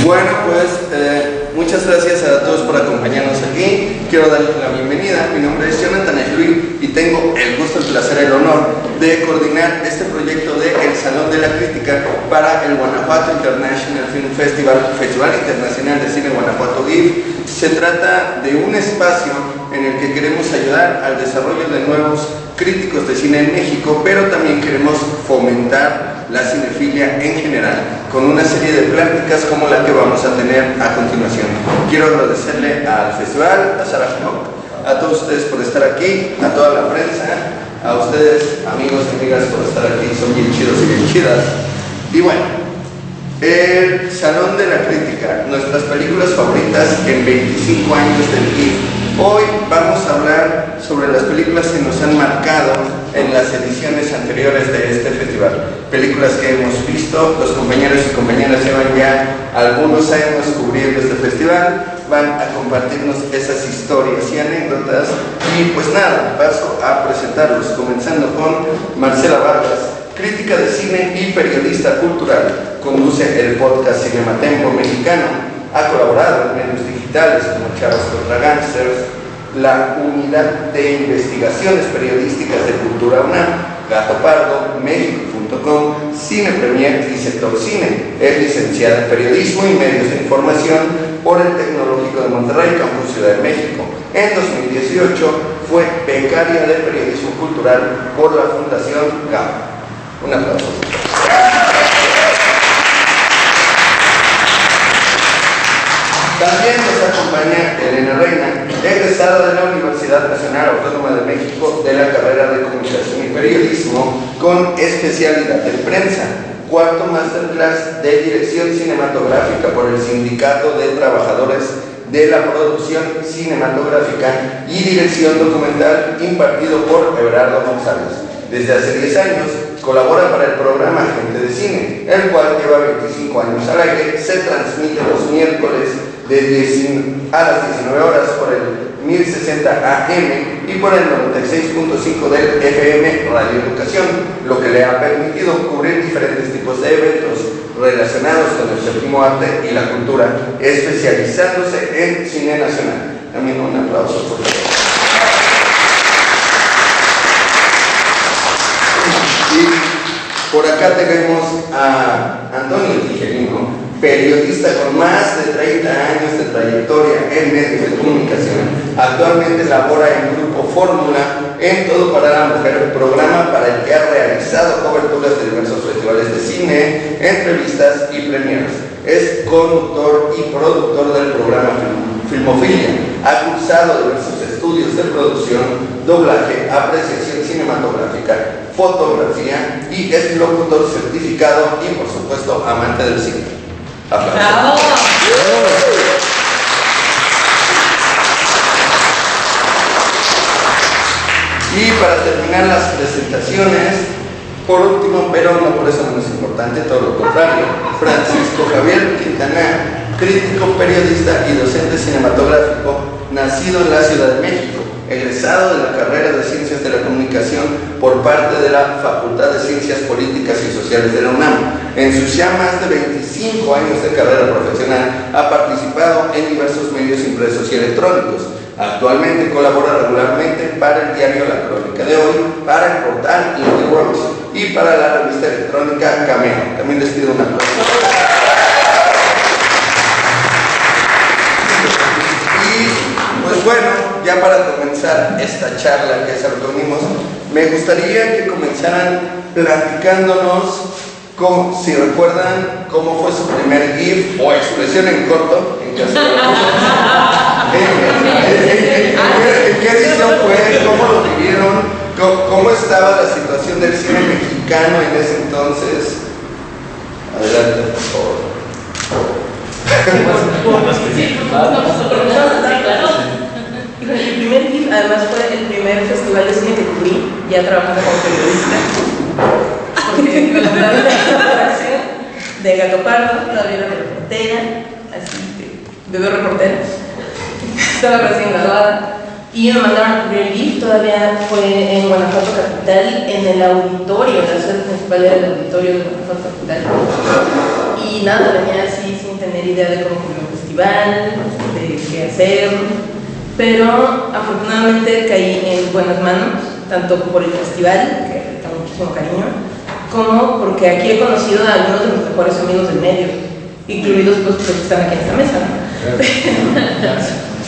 Bueno, pues muchas gracias a todos por acompañarnos aquí. Quiero darles la bienvenida. Mi nombre es Jonathan Luis y tengo el gusto, el placer, el honor de coordinar este proyecto de El Salón de la Crítica para el Guanajuato International Film Festival, Festival Internacional de Cine Guanajuato GIF. Se trata de un espacio en el que queremos ayudar al desarrollo de nuevos críticos de cine en México, pero también queremos fomentar la cinefilia en general, con una serie de pláticas como la que vamos a tener a continuación. Quiero agradecerle al festival, a Sara Finock, a todos ustedes por estar aquí, a toda la prensa, a ustedes, amigos y amigas, por estar aquí, son bien chidos y bien chidas. Y bueno, el Salón de la Crítica, nuestras películas favoritas en 25 años del GIF. Hoy vamos a hablar sobre las películas que nos han marcado en las ediciones anteriores de este festival. Películas que hemos visto, los compañeros y compañeras llevan ya algunos años cubriendo este festival, van a compartirnos esas historias y anécdotas. Y pues nada, paso a presentarlos, comenzando con Marcela Vargas, crítica de cine y periodista cultural. Conduce el podcast Cinematempo Mexicano. Ha colaborado en medios digitales como Chavos contra Gangsters, la Unidad de Investigaciones Periodísticas de Cultura UNAM, Gato Pardo, México.com, Cine Premier y Sector Cine. Es licenciada en Periodismo y Medios de Información por el Tecnológico de Monterrey, Campus Ciudad de México. En 2018 fue becaria de Periodismo Cultural por la Fundación GAM. Un aplauso. También nos acompaña Elena Reina, egresada de la Universidad Nacional Autónoma de México de la carrera de Comunicación y Periodismo con especialidad en prensa. Cuarto Masterclass de Dirección Cinematográfica por el Sindicato de Trabajadores de la Producción Cinematográfica y Dirección Documental, impartido por Everardo González. Desde hace 10 años colabora para el programa Gente de Cine, el cual lleva 25 años al aire. Se transmite los miércoles a las 19 horas por el 1060 AM y por el 96.5 del FM Radio Educación, lo que le ha permitido cubrir diferentes tipos de eventos relacionados con el séptimo arte y la cultura, especializándose en cine nacional. También un aplauso por favor. Y por acá tenemos a Antonio Tijerino, periodista con más de 30 años de trayectoria en medios de comunicación. Actualmente labora en Grupo Fórmula, en Todo para la Mujer, programa para el que ha realizado coberturas de diversos festivales de cine, entrevistas y premieres. Es conductor y productor del programa Filmofilia. Ha cursado diversos estudios de producción, doblaje, apreciación cinematográfica, fotografía y es locutor certificado y por supuesto amante del cine. ¡Aplausos! Y para terminar las presentaciones, por último, pero no por eso menos importante, todo lo contrario, Francisco Javier Quintana, crítico, periodista y docente cinematográfico, nacido en la Ciudad de México, egresado de la carrera de Ciencias de la Comunicación por parte de la Facultad de Ciencias Políticas y Sociales de la UNAM. En sus ya más de 25 años de carrera profesional, ha participado en diversos medios impresos y electrónicos. Actualmente colabora regularmente para el diario La Crónica de Hoy, para el portal Interworks y para la revista electrónica Cameo. También les pido un aplauso. Pues bueno, ya para comenzar esta charla que se reunimos, me gustaría que comenzaran platicándonos, si recuerdan, cómo fue su primer GIF o expresión en corto, en caso ¿en qué edición fue? ¿Cómo lo vivieron? ¿Cómo estaba la situación del cine mexicano en ese entonces? Adelante, por favor. Mi primer GIF además fue el primer festival de cine que cubrí, ya trabajando como periodista, porque colaboraba en la colaboración de Gato Pardo, todavía era reportera, así que bebé reportera, estaba recién graduada, y me mandaron a cubrir el GIF. Todavía fue en Guanajuato Capital, en el auditorio, la sede principal era el auditorio de Guanajuato Capital, y nada, venía así sin tener tener idea de cómo cubrir un festival, de qué hacer, pero afortunadamente caí en buenas manos, tanto por el festival, que le tengo muchísimo cariño, como porque aquí he conocido a algunos de mis mejores amigos del medio, incluidos pues, los que están aquí en esta mesa, ¿no?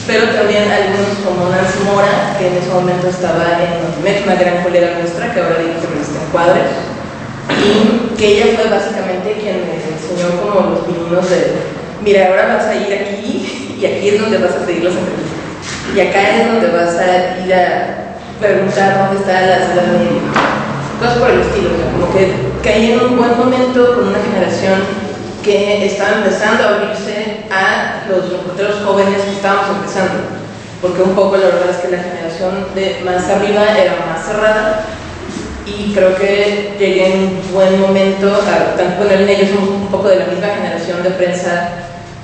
Pero también algunos como Nancy Mora, que en ese momento estaba en Notimex, una gran colega nuestra, que ahora dirige Revista Encuadre, y que ella fue básicamente quien me enseñó como los pininos de, mira, ahora vas a ir aquí, y aquí es donde vas a pedir las entrevistas, y acá es donde vas a ir a preguntar dónde está la sala de cosas por el estilo, o sea, como que caí en un buen momento con una generación que estaba empezando a abrirse a los reporteros jóvenes que estábamos empezando, porque un poco la verdad es que la generación de más arriba era más cerrada, y creo que llegué en un buen momento, tanto con ellos somos un poco de la misma generación de prensa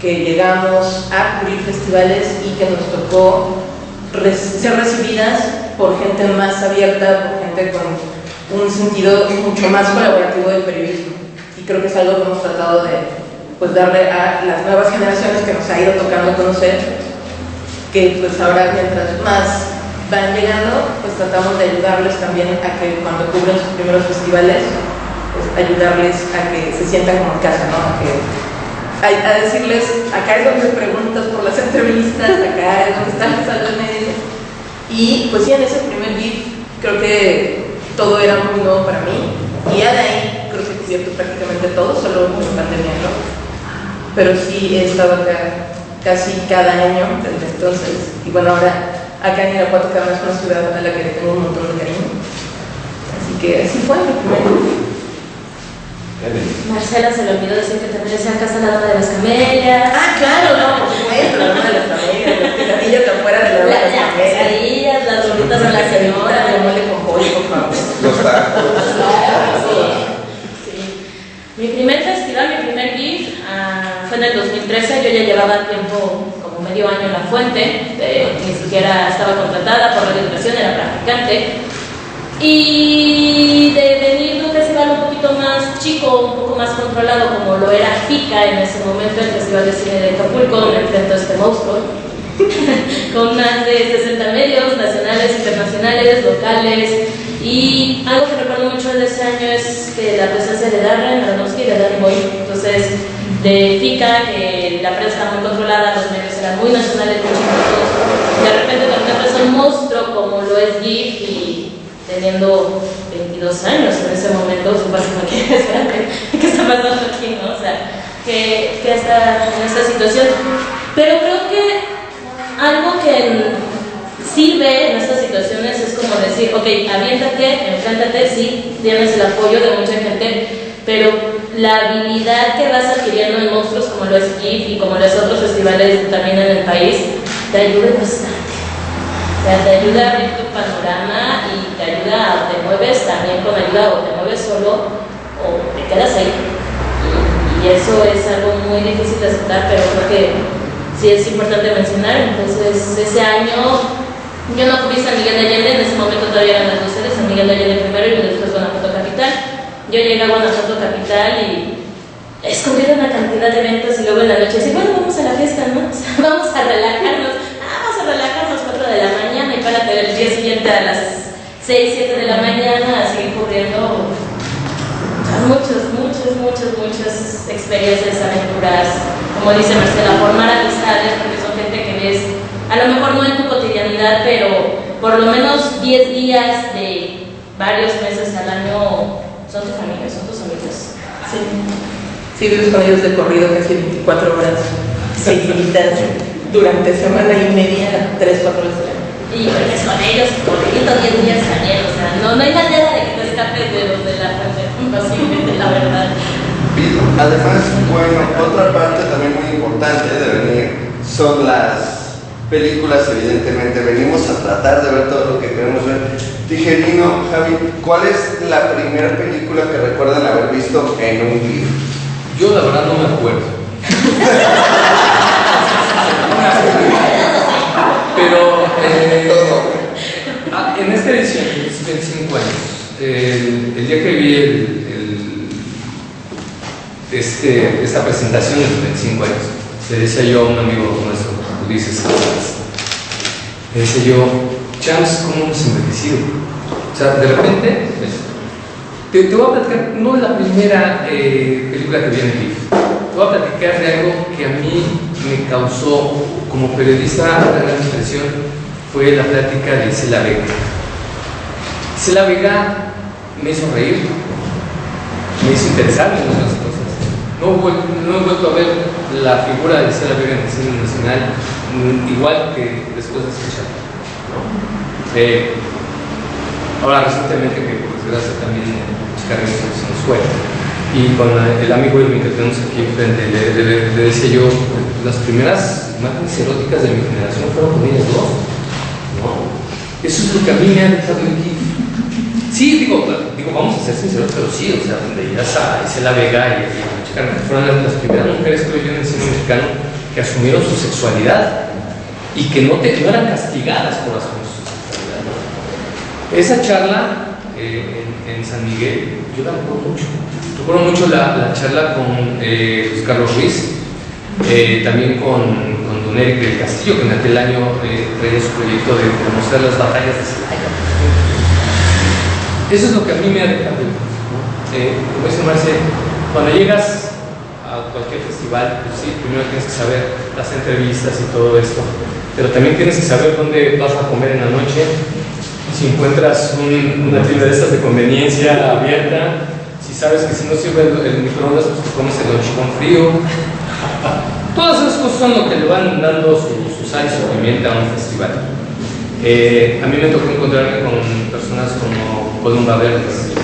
que llegamos a cubrir festivales y que nos tocó ser recibidas por gente más abierta, por gente con un sentido mucho más colaborativo del periodismo. Y creo que es algo que hemos tratado de pues, darle a las nuevas generaciones que nos ha ido tocando conocer, que pues ahora mientras más van llegando, pues tratamos de ayudarles también a que cuando cubren sus primeros festivales, pues ayudarles a que se sientan como en casa, ¿no? A decirles, acá es donde preguntas por las entrevistas, acá es donde están las salas medias. Y pues sí, en ese primer GIF creo que todo era muy nuevo para mí, y ya de ahí creo que he cubierto prácticamente todo, solo en pandemia, ¿no? Pero sí he estado acá casi cada año desde entonces, y bueno, ahora acá en Irapuato, que además es una ciudad a la que le tengo un montón de cariño, así que así fue mi primer GIF. Marcela se le olvidó decir que también decía Casa la Dama de las Camelias. Ah, claro, no, por supuesto, la Dama de las Camelias, los quesadillas de afuera de la Dama de las Las Camelias. quesadillas, las gorditas de la señora. De mole con pollo, por favor. Los tacos. Sí. Mi primer festival, mi primer GIF fue en el 2013. Yo ya llevaba tiempo, como medio año en La Fuente, ni siquiera estaba contratada por Radio Educación, era practicante. Y de venir de un festival un poquito más chico, un poco más controlado, como lo era FICA en ese momento, el Festival de Cine de Acapulco, me enfrento a este monstruo, con más de 60 medios, nacionales, internacionales, locales. Y algo que recuerdo mucho de ese año es que la presencia de Darren Aronofsky y de Danny Boyle. Entonces, de FICA, que la prensa estaba muy controlada, los medios eran muy nacionales, muy chiquitos. De repente también es un monstruo como lo es GIF, y teniendo 22 años en ese momento, básicamente, espérate, ¿qué está pasando aquí, no? O sea, que está en esta situación. Pero creo que algo que sirve en estas situaciones es como decir, ok, aviéntate, enfréntate, sí, tienes el apoyo de mucha gente, pero la habilidad que vas adquiriendo en monstruos como lo es GIF y como lo es otros festivales también en el país, te ayuda bastante. O sea, te ayuda a abrir tu panorama y te ayuda, te mueves también con ayuda, o te mueves solo o te quedas ahí. Y eso es algo muy difícil de aceptar, pero creo que sí es importante mencionar. Entonces, ese año yo no cubrí San Miguel de Allende, en ese momento todavía eran las dos sedes, San Miguel de Allende primero y después Guanajuato Capital. Yo llegué a Guanajuato Capital y escondieron una cantidad de eventos, y luego en la noche decía, bueno, vamos a la fiesta, ¿no? O sea, vamos a relajarnos. Vamos a relajarnos 4 de la mañana y para el día siguiente a las 6, 7 de la mañana a seguir cubriendo muchas experiencias, aventuras, como dice Marcela, formar amistades, porque son gente que ves, a lo mejor no en tu cotidianidad, pero por lo menos 10 días de varios meses al año son tu familia, son tus amigos. Sí, vives con ellos de corrido casi 24 horas seguiditas durante semana y media, 3, 4 veces al año. Y pues con ellos, corridito 10 días también, o sea, no hay manera de que te escapes de los de la Fuente, fácilmente, la verdad. Además, bueno, otra parte también muy importante de venir son las películas. Evidentemente venimos a tratar de ver todo lo que queremos ver. Tijerino, Javi, ¿cuál es la primera película que recuerdan haber visto en un GIF? Yo la verdad no me acuerdo. Pero en esta edición, 25 años, el día que vi esta presentación de los 25 años. Le decía yo a un amigo nuestro, Ulises, le decía yo, Chams, ¿cómo hemos envejecido? O sea, de repente, te voy a platicar, no es la primera película que vi en mi vida. Te voy a platicar de algo que a mí me causó, como periodista, una gran impresión, fue la plática de Isela Vega. Isela Vega me hizo reír, me hizo interesarme en otras cosas. No he vuelto a ver la figura de Isela Vega en el cine nacional igual que después de escucharla. Ahora recientemente, que por desgracia también Oscar se nos fue, y con el amigo Irving que tenemos aquí enfrente, le decía yo, las primeras imágenes eróticas de mi generación fueron con ellas dos, ¿no? Eso es lo que a mí me ha dejado aquí. Sí, digo, vamos a ser sinceros, pero sí, o sea, veías a Isela Vega y a Chica, fueron las primeras mujeres, creo yo, en el cine mexicano que asumieron su sexualidad y que no eran castigadas por asumir su sexualidad, ¿no? Esa charla en San Miguel, yo la recuerdo mucho. Recuerdo mucho la charla con Luis Carlos Ruiz, también con don Eric del Castillo, que en aquel año traía su proyecto de mostrar las batallas de Celaya. Eso es lo que a mí me ha dejado, ¿no? Como dice Marce, cuando llegas a cualquier festival, pues sí, primero tienes que saber las entrevistas y todo esto, pero también tienes que saber dónde vas a comer en la noche. Si encuentras una tienda de estas de conveniencia abierta, si sabes que si no sirve el microondas, pues te comes el lonchibón frío. Todas esas cosas son lo que le van dando su sal y su pimienta a un festival. A mí me tocó encontrarme con personas como Columba Verdes,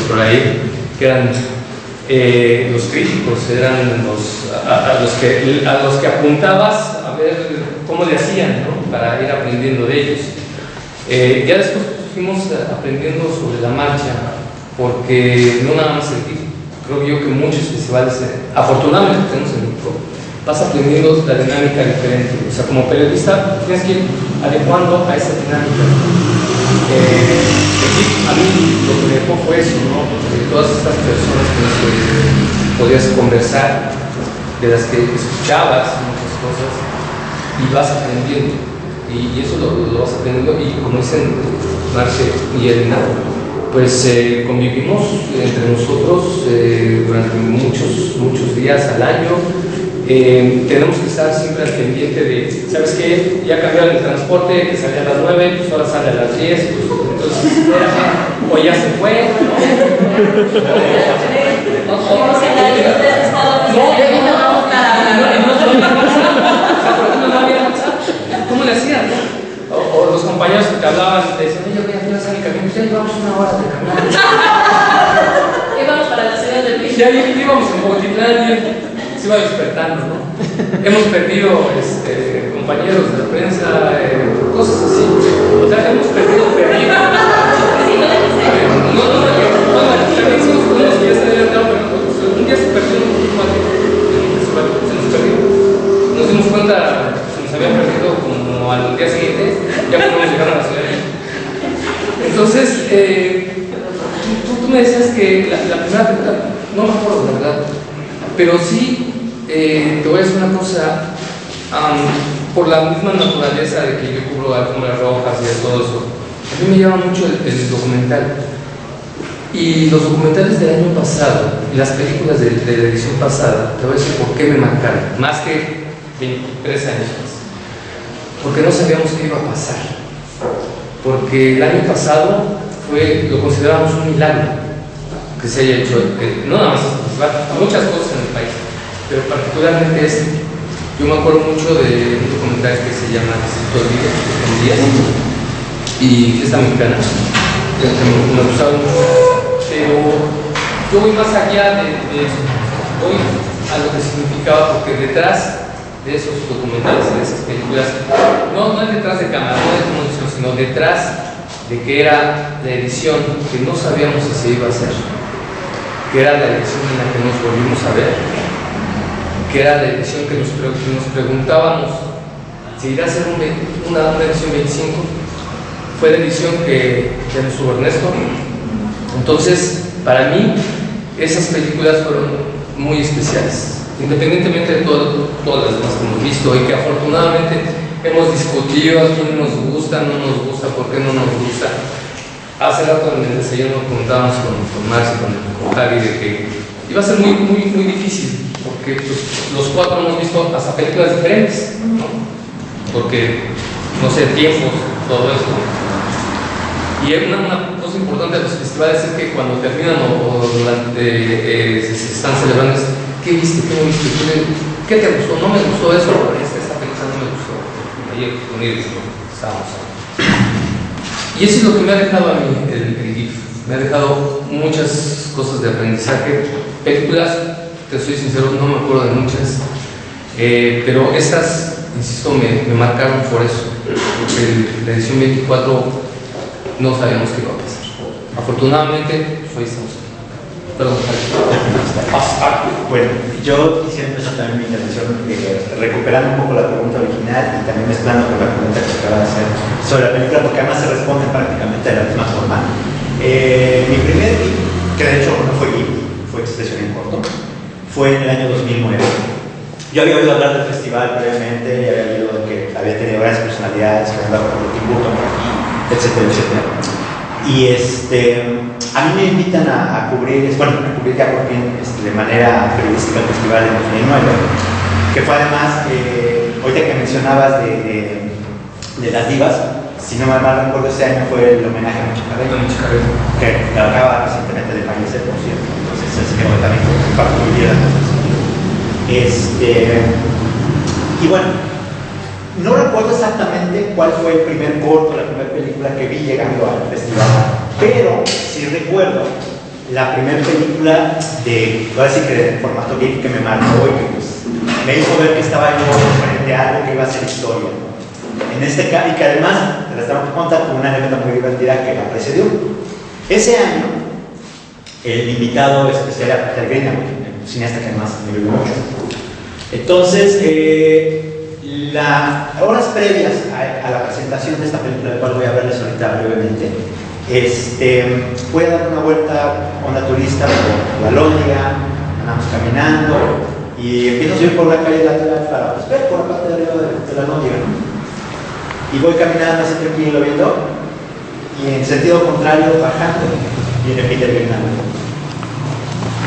por ahí, que eran los críticos, eran a los que apuntabas a ver cómo le hacían, ¿no? Para ir aprendiendo de ellos. Ya después fuimos aprendiendo sobre la marcha, porque no nada más creo yo que muchos festivales, afortunadamente tenemos el grupo, vas aprendiendo la dinámica diferente. O sea, como periodista tienes que ir adecuando a esa dinámica. A mí lo que me dejó fue eso, ¿no? De todas estas personas con las que podías conversar, de las que escuchabas muchas cosas y vas aprendiendo. Y eso lo vas aprendiendo, y como dicen Marce y Elena, pues convivimos entre nosotros durante muchos días al año. Tenemos que estar siempre al pendiente de, ¿sabes qué? Ya cambiaron el transporte, que salía a las 9, pues ahora sale a las 10, pues, entonces, o ya se fue, ¿no? ¿Cómo le hacían? O los compañeros que te hablaban, te decían, oye, voy a hacer el camino, ya llevamos una hora de caminar. Íbamos para la Ciudad de México. Ya íbamos en Bogotitlán y se iba despertando, ¿no? Hemos perdido compañeros de la prensa, cosas así. O sea, hemos perdido. También somos unos que ya se adelantaron, pero un día se perdió un poquito más se nos perdió. Nos dimos cuenta, se nos había perdido como al día siguiente, ya pudimos llegar a la ciudad. Entonces, tú me decías que la primera pregunta, no me acuerdo, la verdad, pero sí, te voy a decir una cosa, por la misma naturaleza de que yo cubro alfombras rojas y de todo eso, a mí me llama mucho el documental. Y los documentales del año pasado y las películas de la edición pasada, te voy a decir por qué me marcaron, más que 23 años más. Porque no sabíamos qué iba a pasar. Porque el año pasado lo considerábamos un milagro que se haya hecho, no nada más muchas cosas en el país, pero particularmente este. Yo me acuerdo mucho de un documental que se llama Distrito de Díaz y Fiesta Mexicana, que me gustaba mucho, pero yo voy más allá de eso, voy a lo que significaba, porque detrás de esos documentales, de esas películas, no es detrás de cámara, no es como edición, sino detrás de que era la edición que no sabíamos si se iba a hacer, que era la edición en la que nos volvimos a ver, que era la edición que nos preguntábamos si irá a ser una edición 25. Fue la edición que nos estuvo Ernesto. Entonces, para mí, esas películas fueron muy especiales, independientemente de todas las demás que hemos visto y que afortunadamente hemos discutido a quién nos gusta, no nos gusta, por qué no nos gusta. Hace rato en el desayuno comentábamos con Max y con Javi de que iba a ser muy difícil, porque pues, los cuatro hemos visto hasta películas diferentes, ¿no? Porque, no sé, tiempos, todo esto. Y una cosa importante de los festivales es que cuando terminan o durante se están celebrando es ¿qué viste? ¿Qué no viste? ¿Qué te gustó? No me gustó eso, esta película no me gustó. Ayer con Iris estábamos hablando. Y eso es lo que me ha dejado a mí el GIF. Me ha dejado muchas cosas de aprendizaje. Películas, te soy sincero, no me acuerdo de muchas. Pero estas, insisto, me marcaron por eso. Porque la edición 24 no sabíamos qué iba a pasar. Afortunadamente, hoy estamos aquí. Perdón, bueno, yo quisiera empezar también mi intervención recuperando un poco la pregunta original y también mezclando con la pregunta que se acaba de hacer sobre la película, porque además se responden prácticamente de la misma forma. Mi primer GIF, que de hecho no fue GIF, fue expresión en corto, fue en el año 2009. Yo había oído hablar del festival previamente, y había oído que había tenido grandes personalidades, que habían dado por Tim Burton por aquí, etcétera, etcétera. Y a mí me invitan a cubrir, a cubrir ya por fin de manera periodística el festival en 2009, que fue además, ahorita que mencionabas de las divas, si no me mal recuerdo, ese año fue el homenaje a Michi Carrero, que acaba recientemente de fallecer, por cierto, entonces es que también comparto muy bien la conversación. Y bueno, no recuerdo exactamente cuál fue el primer corto, la primera película que vi llegando al festival, pero sí recuerdo la primera película voy a decir que de formato geek que me marcó y que pues, me hizo ver que estaba yo frente a algo que iba a ser historia, ¿no? En este caso, y que además te la estamos contando con una anécdota muy divertida que la precedió. Ese año, el invitado especial era Peter Greenaway, el cineasta que además me vio mucho. Entonces, horas previas a la presentación de esta película, de la cual voy a verles ahorita brevemente, voy a dar una vuelta a una turista por la Lóndiga, andamos caminando y empiezo a subir por una calle lateral para ver por la parte de arriba de la Lóndiga, ¿no? Y voy caminando así tranquilo viendo, y en sentido contrario, bajando, viene Peter Greenaway,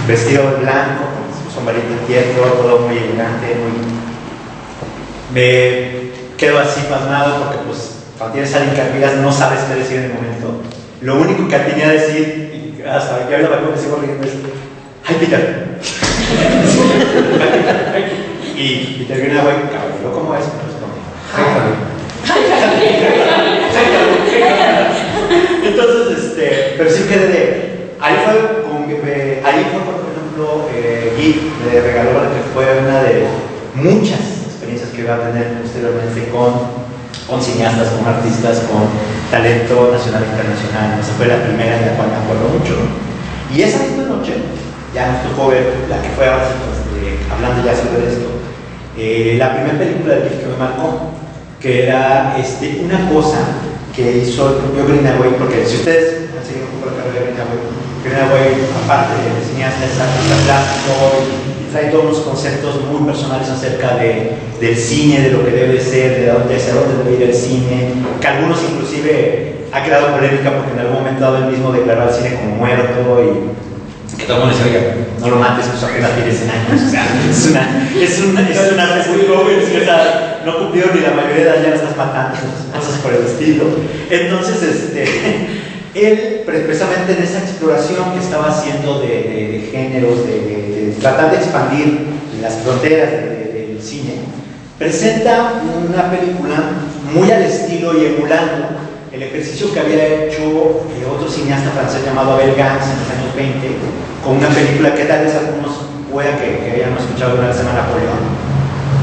vestido de blanco, con su sombrerito inquieto, todo muy elegante, me quedo así pasmado porque pues cuando tienes a alguien que admiras no sabes qué decir en el momento. Lo único que atiné a decir, y hasta que ahora me sigo riendo, es ¡ay, Peter! Y Peter Greenaway, caballero como es, me responde entonces, pero sí quedé de ahí fue por ejemplo, Guy me regaló la que fue una de muchas experiencias que iba a tener posteriormente con cineastas, con artistas, con talento nacional e internacional. Esa fue la primera de la cual me acuerdo mucho. Y esa misma noche, ya nos tocó ver la que fue ahora, hablando ya sobre esto, la primera película de que me marcó, que era una cosa que hizo el propio Greenaway, porque si ustedes han seguido un poco la carrera de Greenaway, aparte de cineasta, es artista plástico y trae todos unos conceptos muy personales acerca del cine, de lo que debe ser, hacia dónde debe ir el cine, que algunos inclusive ha creado polémica porque en algún momento dado él mismo declaró al cine como muerto y que todo el mundo dice, oiga, no lo mates, pues apenas tiene 100 años, o sea, es una arte muy joven, o sea, no cumplió ni la mayoría de edad, ya lo estás matando, cosas por el estilo. Entonces, él, precisamente en esa exploración que estaba haciendo de géneros, de tratar de expandir las fronteras del cine, presenta una película muy al estilo y emulando el ejercicio que había hecho otro cineasta francés llamado Abel Gance en los años 20, con una película que tal vez algunos pueda que hayan escuchado durante la semana Napoleón.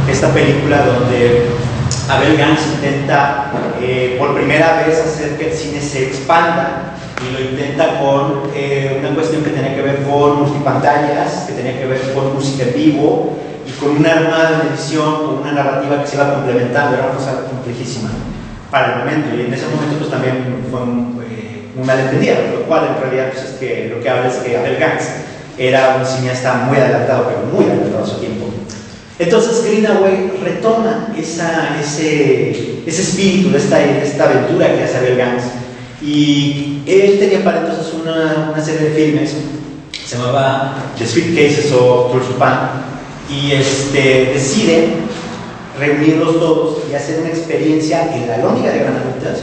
Esta película donde Abel Gance intenta por primera vez hacer que el cine se expanda, y lo intenta con una cuestión que tenía que ver con multipantallas, que tenía que ver con música en vivo y con una armada de edición, con una narrativa que se iba complementando. Era una cosa complejísima para el momento, y en ese momento pues también fue muy malentendida, lo cual en realidad pues, es que lo que habla es que Abel Gance era un cineasta muy adelantado, pero muy adelantado a su tiempo. Entonces Greenaway retoma ese espíritu de esta aventura que hace Abel Gance, y él tenía para entonces una serie de filmes, se llamaba The Sweet Cases of Tulsupan, y decide reunirlos todos y hacer una experiencia en la Lóndiga de Granaditas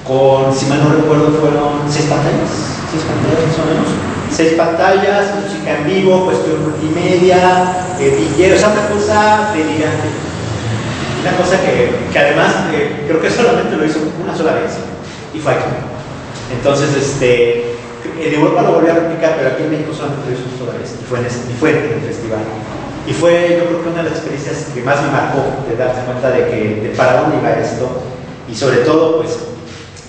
con, si mal no recuerdo, fueron 6 pantallas más o menos. 6 pantallas, música en vivo, cuestión multimedia, billetes, o sea, una cosa delirante. Una cosa que además creo que solamente lo hizo una sola vez, y fue aquí. Entonces, en Europa lo volvió a replicar, pero aquí en México solamente lo hizo una sola vez, y fue en el festival. Y fue, yo creo que una de las experiencias que más me marcó, de darse cuenta de para dónde iba esto, y sobre todo, pues,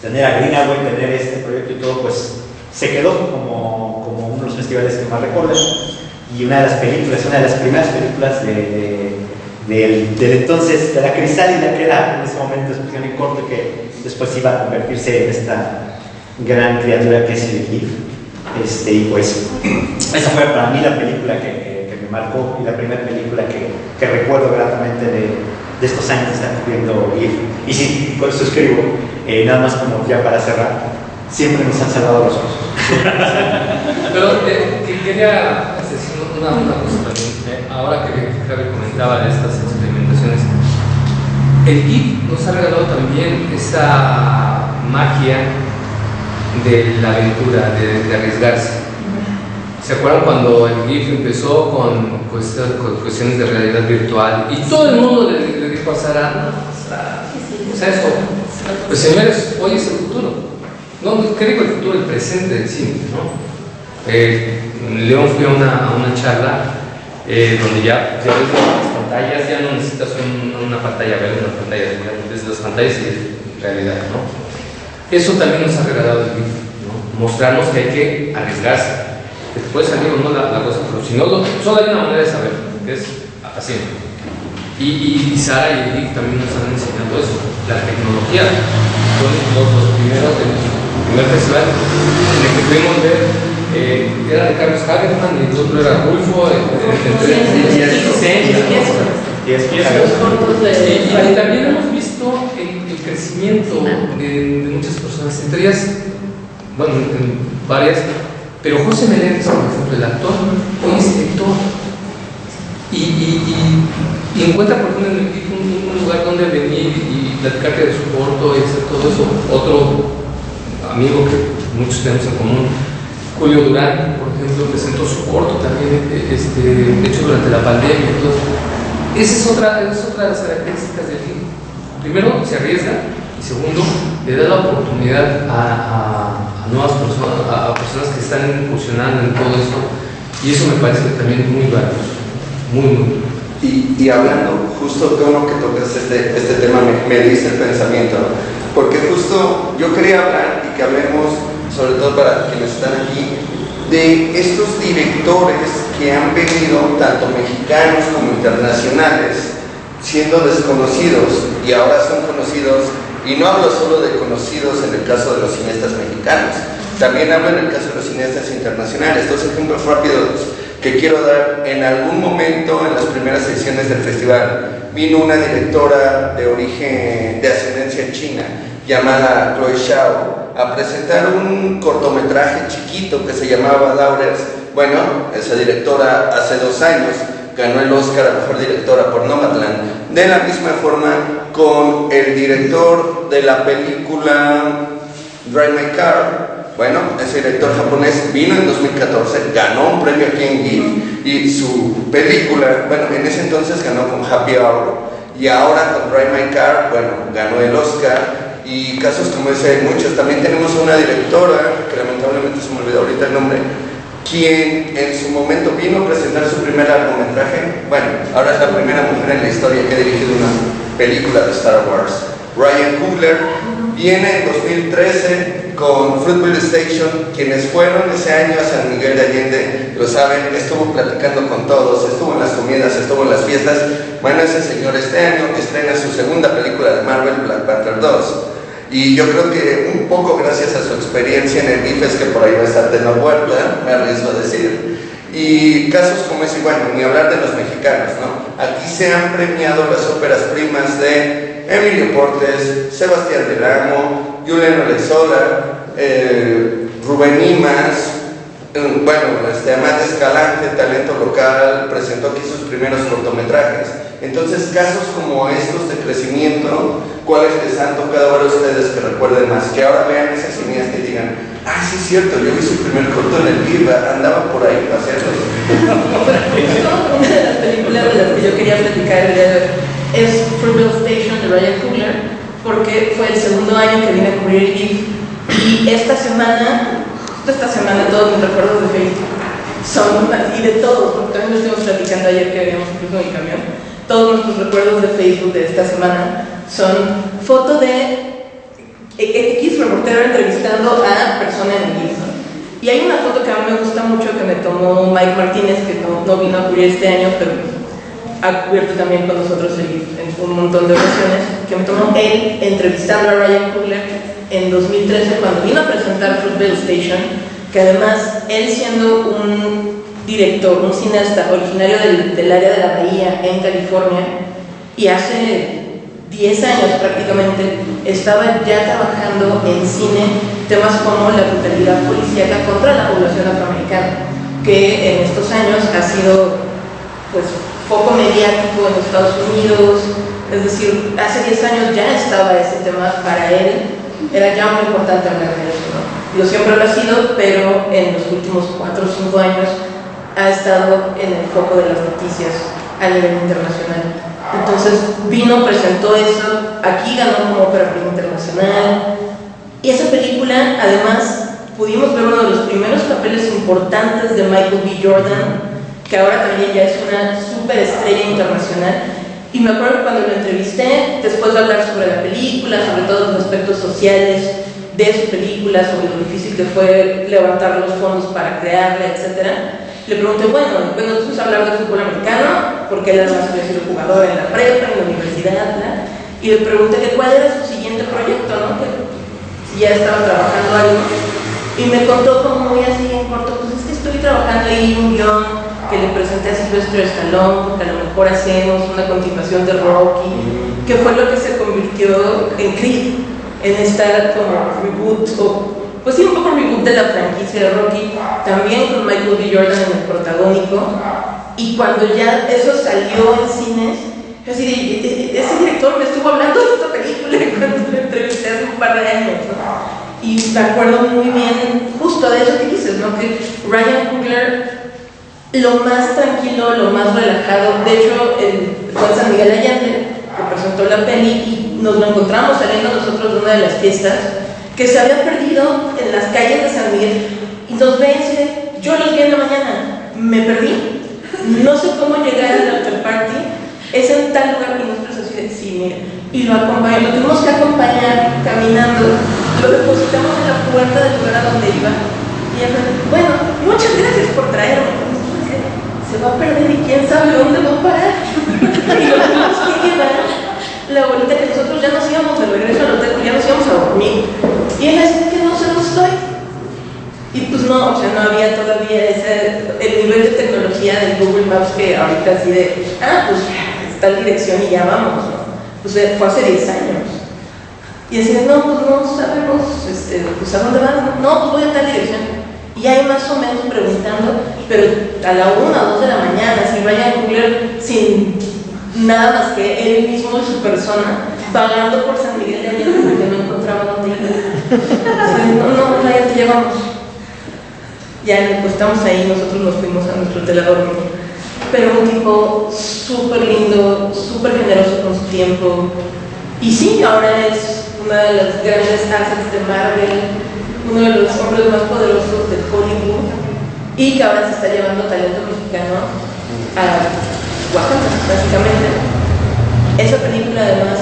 tener a Greenaway, tener este proyecto y todo, pues, se quedó como uno de los festivales que más recuerdo, y una de las primeras películas del entonces, de la crisálida que era en ese momento, especial y corto, que después iba a convertirse en esta gran criatura que es el GIF. Y pues, esa fue para mí la película que me marcó, y la primera película que recuerdo gratamente de estos años de estar viendo GIF. Y sí, por eso escribo, nada más como ya para cerrar, siempre nos han salvado los ojos. Pero quería decir una cosa también. Ahora que Javi comentaba de estas experimentaciones, el GIF nos ha regalado también esa magia de la aventura, de arriesgarse. ¿Se acuerdan cuando el GIF empezó con cuestiones de realidad virtual y todo el mundo le dijo a Sara, o sea, eso? Pues señores, hoy es el futuro. No, ¿qué digo el futuro? El presente del cine, ¿no? León fue a una charla donde ya ves las pantallas, ya no necesitas una pantalla verde, una pantalla desde las pantallas y realidad, ¿no? Eso también nos ha regalado el GIF, ¿no? Mostrarnos que hay que arriesgarse, que te puede salir o no la cosa, pero si no, solo hay una manera de saber, que es haciendo. Y Sara y el GIF también nos están enseñando eso, la tecnología. Son los primeros del primer festival en el que pudimos ver, era de Carlos Hagerman y el otro era Rulfo, y también hemos visto el crecimiento de muchas personas, entre ellas, bueno, varias, pero José Meléndez, por ejemplo, el actor, hoy es director y encuentra por ejemplo en el GIF un lugar donde venir y platicarte de su corto y hacer todo eso. Otro amigo que muchos tenemos en común, Julio Durán, por ejemplo, presentó su corto también, hecho durante la pandemia. Entonces, esa es otra de las características del GIF. Primero, se arriesga, y segundo, le da la oportunidad a nuevas personas, a personas que están incursionando en todo esto, y eso me parece también muy valioso, muy. Y hablando, justo que uno que tocas este tema me dice el pensamiento, ¿no? Porque justo yo quería hablar y que hablemos, sobre todo para quienes están aquí, de estos directores que han venido, tanto mexicanos como internacionales, siendo desconocidos y ahora son conocidos, y no hablo solo de conocidos en el caso de los cineastas mexicanos, también hablo en el caso de los cineastas internacionales. Dos ejemplos rápidos que quiero dar. En algún momento, en las primeras ediciones del festival, vino una directora de origen, de ascendencia china, llamada Chloe Zhao, a presentar un cortometraje chiquito que se llamaba Laurels. Bueno, esa directora hace 2 años ganó el Oscar a Mejor Directora por Nomadland. De la misma forma, con el director de la película Drive My Car. Bueno, ese director japonés vino en 2014, ganó un premio aquí en GIF, y su película, bueno, en ese entonces ganó con Happy Hour, y ahora con Drive My Car, bueno, ganó el Oscar. Y casos como ese hay muchos. También tenemos una directora, que lamentablemente se me olvidó ahorita el nombre, quien en su momento vino a presentar su primer largometraje. Bueno, ahora es la primera mujer en la historia que ha dirigido una película de Star Wars. Ryan Coogler viene en 2013 con Fruitvale Station. Quienes fueron ese año a San Miguel de Allende lo saben, estuvo platicando con todos, estuvo en las comidas, estuvo en las fiestas. Bueno, ese señor este año estrena su segunda película de Marvel, Black Panther 2. Y yo creo que un poco gracias a su experiencia en el GIF es que por ahí va a estar Tenor Huerta, me arriesgo a decir. Y casos como ese, bueno, ni hablar de los mexicanos, ¿no? Aquí se han premiado las óperas primas de Emilio Portes, Sebastián del Amo, Julián Olezola, Rubén Imas, bueno, Amate Escalante, talento local, presentó aquí sus primeros cortometrajes. Entonces, casos como estos de crecimiento, ¿cuáles les han tocado ver a ustedes que recuerden más? Que ahora vean esas cineastas y digan, ah, sí es cierto, yo vi su primer corto en el VIVA, andaba por ahí paseando. Una de las películas de las que yo quería platicar el día de hoy es Fruitvale Station de Ryan Coogler, porque fue el segundo año que vine a cubrir el GIF, y esta semana todos mis recuerdos de Facebook son, y de todos, porque también lo estuvimos platicando ayer que veníamos incluso en el camión, todos nuestros recuerdos de Facebook de esta semana son foto de X reportero entrevistando a persona en el GIF, ¿no? Y hay una foto que a mí me gusta mucho que me tomó Mike Martínez, que no vino a cubrir este año, pero ha cubierto también con nosotros el GIF en un montón de ocasiones, que me tomó él entrevistando a Ryan Coogler en 2013 cuando vino a presentar Fruitvale Station, que además él siendo un director, un cineasta originario del área de la Bahía en California, y hace 10 años prácticamente estaba ya trabajando en cine temas como la brutalidad policíaca contra la población afroamericana, que en estos años ha sido pues foco mediático en Estados Unidos. Es decir, hace 10 años ya estaba ese tema para él, era ya muy importante hablar de eso, ¿no? Yo siempre lo ha sido, pero en los últimos 4 o 5 años ha estado en el foco de las noticias a nivel internacional. Entonces vino, presentó eso, aquí ganó como ópera prima internacional, y esa película además pudimos ver uno de los primeros papeles importantes de Michael B. Jordan, que ahora también ya es una superestrella internacional. Y me acuerdo que cuando lo entrevisté, después de hablar sobre la película, sobre todos los aspectos sociales de su película, sobre lo difícil que fue levantar los fondos para crearla, etc., le pregunté, bueno, después hablar de fútbol americano, porque él además había sido jugador en la prepa, en la universidad, ¿no? Y le pregunté que cuál era su siguiente proyecto, ¿no? Que si ya estaba trabajando algo. Y me contó como muy así en corto, pues es que estoy trabajando ahí un guión que le presenté a Sylvester Stallone, porque a lo mejor hacemos una continuación de Rocky, que fue lo que se convirtió en Creed, en esta como reboot, o pues sí, un poco reboot de la franquicia de Rocky, también con Michael B. Jordan en el protagónico. Y cuando ya eso salió en cines, yo así de, ese director me estuvo hablando de esta película cuando lo entrevisté hace un par de años, ¿no? Y me acuerdo muy bien justo de eso que dices, ¿no? Que Ryan Coogler, lo más tranquilo, lo más relajado, de hecho fue en San Miguel Allende que presentó la peli, y nos lo encontramos saliendo nosotros de una de las fiestas, que se había perdido en las calles de San Miguel, y nos ve y dice, yo los vi en la mañana, me perdí, no sé cómo llegar al after party, es en tal lugar, y nosotros así de, sí, mira, y lo acompañamos, lo tuvimos que acompañar caminando, lo depositamos en la puerta del lugar a donde iba, y ella fue, bueno, muchas gracias por traerme. Se va a perder y quién sabe dónde va a parar. Y lo tuvimos que llevar. La abuelita, que nosotros ya nos íbamos de regreso al hotel, ya nos íbamos a dormir. Y él así que no se nos estoy. Y pues no, o sea, no había todavía el nivel de tecnología del Google Maps que ahorita así de, pues está en dirección y ya vamos, ¿no? Pues fue hace 10 años. Y decía, no, pues no sabemos, pues a dónde vas, no, pues voy a tal dirección. Y ahí más o menos preguntando, pero a la 1 o 2 de la mañana, sin Ryan Coogler, sin nada más que él mismo y su persona, vagando por San Miguel de Allende porque no encontraba dónde ir. No, ya te llevamos. Ya pues, estamos ahí, nosotros nos fuimos a nuestro hotel a dormir. Pero un tipo súper lindo, súper generoso con su tiempo. Y sí, ahora es una de las grandes assets de Marvel, uno de los hombres más poderosos de Hollywood, y que ahora se está llevando talento mexicano a Oaxaca, básicamente. Esa película además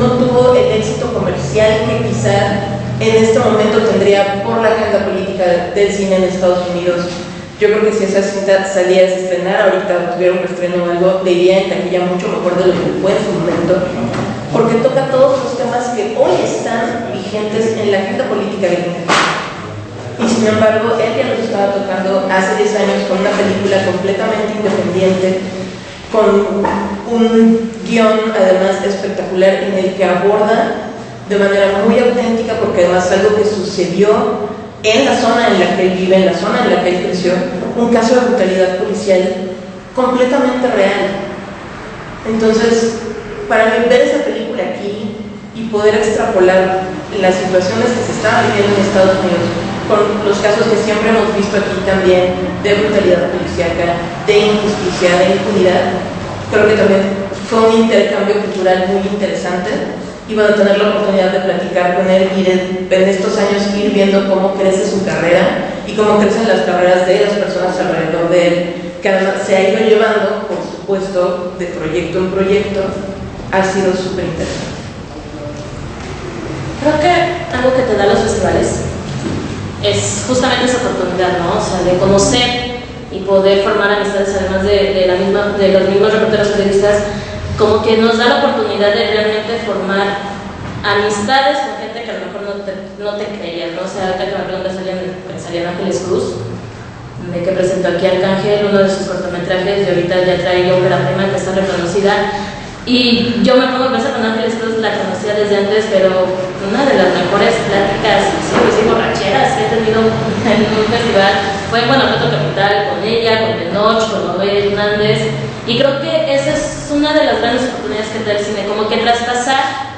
no tuvo el éxito comercial que quizá en este momento tendría por la agenda política del cine en Estados Unidos. Yo creo que si esa cinta salía a estrenar ahorita, tuviera un estreno o algo, le iría en taquilla mucho mejor de lo que fue en su momento, porque toca todos los temas que hoy están vigentes en la agenda política gringa. Y sin embargo, él ya nos estaba tocando hace 10 años con una película completamente independiente, con un guión además espectacular en el que aborda de manera muy auténtica, porque además es algo que sucedió en la zona en la que él vive, en la zona en la que él creció, un caso de brutalidad policial completamente real. Entonces, para mí ver esa película aquí y poder extrapolar las situaciones que se estaban viviendo en Estados Unidos con los casos que siempre hemos visto aquí también de brutalidad policíaca, de injusticia, de impunidad, creo que también fue un intercambio cultural muy interesante. Y bueno, tener la oportunidad de platicar con él y en estos años ir viendo cómo crece su carrera y cómo crecen las carreras de las personas alrededor de él, que además se ha ido llevando, por supuesto, de proyecto en proyecto, ha sido súper interesante. Creo que algo que te da los festivales es justamente esa oportunidad, ¿no? O sea, de conocer y poder formar amistades, además de los mismos reporteros periodistas, como que nos da la oportunidad de realmente formar amistades con gente que a lo mejor no te creía, ¿no? O sea, ahorita que me preguntas, salían Ángeles Cruz, de que presentó aquí Arcángel, uno de sus cortometrajes, y ahorita ya trae Ópera Prima, que está reconocida. Y yo me pongo a pensar con Ángeles Cruz, la conocía desde antes, pero una de las mejores pláticas, sí, borracheras que he tenido en un festival fue en Guanajuato Capital, con ella, con Tenoch, con Noé Hernández. Y creo que esa es una de las grandes oportunidades que te da el cine, como que traspasar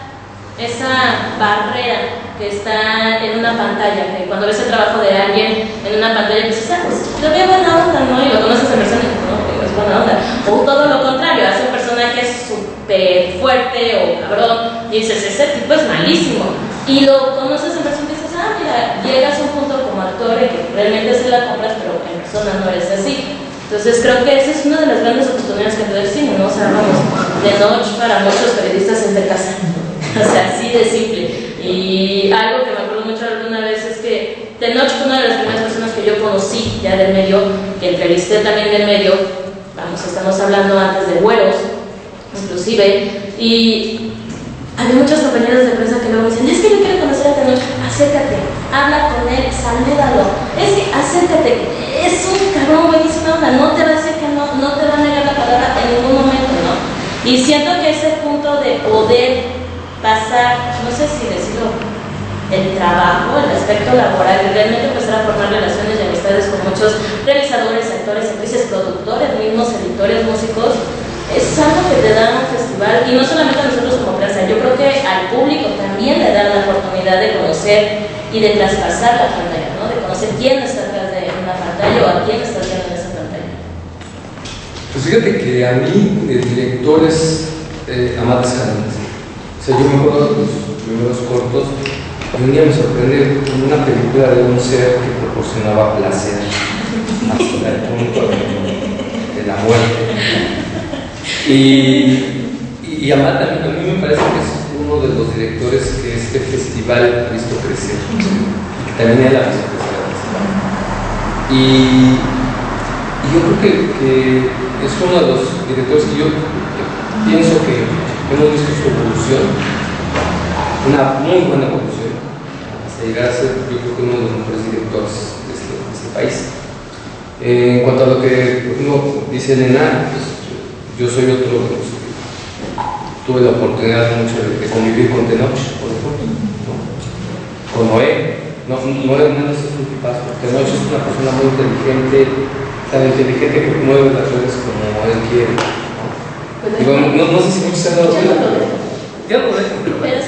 esa barrera que está en una pantalla, que cuando ves el trabajo de alguien en una pantalla dices, pues lo veo buena onda, ¿no? Y lo conoces en persona y dices, no, pero es buena onda. O todo lo contrario, hace un personaje súper fuerte o cabrón y dices, ese tipo es malísimo. Y lo conoces en persona y dices, mira, llegas a un punto como actor que realmente se la compras, pero en persona no eres así. Entonces creo que esa es una de las grandes oportunidades que te da el cine, ¿no? O sea, vamos, de noche para muchos periodistas es de casa. O sea, así de simple. Y algo que me acuerdo mucho alguna vez es que Tenoch fue una de las primeras personas que yo conocí ya del medio, que entrevisté también del medio, vamos, estamos hablando antes de Güeros, inclusive, y había muchas compañeras de prensa que luego me dicen, es que yo quiero conocer a Tenoch, acércate, habla con él, salúdalo, es que acércate, es un cabrón buenísima onda, no te va a decir que no te va a negar la palabra en ningún momento, ¿no? Y siento que ese punto de poder pasar, no sé si decirlo, el trabajo, el aspecto laboral, y realmente empezar a formar relaciones y amistades con muchos realizadores, actores, actrices, productores, mismos editores, músicos, es algo que te da un festival, y no solamente a nosotros como prensa, yo creo que al público también le da la oportunidad de conocer y de traspasar la pantalla, ¿no? De conocer quién está atrás de una pantalla o a quién está viendo en esa pantalla. Pues fíjate que a mí, de directores, Amat Escalante. O sea, yo me acuerdo de los primeros cortos, y un día me sorprende una película de un ser que proporcionaba placer hasta el punto de la muerte. Y Amat, a mí me parece que es uno de los directores que este festival ha visto crecer, y que también él ha visto crecer al festival. Y yo creo que es uno de los directores que yo pienso que hemos visto su evolución, una muy buena evolución, hasta llegar a ser, yo creo que uno de los mejores directores de este país. En cuanto a lo que dice Elena, pues, yo soy otro de los que tuve la oportunidad mucho de convivir con Tenoch, por ejemplo, ¿no? Con Noé. Noé Hernández es un tipazo, porque Tenoch es una persona muy inteligente, tan inteligente que mueve las redes como él quiere. Digo, no sé si muchos se han dado cuenta. Ya lo dejo, pero bueno.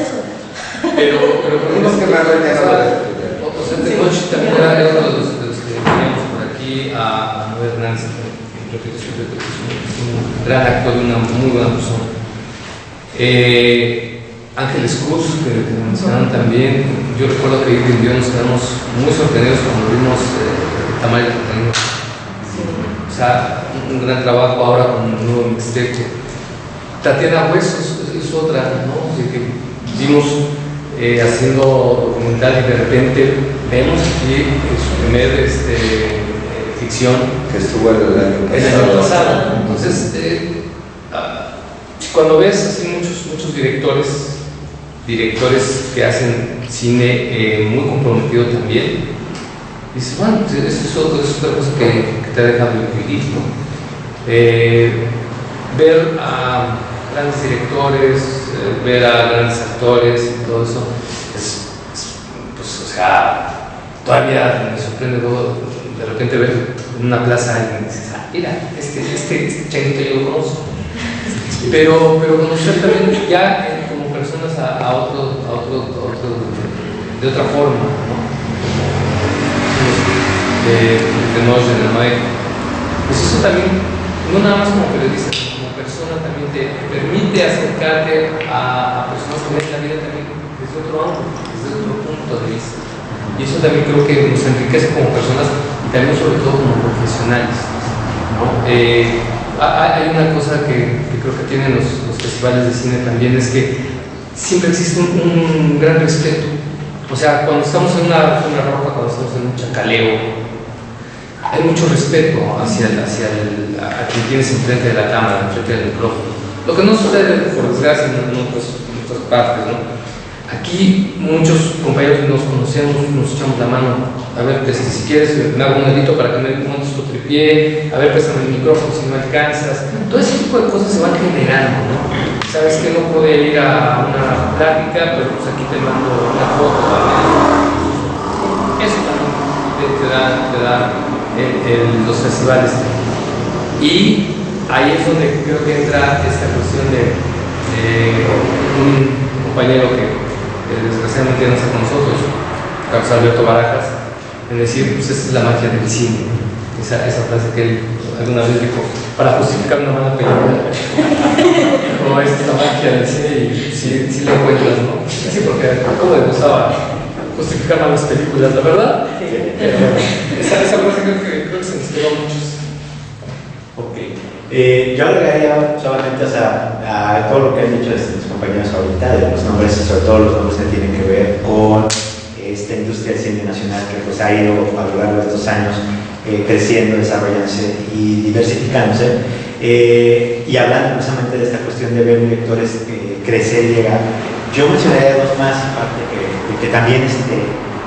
Pero por ejemplo, Es que me ha venido o sea, Tenoch también era uno de los que teníamos por aquí, a Noé Hernández, que repito, siempre es un gran actor y una muy buena persona. Ángeles Cruz, que mencionaron también, yo recuerdo que Irving y yo nos quedamos muy sorprendidos cuando vimos Tamayo Tamayo. O sea, un gran trabajo ahora con un nuevo mixtape. Tatiana Huesos es otra, ¿no? O sea, que vimos haciendo documental y de repente vemos aquí su primer ficción que estuvo el año pasado. Entonces, cuando ves así muchos directores que hacen cine muy comprometido también, Y dices, bueno, pues eso es otra cosa que te ha dejado inquietud, ¿no? Ver a grandes directores, ver a grandes actores y todo eso, pues, o sea, todavía me sorprende todo, de repente ver en una plaza y dices, mira, este changuito yo lo conozco. Pero conocer también ya como personas a otro de otra forma, ¿no? De Noche, de Noé. Pues eso también, no nada más como periodista, como persona también te permite acercarte a personas que ven la vida también desde otro ángulo, desde otro punto de vista. Y eso también creo que nos enriquece como personas y también sobre todo como profesionales, ¿no? Hay una cosa que creo que tienen los festivales de cine también, es que siempre existe un gran respeto. O sea, cuando estamos en una ropa, cuando estamos en un chacaleo, hay mucho respeto hacia a quien tienes enfrente de la cámara, enfrente del micrófono. Lo que no sucede, por desgracia, en otras partes, ¿no? Aquí muchos compañeros nos conocemos, nos echamos la mano. A ver, si quieres, me hago un dedito para que me montes tu tripié. A ver, préstame el micrófono si no alcanzas. Todo ese tipo de cosas se van generando, ¿no? Sabes que no puedo ir a una plática, pero pues aquí te mando una foto también. Eso también te da los festivales. Y ahí es donde creo que entra esta cuestión de un compañero que desgraciadamente no está con nosotros, Carlos Alberto Barajas, en decir, pues esta es la magia del cine. Esa frase que él alguna vez dijo, para justificar una mala película. O esta es la magia del cine y si lo encuentras, ¿no? Sí, porque como le gustaba justificar malas películas, la verdad. Sí. Esa frase creo que se nos quedó a muchos. Ok. Yo agregaría solamente a todo lo que han dicho mis compañeros ahorita, de los nombres, sobre todo los nombres que tienen que ver con esta industria del cine nacional que pues ha ido a lo largo de estos años creciendo, desarrollándose y diversificándose. Y hablando precisamente de esta cuestión de ver directores crecer y llegar, yo mencionaría dos más, aparte que también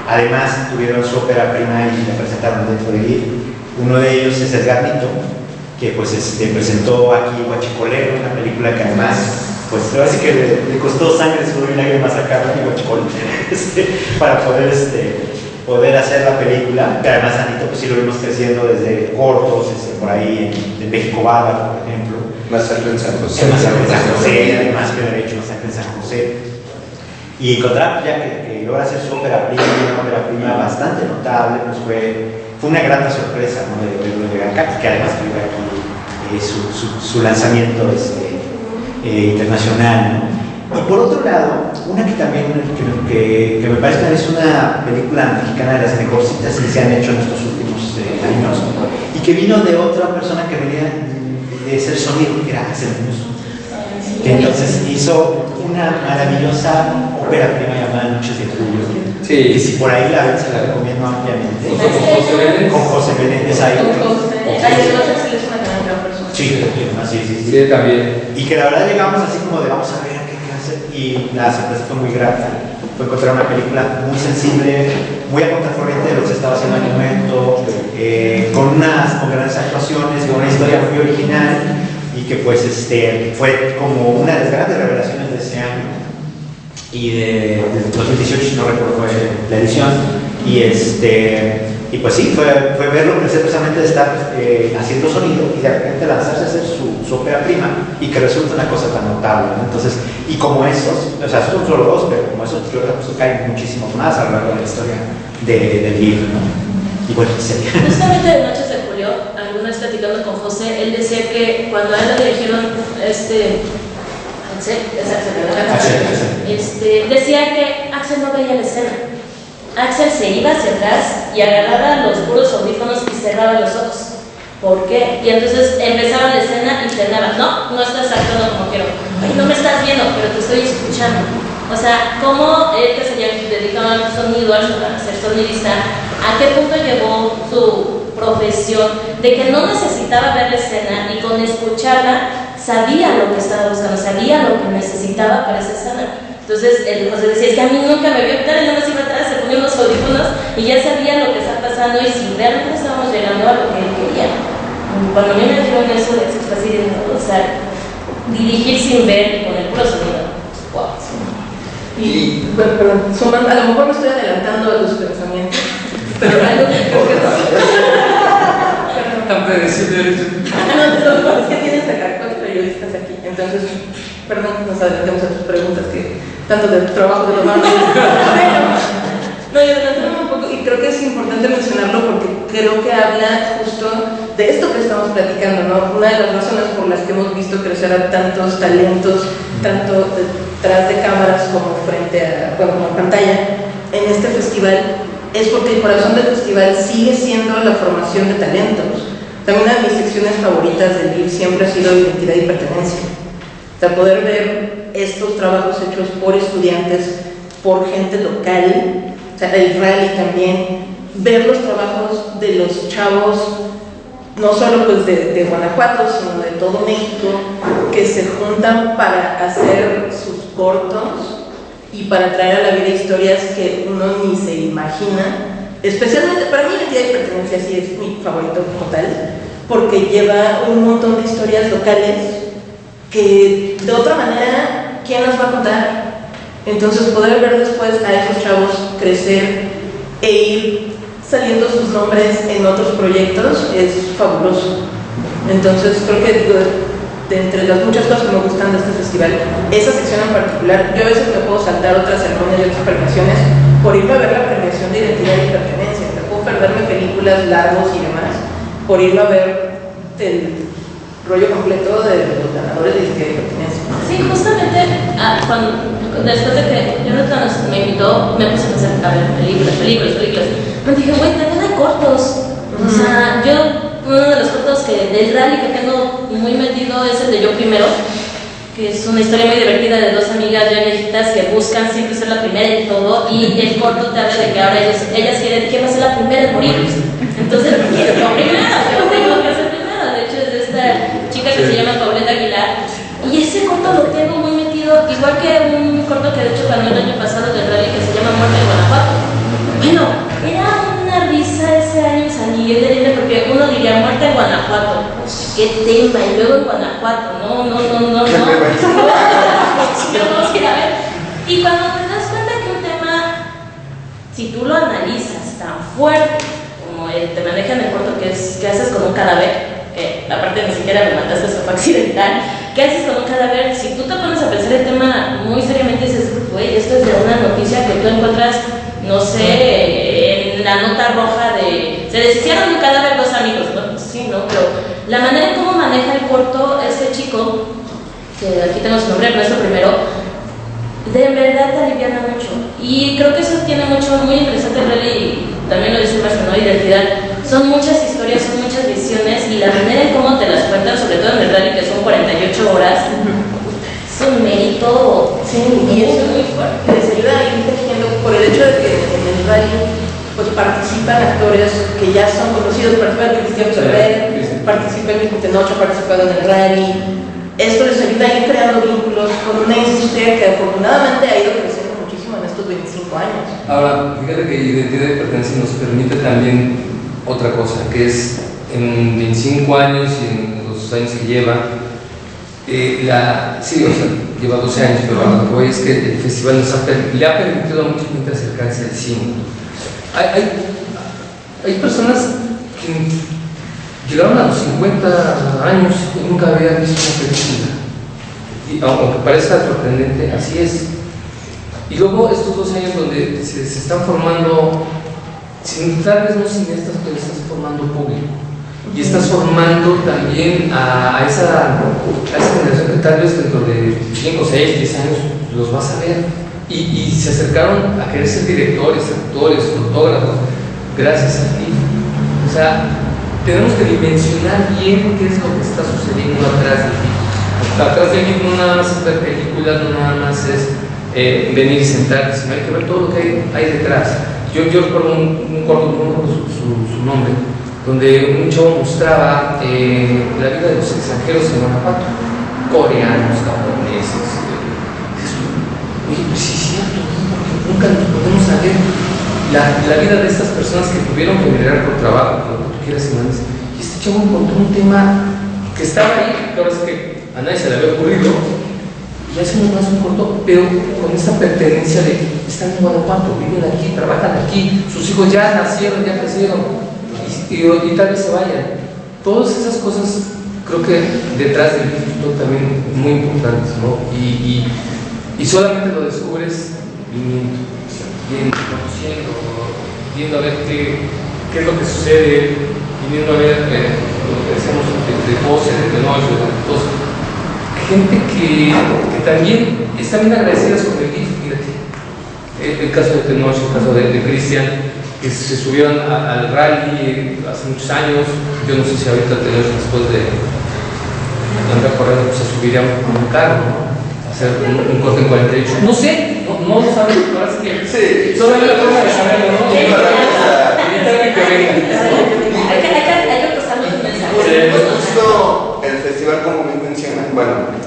además tuvieron su ópera prima y la presentaron dentro de GIF. Uno de ellos es Edgar Nito, que pues presentó aquí Huachicolero, una película que además pues ahora sí que le costó sangre, sudor y lágrimas sacarla y Huachicolero para poder hacer la película, que además a Nito pues sí lo vimos creciendo desde cortos, por ahí en México Bárbaro, por ejemplo. Masacre en San José. Masacre en San José, además que derecho, Masacre en San José. Y encontrar ya que logra hacer su ópera prima, una ópera prima bastante notable, pues fue una gran sorpresa, ¿no? De verlo llegar acá, que además tuvo aquí su lanzamiento internacional, ¿no? Y por otro lado, una que también que me parece que es una película mexicana de las mejorcitas que se han hecho en estos últimos años, y que vino de otra persona que venía de ser sonido, que era Axel Musso. Entonces hizo una maravillosa ópera prima llamada Noches de Julio. Sí. Y si por ahí la ven, se la recomiendo ampliamente. Con José Menéndez ahí. Es una gran persona. Sí, también. Y que la verdad llegamos así como de vamos a ver qué hacer. Y la sorpresa fue muy grata. Fue encontrar una película muy sensible, muy a contracorriente de lo que se estaba haciendo en el momento, con grandes actuaciones, con una historia muy original. Y que pues fue como una de las grandes revelaciones de ese año y de 2018, si no recuerdo fue la edición, y pues sí, fue verlo crecer precisamente de estar haciendo sonido y de repente lanzarse a hacer su ópera prima y que resulta una cosa tan notable, ¿no? Entonces, y como esos, o sea, son solo dos, pero como esos yo creo que caen muchísimos más a lo largo de la historia del libro, ¿no? Y bueno, sería. Justamente de Noches de Julio, alguna vez platicando con José, él decía que cuando a él le dirigieron decía que Axel no veía la escena. Axel se iba hacia atrás y agarraba los puros audífonos y cerraba los ojos. ¿Por qué? Y entonces empezaba la escena y frenaba. No estás actuando como quiero. Ay, no me estás viendo, pero te estoy escuchando. O sea, cómo él que se dedicaba al sonido, a ser sonidista, ¿a qué punto llevó su profesión de que no necesitaba ver la escena y con escucharla sabía lo que estaba buscando, sabía lo que necesitaba para esa escena? Entonces el José decía, es que a mí nunca me vio quitar y no me iba atrás, se tenía unos audífonos y ya sabía lo que está pasando y si realmente estábamos llegando a lo que él quería. Cuando a mí me dijeron eso de expresión, o sea, dirigir sin ver y con el puro sonido. Wow. Y, bueno, perdón, sumando, a lo mejor me estoy adelantando a tus pensamientos, pero algo que creo que Tan predecible. no, es que tienes a caracol periodistas aquí, entonces, perdón, nos adelantemos a tus preguntas, que tanto de tu trabajo de tomar. No, y adelantándome un poco, y creo que es importante mencionarlo porque creo que habla justo de esto que estamos platicando, ¿no? Una de las razones por las que hemos visto crecer a tantos talentos, tanto detrás de cámaras como frente a, bueno, como pantalla, en este festival, es porque el corazón del festival sigue siendo la formación de talentos. También una de mis secciones favoritas del LIB siempre ha sido identidad y pertenencia. O sea, poder ver estos trabajos hechos por estudiantes, por gente local, o sea, el rally también, ver los trabajos de los chavos, no solo pues de Guanajuato, sino de todo México, que se juntan para hacer sus cortos y para traer a la vida historias que uno ni se imagina. Especialmente, para mí Identidad y Pertenencia sí es mi favorito como tal, porque lleva un montón de historias locales que de otra manera, ¿quién las va a contar? Entonces poder ver después a esos chavos crecer e ir saliendo sus nombres en otros proyectos es fabuloso. Entonces creo que de entre las muchas cosas que me gustan de este festival, esa sección en particular, yo a veces me puedo saltar otras ceremonias y otras premiaciones por irme a ver la premiación de Identidad y Pertenencia. Me puedo perderme películas largos y demás por irme a ver el rollo completo de los ganadores de Identidad y Pertenencia. Sí, justamente después de que Jonathan me invitó, me puse a pensar, a ver, películas. Me dije, güey, también hay cortos. O sea, uno de los cortos del rally que tengo muy metido es el de Yo Primero, que es una historia muy divertida de dos amigas ya viejitas que buscan siempre ser la primera en todo, y el corto te habla de que ahora ellas quieren quién va a ser la primera en morir. Entonces, yo tengo que ser primera. De hecho, es de esta chica que se llama Pauleta Aguilar. Y ese corto lo tengo muy metido, igual que un corto que de hecho ganó el año pasado del rally que se llama Muerte en Guanajuato. Bueno, era una risa ese año salir porque uno diría Muerte en Guanajuato, qué tema, y luego en Guanajuato, no. No vamos a ir a ver. Y cuando te das cuenta que un tema, si tú lo analizas tan fuerte como te manejan el corto que haces con un cadáver, que aparte ni siquiera me mataste, eso fue accidental. ¿Qué haces con un cadáver? Si tú te pones a pensar el tema muy seriamente, dices, güey, esto es de una noticia que tú encuentras, no sé, en la nota roja de se deshicieron de un cadáver dos amigos, ¿no? Sí, ¿no? Pero la manera en cómo maneja el corto este chico, que aquí tengo su nombre, Ernesto Primero, de verdad te aliviana mucho. Y creo que eso tiene mucho, muy interesante el rally, y también lo dice Marcelo, ¿no? Identidad. Son muchas historias, son muchas visiones, y la manera en cómo te las cuentan, sobre todo en el rally, que son 48 horas, es un mérito, sí, y eso muy fuerte. les ayuda a ir tejiendo por el hecho de que en el rally pues participan actores que ya son conocidos, participan Cristian Ferrer, participa en mi Tenocho, ha participado en el rally. Esto les ayuda a ir creando vínculos con una industria que afortunadamente ha ido creciendo muchísimo en estos 25 años. Ahora, fíjate que Identidad y Pertenencia nos permite también otra cosa, que es en 25 años y en los años que lleva, lleva 12 años, pero lo que voy es que el festival le ha permitido a mucha gente acercarse al cine. Hay personas que llegaron a los 50 años y nunca habían visto una película. Y aunque parezca sorprendente, así es. Y luego estos 12 años donde se están formando, tal vez no cineastas, pero estás formando público. Y estás formando también a esa generación que tal vez dentro de 5, 6, 10 años los vas a ver. Y se acercaron a querer ser directores, actores, fotógrafos, gracias a ti. O sea, tenemos que dimensionar bien qué es lo que está sucediendo atrás de ti. Atrás de mí no nada más es ver películas, no nada más es venir y sentarte, sino hay que ver todo lo que hay detrás. Yo recuerdo un corto, no recuerdo su nombre, donde un chavo mostraba la vida de los extranjeros en Guanajuato, coreanos, japoneses. Oye, pues sí es cierto, porque nunca nos podemos saber. la vida de estas personas que tuvieron que emigrar por trabajo, por lo que tú quieras, Imanes. Y este chavo encontró un tema que estaba ahí, claro es que a nadie se le había ocurrido, y hace nomás un corto, pero con esta pertenencia de están en Guanajuato, viven aquí, trabajan aquí, sus hijos ya nacieron, ya crecieron, y tal vez se vayan. Todas esas cosas creo que detrás del son también muy importantes, ¿no? Y solamente lo descubres viniendo, conociendo, viendo a ver qué es lo que sucede, viniendo a ver lo que decíamos de Pose, de Tenoch, de todos. Gente que también están bien agradecidas con el GIF, fíjate. El caso de Tenoch, el caso de Cristian, que se subieron al rally hace muchos años. Yo no sé si ahorita Tenoch, después de andar corriendo, pues se subiría a un carro, ¿no? Hacer un corte en 48. No sé, no lo saben, pero es que Sí. solo hay una forma de saberlo, ¿no? Sí. Evitar que venga. Hay que pasarnos un mensaje. Justo el festival, como bien mencionan, bueno,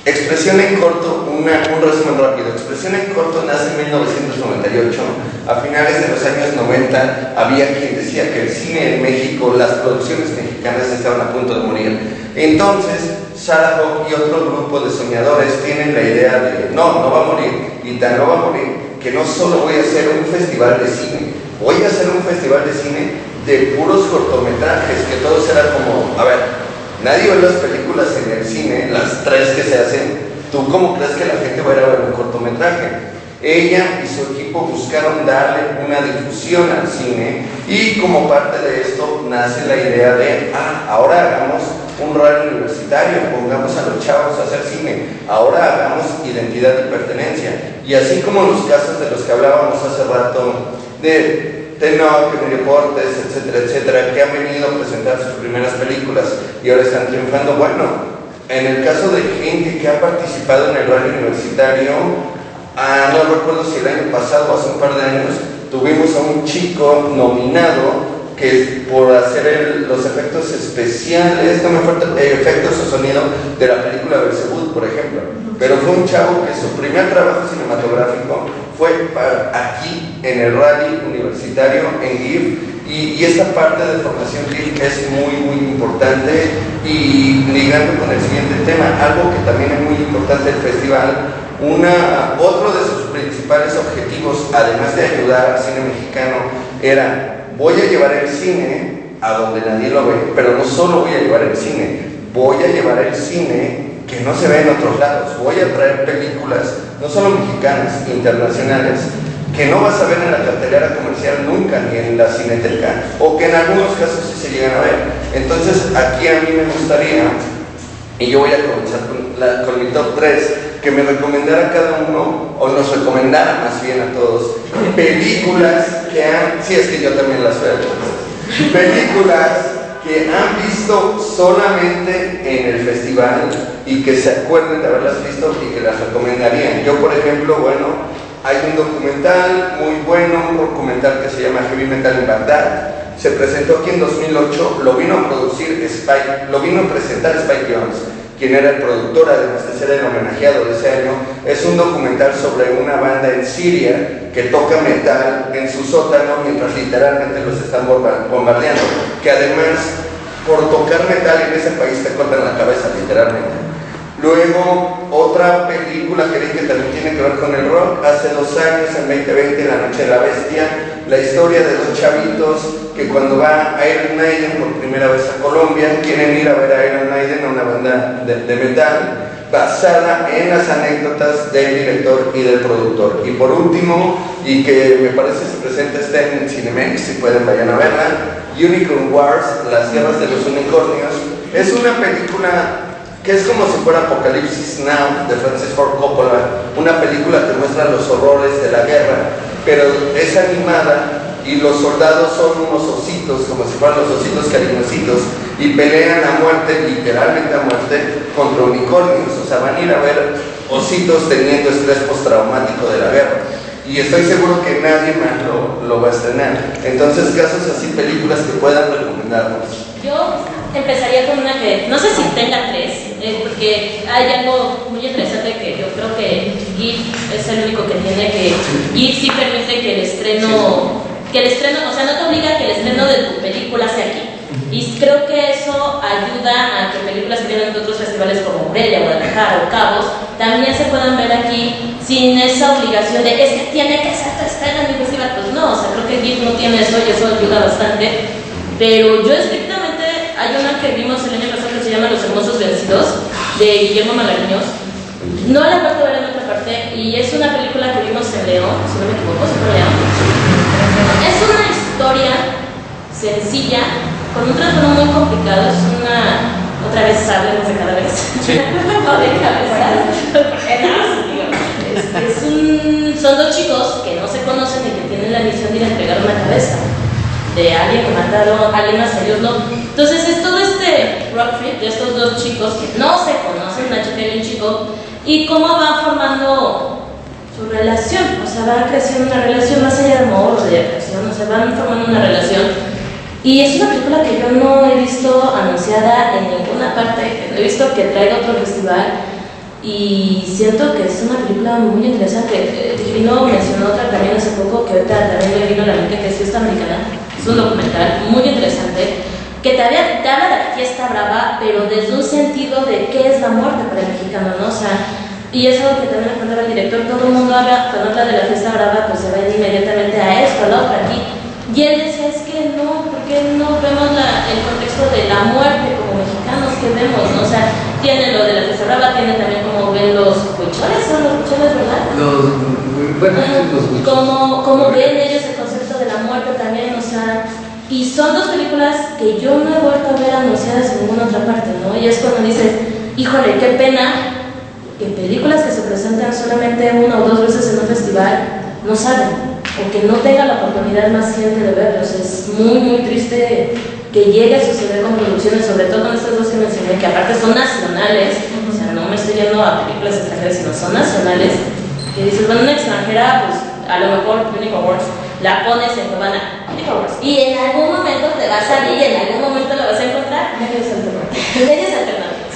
Expresión en Corto, un resumen rápido. Expresión en Corto nace en 1998. A finales de los años 90 había quien decía que el cine en México, las producciones mexicanas estaban a punto de morir. Entonces, Sarah Hawk y otro grupo de soñadores tienen la idea de no va a morir, y tan no va a morir que no solo voy a hacer un festival de cine, voy a hacer un festival de cine de puros cortometrajes, que todos eran como, a ver, nadie ve las películas en el cine, las 3 que se hacen. ¿Tú cómo crees que la gente va a ir a ver un cortometraje? Ella y su equipo buscaron darle una difusión al cine, y como parte de esto nace la idea de, ahora hagamos un rally universitario, pongamos a los chavos a hacer cine, ahora hagamos identidad y pertenencia. Y así como los casos de los que hablábamos hace rato, de Tenoch, Deportes, etcétera, etcétera, que han venido a presentar sus primeras películas y ahora están triunfando. Bueno, en el caso de gente que ha participado en el rally universitario, no recuerdo si el año pasado o hace un par de años, tuvimos a un chico nominado que por hacer los efectos especiales, efectos de sonido de la película Belzebú, por ejemplo. Pero fue un chavo que su primer trabajo cinematográfico fue aquí, en el rally universitario, en GIF, y esta parte de formación GIF es muy, muy importante. Y ligando con el siguiente tema, algo que también es muy importante del festival, otro de sus principales objetivos, además de ayudar al cine mexicano, era: voy a llevar el cine a donde nadie lo ve, pero no solo voy a llevar el cine, voy a llevar el cine que no se ve en otros lados. Voy a traer películas, no solo mexicanas, internacionales, que no vas a ver en la cartelera comercial nunca, ni en la Cineteca, o que en algunos casos sí se llegan a ver. Entonces, aquí a mí me gustaría, y yo voy a comenzar con mi top 3, que me recomendara cada uno, o nos recomendara más bien a todos, películas que si es que yo también las veo, películas que han visto solamente en el festival y que se acuerden de haberlas visto y que las recomendarían. Yo, por ejemplo, bueno, hay un documental muy bueno, un documental que se llama Heavy Metal en Bagdad. Se presentó aquí en 2008, lo vino a presentar Spike Jonze, quien era el productor, además de ser el homenajeado de ese año. Es un documental sobre una banda en Siria que toca metal en su sótano mientras literalmente los están bombardeando, que además, por tocar metal en ese país te cortan la cabeza, literalmente. Luego, otra película que vi que también tiene que ver con el rock, hace 2 años, en 2020, La Noche de la Bestia, la historia de 2 chavitos que cuando va Iron Maiden por primera vez a Colombia, quieren ir a ver a Iron Maiden, a una banda de metal, basada en las anécdotas del director y del productor. Y por último, y que me parece se presenta, está en Cinemex, si pueden vayan a verla, Unicorn Wars, Las Guerras de los Unicornios. Es una película que es como si fuera Apocalipsis Now, de Francis Ford Coppola, una película que muestra los horrores de la guerra, pero es animada y los soldados son unos ositos, como si fueran los ositos cariñositos, y pelean a muerte, literalmente a muerte, contra unicornios. O sea, van a ir a ver ositos teniendo estrés postraumático de la guerra. Y estoy seguro que nadie más lo va a estrenar. Entonces, casos así, películas que puedan recomendarnos. Yo empezaría con una que, no sé si tenga 3, porque hay algo muy interesante que yo creo que GIF es el único que tiene que GIF sí permite que el estreno, o sea, no te obliga a que el estreno de tu película sea aquí. Y creo que eso ayuda a que películas que vienen de otros festivales como Morelia, Guadalajara o Cabos también se puedan ver aquí sin esa obligación de es que tiene que ser tu estreno en mi festival. Pues no, o sea, creo que GIF no tiene eso y eso ayuda bastante. Pero yo estrictamente, hay una que vimos el año pasado que se llama Los Hermosos Vencidos, de Guillermo Magariños. No la parte de ver en otra parte, y es una película que vimos en León, si no me equivoco, ¿se fue León? Es una historia sencilla, con un trastorno muy complicado, es una... Otra vez hablemos de cada vez. Sí. O de cabezas. Son dos chicos que no se conocen y que tienen la misión de ir a entregar una cabeza de alguien que mataron, alguien más, ellos no. Entonces es todo este road trip de estos dos chicos que no se conocen, una chica y un chico, y cómo van formando su relación, o sea, van creciendo una relación más allá de amor o de atracción, o sea, van formando una relación. Y es una película que yo no he visto anunciada en ninguna parte, que no he visto que traiga otro festival, y siento que es una película muy interesante. Divino mencionó otra también hace poco, que ahorita también me vino a la mente, que es Fiesta Americana. Es un documental muy interesante, que te habla de la fiesta brava, pero desde un sentido de qué es la muerte para el mexicano, ¿no? O sea, y es algo que también le contaba el director, todo el mundo habla, cuando habla de la fiesta brava, pues se va inmediatamente a esto, a la otra, aquí. Y él decía, es que no, ¿por qué no vemos el contexto de la muerte como mexicanos que vemos, ¿no? O sea, tiene lo de la fiesta brava, tiene también como ven los huicholes, son los huicholes, ¿verdad? Los huicholes. Como ven ellos el concepto de la muerte también, o sea, y son dos películas que yo no he vuelto a ver anunciadas en ninguna otra parte, ¿no? Y es cuando dices, híjole, qué pena que películas que se presentan solamente una o dos veces en un festival no salen, o que no tenga la oportunidad más gente de verlos. Es muy, muy triste que llegue a suceder con producciones, sobre todo con estas dos que mencioné, que aparte son nacionales, o sea, no me estoy yendo a películas extranjeras, sino son nacionales, que dices, bueno, una extranjera, pues a lo mejor Unique Awards la pones en Cuevana, Unique Awards, y en algún momento te va a salir, y en algún momento la vas a encontrar, medios alternativos. Medios alternativos.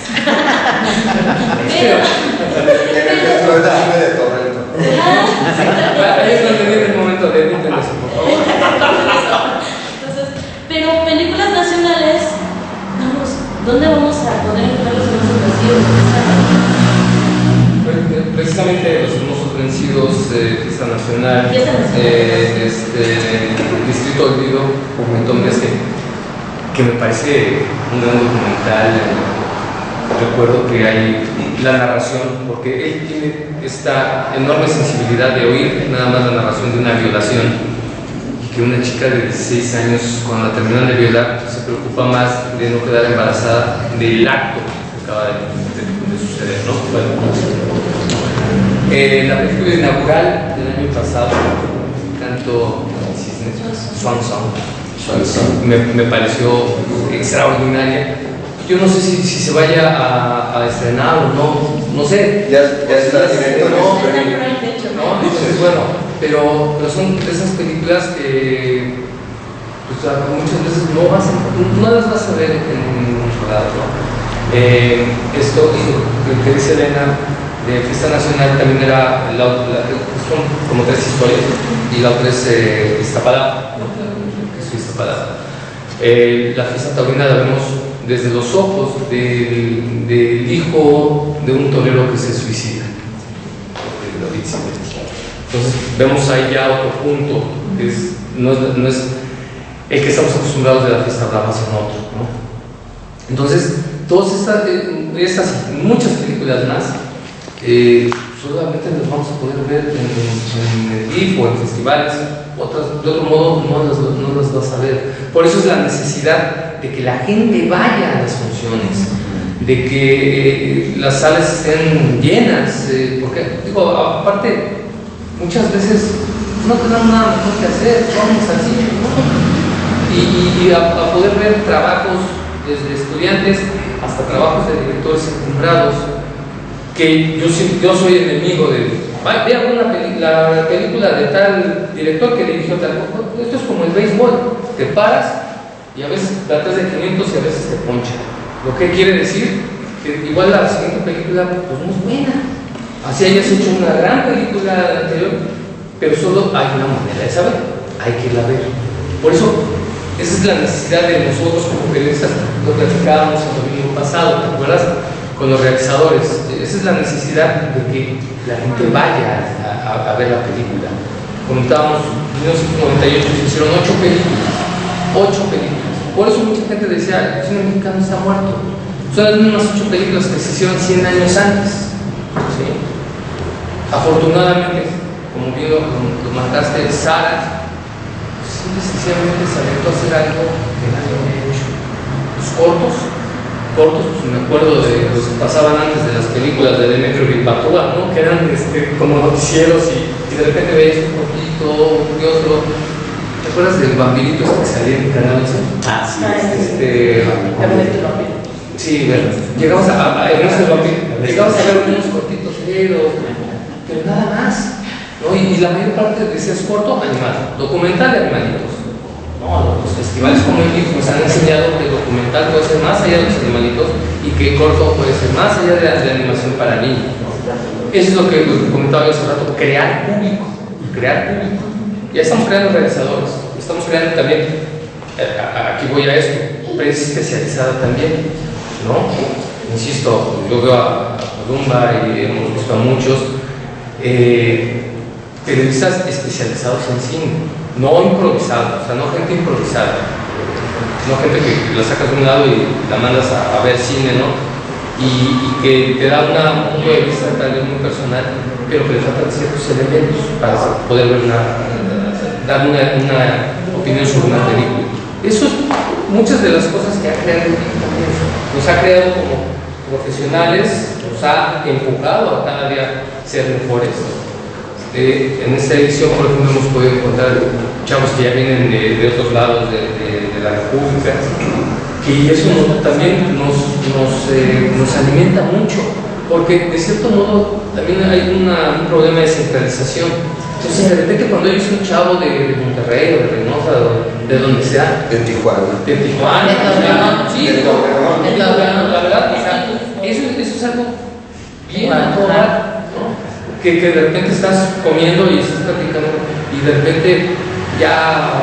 En el festival de cine de Torrento. Ahí es donde viene el momento de edítenlo, por favor. Entonces, pero películas nacionales, vamos, ¿dónde vamos a poder encontrar los hermosos vencidos? Precisamente Los Hermosos Vencidos, Fiesta Nacional, Fiesta Nacional. Distrito Olvido, entonces que me parece un gran documental. Recuerdo que hay la narración, porque él tiene esta enorme sensibilidad de oír nada más la narración de una violación, y que una chica de 16 años, cuando la terminan de violar, se preocupa más de no quedar embarazada del acto que acaba de suceder, ¿no? Bueno, la película inaugural del año pasado, Canto Swan Song, me pareció extraordinaria. Yo no sé si se vaya a estrenar o no sé. Ya está directo, ¿no? De hecho, No, entonces, bueno, pero son de esas películas que pues, muchas veces no las vas a ver en ningún lado, ¿no? Esto que dice Elena de Fiesta Nacional también era, son como tres historias, y la otra es Iztapalapa, ¿no? Que es Iztapalapa. La fiesta taurina la vemos desde los ojos del hijo de un torero que se suicida, entonces vemos ahí ya otro punto, que no es el que estamos acostumbrados de la fiesta brava, sino otro, ¿no? Entonces todas estas muchas películas más solamente las vamos a poder ver en el GIF o en festivales. Otras, de otro modo, no las vas a ver. Por eso es la necesidad de que la gente vaya a las funciones, de que las salas estén llenas, porque, digo, aparte, muchas veces no tenemos nada mejor que hacer, vamos al cine, ¿no? Y a poder ver trabajos desde estudiantes hasta trabajos de directores encumbrados, que yo soy enemigo de... Vea la película de tal director que dirigió tal cosa. Esto es como el béisbol, te paras y a veces tratas de 500 y a veces te poncha. Lo que quiere decir que igual la siguiente película pues no es buena. así hayas hecho una gran película anterior, pero solo hay una manera de saber, hay que irla a ver. Por eso, esa es la necesidad de nosotros como periodistas, lo platicábamos el domingo pasado, ¿te acuerdas? Con los realizadores. Esa es la necesidad de que la gente vaya a ver la película. Comentábamos, en 1998 se hicieron 8 películas. 8 películas. Por eso mucha gente decía, el cine mexicano está muerto. Son las mismas 8 películas que se hicieron 100 años antes. ¿Sí? Afortunadamente, como bien lo marcaste, Sara simple y sencillamente se aventó a hacer algo que nadie había hecho. Los cortos, pues me acuerdo de los que pasaban antes de las películas de Demetrio Ripatúa, ¿no? Que eran como noticieros y de repente veías un poquito y otro. ¿Te acuerdas del vampirito que salía en Canal 11? Ah, sí. Sí, llegabas a ver unos cortitos pero nada más. ¿No? Y la mayor parte decías corto, animado, documental de animalitos. No, los festivales como el nos han enseñado que el documental puede ser más allá de los animalitos y que el corto puede ser más allá de la animación para niños. Eso es lo que comentaba yo hace rato, crear público. Ya estamos creando realizadores, estamos creando también, aquí voy a esto, prensa especializada también, ¿no? Insisto, yo veo a Lumba y hemos visto a muchos periodistas especializados en cine, no improvisados, o sea, no gente improvisada, no gente que la sacas de un lado y la mandas a ver cine, ¿no? Y que te da un punto de vista tal vez muy personal, pero que le faltan ciertos elementos para poder ver dar una opinión sobre una película. Eso es muchas de las cosas que ha creado el cine también. Nos ha creado como profesionales, nos ha empujado a cada día ser mejores. En esta edición, por ejemplo, hemos podido encontrar chavos que ya vienen de otros lados de la República, y eso también nos alimenta mucho, porque de cierto modo también hay un problema de centralización. Entonces, de repente, cuando hay un chavo de Monterrey o de Reynosa, de donde sea, De Tijuana. Sí, la verdad, o sea, eso es algo bien a tomar, ¿no? Que de repente estás comiendo y estás platicando y de repente ya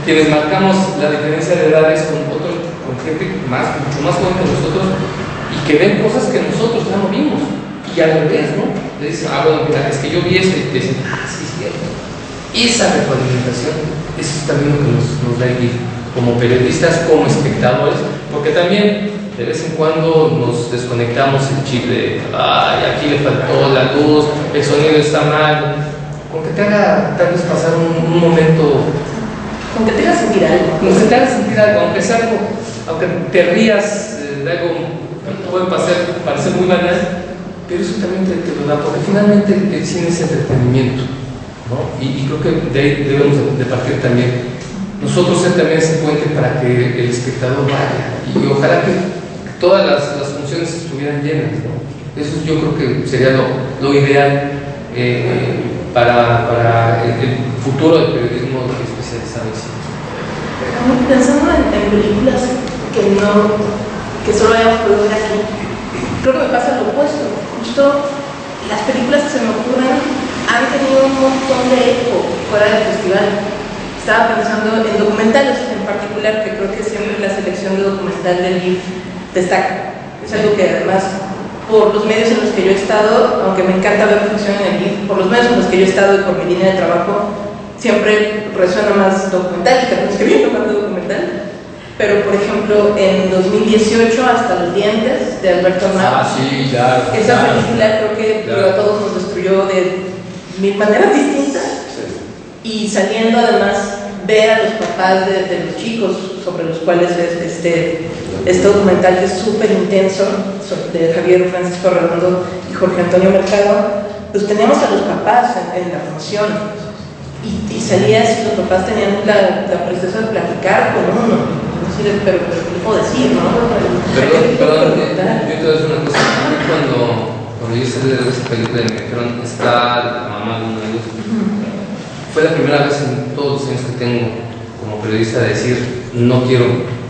quienes marcamos la diferencia de edades con gente mucho más joven que nosotros y que ven cosas que nosotros ya no vimos y al revés, ¿no? Le dicen, bueno, mira, es que yo vi eso y te dicen, sí, es cierto. Esa retroalimentación, eso es también lo que nos da el GIF como periodistas, como espectadores, porque también de vez en cuando nos desconectamos el chip de, aquí le faltó la luz, el sonido está mal, con que te haga tal vez pasar un momento, Con que te haga sentir algo. aunque sea algo, aunque te rías de algo que puede parecer muy banal, pero eso también te lo da, porque finalmente el cine es entretenimiento, ¿no? Y creo que de ahí debemos de partir también. Nosotros ser también ese puente para que el espectador vaya, y ojalá que todas las funciones estuvieran llenas, ¿no? Eso yo creo que sería lo ideal para el futuro del periodismo especializado en cine. Pensando en películas que solo hayamos podido ver aquí, creo que me pasa lo opuesto. Justo las películas que se me ocurren han tenido un montón de eco fuera del festival. Estaba pensando en documentales en particular, que creo que siempre la selección de documental del GIF destaca. Es algo que además, por los medios en los que yo he estado, aunque me encanta ver ficción en el GIF, por los medios en los que yo he estado y por mi línea de trabajo, siempre resuena más documental, y también escribiendo más documental. Pero, por ejemplo, en 2018, Hasta los dientes, de Alberto Arnau, Sí, claro. esa película creo que a todos nos destruyó de mil maneras distintas. Y saliendo además, ver a los papás de los chicos sobre los cuales es este documental que es súper intenso, de Javier Francisco Redondo y Jorge Antonio Mercado, pues teníamos a los papás en la promoción. Y salías y los papás tenían la presteza de platicar con uno. Pero ¿qué puedo decir, no? Perdón, yo te voy a decir una cosa. Cuando yo salí de esa película y me dijeron, está la mamá de uno de ellos, fue la primera vez en todos los años que tengo como periodista de decir, no quiero,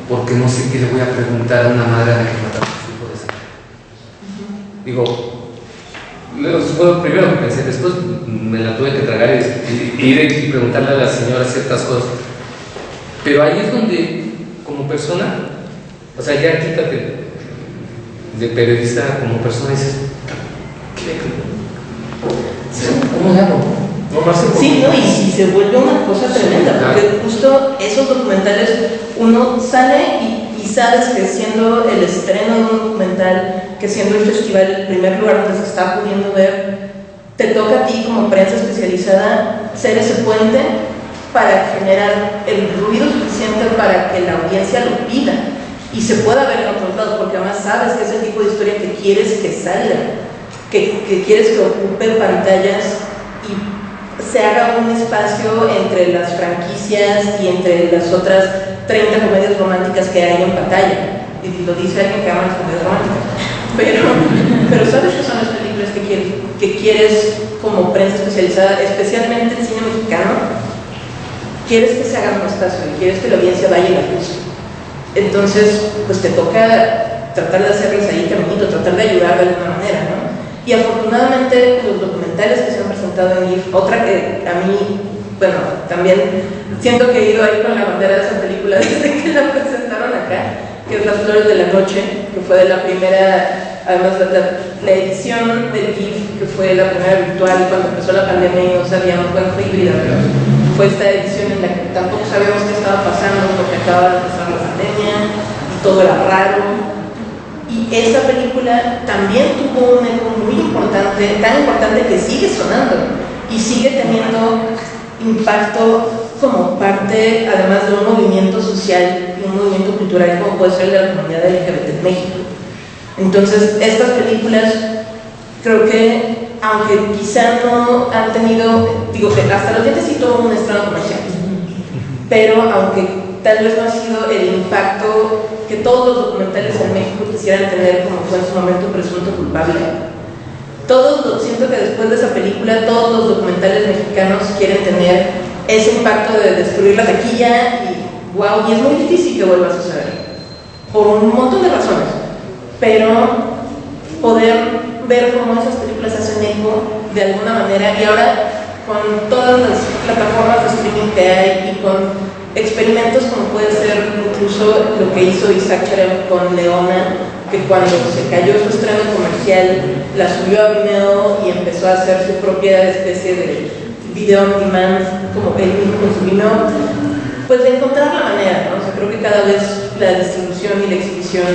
porque no sé qué le voy a preguntar a una madre a la que mataron a su hijo de sangre. Digo, Fue lo primero que pensé, después me la tuve que tragar y ir y preguntarle a la señora ciertas cosas. Pero ahí es donde, como persona, o sea, ya quítate de periodista como persona y dices, ¿cómo le hago? Sí, ¿no? Y se vuelve una cosa tremenda, porque justo esos documentales, uno sale y sabes que siendo el estreno de un documental, que siendo el festival el primer lugar donde se está pudiendo ver, te toca a ti como prensa especializada ser ese puente para generar el ruido suficiente para que la audiencia lo pida y se pueda ver en otros lados, porque además sabes que es el tipo de historia que quieres que salga, que quieres que ocupe pantallas y se haga un espacio entre las franquicias y entre las otras 30 comedias románticas que hay en pantalla. Y lo dice alguien que ama las comedias románticas. Pero sabes que son las películas que quieres como prensa especializada, especialmente el cine mexicano, quieres que se haga un espacio y quieres que la audiencia vaya y la busque. Entonces, pues te toca tratar de hacerles ahí caminito, tratar de ayudar de alguna manera, ¿no? Y afortunadamente los documentales que se han presentado en IF, otra que a mí, bueno, también siento que he ido ahí con la bandera de esa película desde que la presentaron acá, que es Las Flores de la Noche, que fue de la primera, además la edición del GIF, que fue la primera virtual cuando empezó la pandemia y no sabíamos, bueno, fue híbrida, pero fue esta edición en la que tampoco sabíamos qué estaba pasando porque acababa de empezar la pandemia y todo era raro. Y esa película también tuvo un eco muy importante, tan importante que sigue sonando y sigue teniendo impacto como parte, además de un movimiento social y un movimiento cultural como puede ser el de la comunidad LGBT en México. Entonces, estas películas creo que, aunque quizá no han tenido, digo que hasta los dientes sí tuvo un estreno comercial, pero aunque tal vez no ha sido el impacto que todos los documentales en México quisieran tener, como fue en su momento Presunto Culpable, siento que después de esa película todos los documentales mexicanos quieren tener ese impacto de destruir la taquilla y wow, y es muy difícil que vuelva a suceder por un montón de razones, pero poder ver cómo esas películas hacen eco de alguna manera, y ahora con todas las plataformas de streaming que hay y con experimentos como puede ser incluso lo que hizo Isaac Cherem con Leona, que cuando se cayó su estreno comercial la subió a Vimeo y empezó a hacer su propia especie de video on demand, como él mismo con su Vimeo, pues de encontrar la manera, ¿no? O sea, creo que cada vez la distribución y la exhibición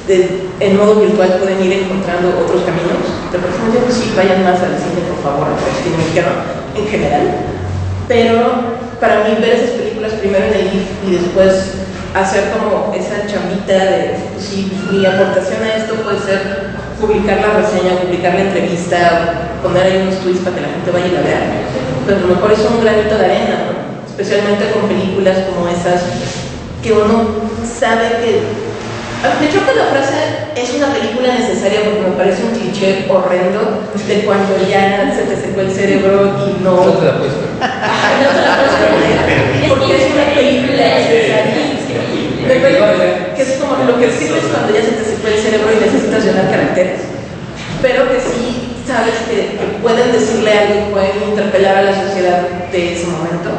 en modo virtual pueden ir encontrando otros caminos. De persona yo sí, vayan más al cine, por favor, al cine mexicano en general, pero para mí ver esas películas primero en el GIF y después hacer como esa chambita de si mi aportación a esto puede ser publicar la reseña, publicar la entrevista, poner ahí unos tweets para que la gente vaya y la vea, pues a lo mejor es un granito de arena, ¿no? Especialmente con películas como esas que uno sabe que... Me choca la frase, es una película necesaria, porque me parece un cliché horrendo de cuando ya se te secó el cerebro y no... No te la puedes ver. Porque es una película necesaria. Que es como lo que sirve cuando ya se te secó el cerebro y necesitas llenar caracteres. Pero que sí sabes que pueden decirle algo, pueden interpelar a la sociedad de ese momento.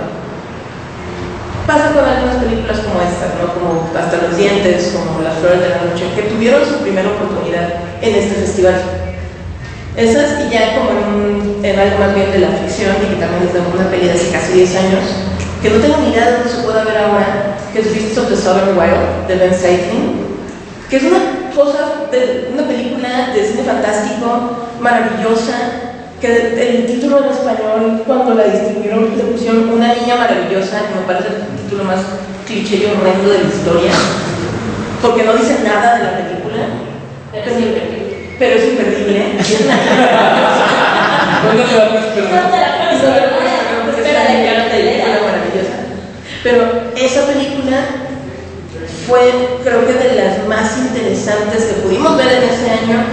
Pasa con algunas películas como estas, ¿no? Como Hasta los Dientes, como Las Flores de la Noche, que tuvieron su primera oportunidad en este festival. Esas, y ya como en algo más bien de la ficción, y que también es de una peli de hace casi 10 años, que no tengo ni idea de dónde se puede ver ahora, que es Beasts of the Southern Wild, de Ben Seidling, que es una película de cine fantástico, maravillosa, que el título en español, cuando la distribuyeron, le pusieron Una niña maravillosa, que me parece el título más cliché y horrendo de la historia, porque no dice nada de la película, pero es imperdible. ¿Cuándo te la puedes perder? Pero esa película fue, creo que, de las más interesantes que pudimos ver en ese año,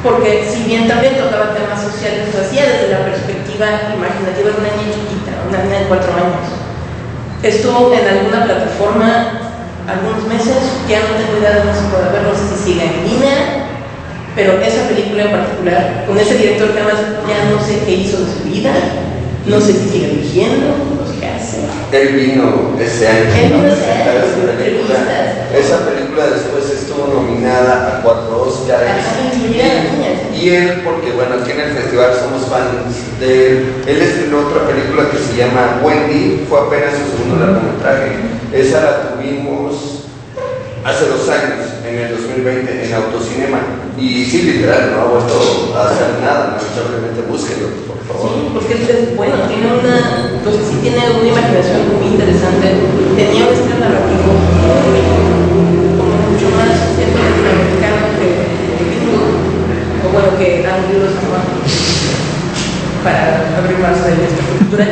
porque si bien también tocaba temas sociales, lo hacía desde la perspectiva imaginativa de una niña chiquita, una niña de 4 años. Estuvo en alguna plataforma algunos meses, ya no tengo idea de dónde se puede ver, no sé si sigue en línea, pero esa película en particular, con ese director que además ya no sé qué hizo de su vida, no sé si sigue dirigiendo, no sé qué hace. Él vino ese año Él vino a ese presentar año, esa dio película. entrevistas. Esa película después estuvo nominada a 4 Oscars. Y él, porque bueno, aquí en el festival somos fans de él. Él estrenó otra película que se llama Wendy, fue apenas su segundo largometraje. Esa la tuvimos hace 2 años, en el 2020, en Autocinema. Y sí, literal, no ha vuelto a hacer nada, lamentablemente búsquenlo, por favor. Sí, porque es bueno, tiene una, pues sí tiene una imaginación muy interesante, tenía un estilo narrativo como mucho más siento latinoamericano que gringo, o bueno, que anglo-sajono, para abrir más de esta cultura,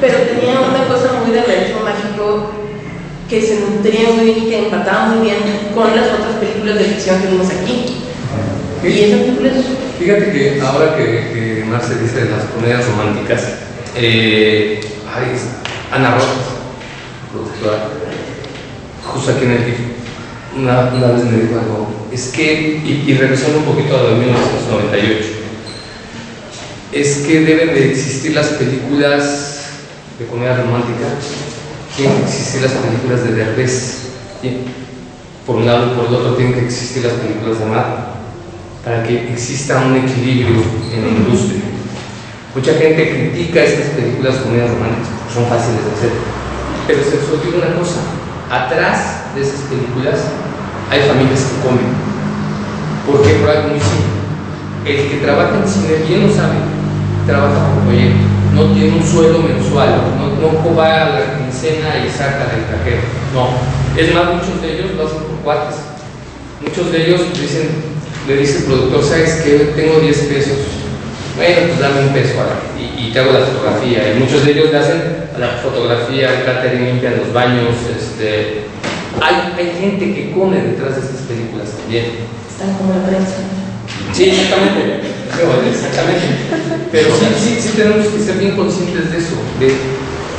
pero tenía una cosa muy de realismo mágico que se nutría muy bien y que empataba muy bien con las otras películas de ficción que vimos aquí. Y esa película es... Fíjate que ahora que Marce dice de las comedias románticas, Ana Rojas, productora, justo aquí en el GIF, una vez me dijo algo, es que, y regresando un poquito a 1998, es que deben de existir las películas de comedia romántica, tienen que existir las películas de Derbez, ¿sí? Por un lado y por el otro tienen que existir las películas de Mar, para que exista un equilibrio en la industria. Mucha gente critica estas películas de comedias románticas porque son fáciles de hacer, pero se les olvida una cosa: atrás de esas películas hay familias que comen. ¿Por qué? Por algo muy simple. El que trabaja en cine bien lo sabe, trabaja por proyecto, no tiene un sueldo mensual, no va a la quincena y saca del cajero, no. Es más, muchos de ellos lo hacen por cuates. Muchos de ellos le dice el productor, ¿sabes qué? Tengo 10 pesos. Bueno, pues dame un peso y te hago la fotografía. Y muchos de ellos le hacen la fotografía, el catering, limpian los baños. Hay gente que come detrás de estas películas también. Están como la prensa. Sí, exactamente. Exactamente. Pero sí tenemos que ser bien conscientes de eso.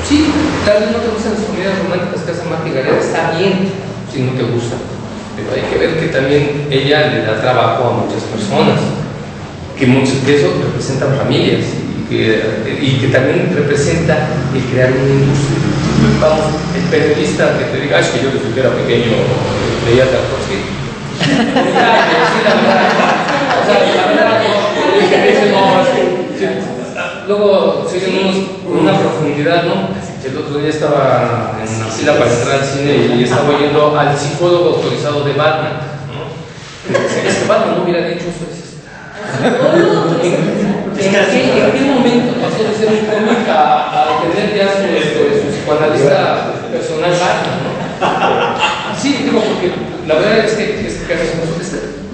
Sí, tal vez no te gustan las comedias románticas que hace Marta y Gareda, está bien si no te gustan. Pero hay que ver que también ella le da trabajo a muchas personas, que muchos de esos representan familias y que también representa el crear una industria. Vamos, el periodista que te diga, es que yo desde que era pequeño leía Tarkovsky. Luego siguen con una profundidad, ¿no? El otro día estaba en una fila para entrar al cine y estaba oyendo al psicólogo autorizado de Batman, ¿no? Es que Batman no hubiera dicho eso. ¿En qué momento pasó de ser un cómic a tener ya su psicoanalista personal Batman, ¿no? Sí, digo, porque la verdad es que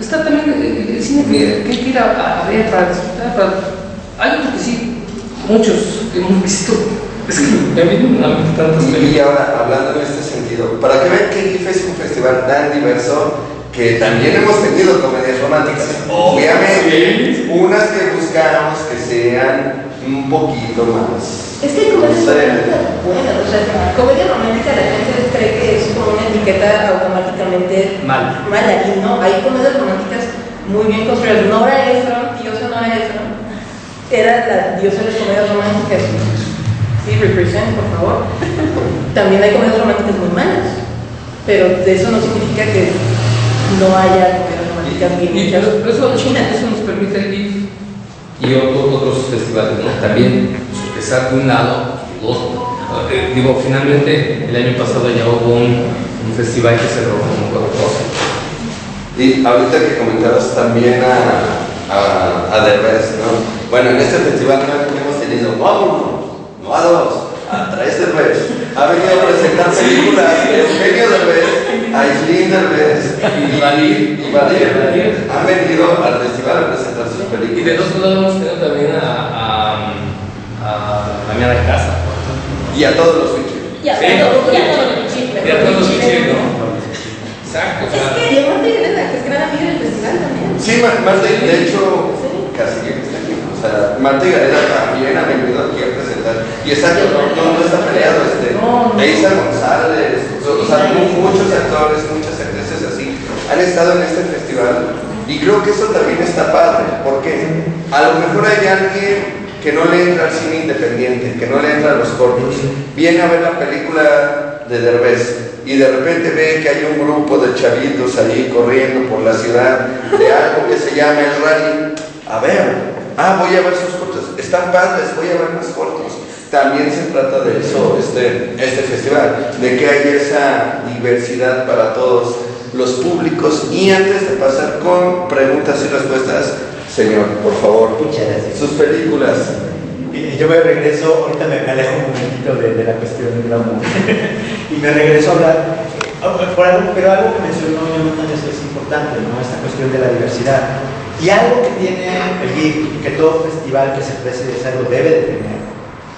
está también el cine que hay que ir a ver para disfrutar. Hay otros que sí, muchos que hemos visto. Es que a mí no me tantas películas. Y ahora, hablando en este sentido, para que vean que GIF es un festival tan diverso, que también hemos tenido comedias románticas, obviamente, unas que buscamos que sean un poquito más. Es que hay comedias románticas buenas, o sea, comedia romántica la gente cree que es como una etiqueta automáticamente mala, y no, hay comedias románticas muy bien construidas. Nora Ephron, diosa Nora Ephron, era la diosa de las comedias románticas. Sí, represent, por favor. También hay comedias románticas muy malas, pero de eso no significa que no haya comedias románticas bien hechas. Pero eso nos permite el GIF y otros festivales, ¿no? También empezar de un lado y del otro. Digo, finalmente el año pasado ya hubo un festival que se robó un poco de cosas. Y ahorita que comentabas también a Derbez, ¿no? Bueno, en este festival no hemos tenido no a 2, a 3 Derbez. Ha venido a presentar películas Eugenio Derbez, Aislinn Derbez y Vadir. Han venido al festival a presentar sus películas. Y del otro lado hemos tenido también a Damián de Casa. Y a todos los ficheros. Y a todos los chismes. Y a todos los ficheros, ¿no? Exacto. Es que y Marta y Gareda, que es gran amiga del festival también. Sí, Marta, de hecho, casi que está aquí. O sea, Marta y Gareda también ha venido aquí a presentar. Y exacto, no está peleado. Eiza González, o sea, muchos actores, muchas actrices así han estado en este festival Y creo que eso también está padre, porque a lo mejor hay alguien que no le entra al cine independiente, que no le entra a los cortos, viene a ver la película de Derbez y de repente ve que hay un grupo de chavitos ahí corriendo por la ciudad de algo que se llama el rally. A ver, voy a ver sus cortos, están padres, voy a ver más cortos. También se trata de eso, este festival, de que haya esa diversidad para todos los públicos. Y antes de pasar con preguntas y respuestas, señor, por favor, Muchas gracias. sus películas. Yo me regreso, ahorita me alejo un momentito de la cuestión del glamour y me regreso a hablar por algo, pero algo que mencionó Jonathan es importante, ¿no? Esta cuestión de la diversidad. Y algo que tiene el GIF, que todo festival que se precie de algo debe de tener,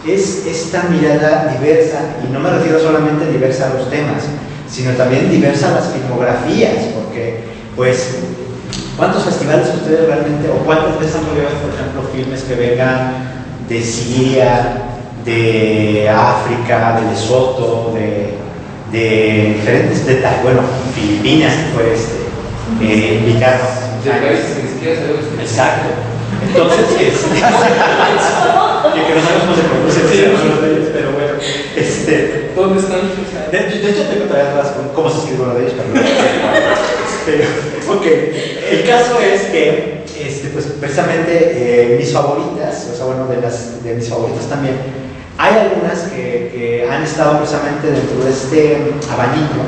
es esta mirada diversa, y no me refiero solamente diversa a los temas, sino también diversa a las filmografías, porque, pues, ¿cuántos festivales ustedes realmente, o cuántas veces han podido ver, por ejemplo, filmes que vengan de Siria, de África, de Lesoto, de diferentes, bueno, Filipinas, que fue invitado? De países que ni siquiera sabemos que Exacto. Entonces, que no sabemos cómo se pronuncia, pero bueno, ¿dónde están? de hecho tengo todavía dudas con cómo se escribe uno de ellos, pero ok, el caso es que pues precisamente mis favoritas, o sea, bueno, de mis favoritas también, hay algunas que han estado precisamente dentro de este abanico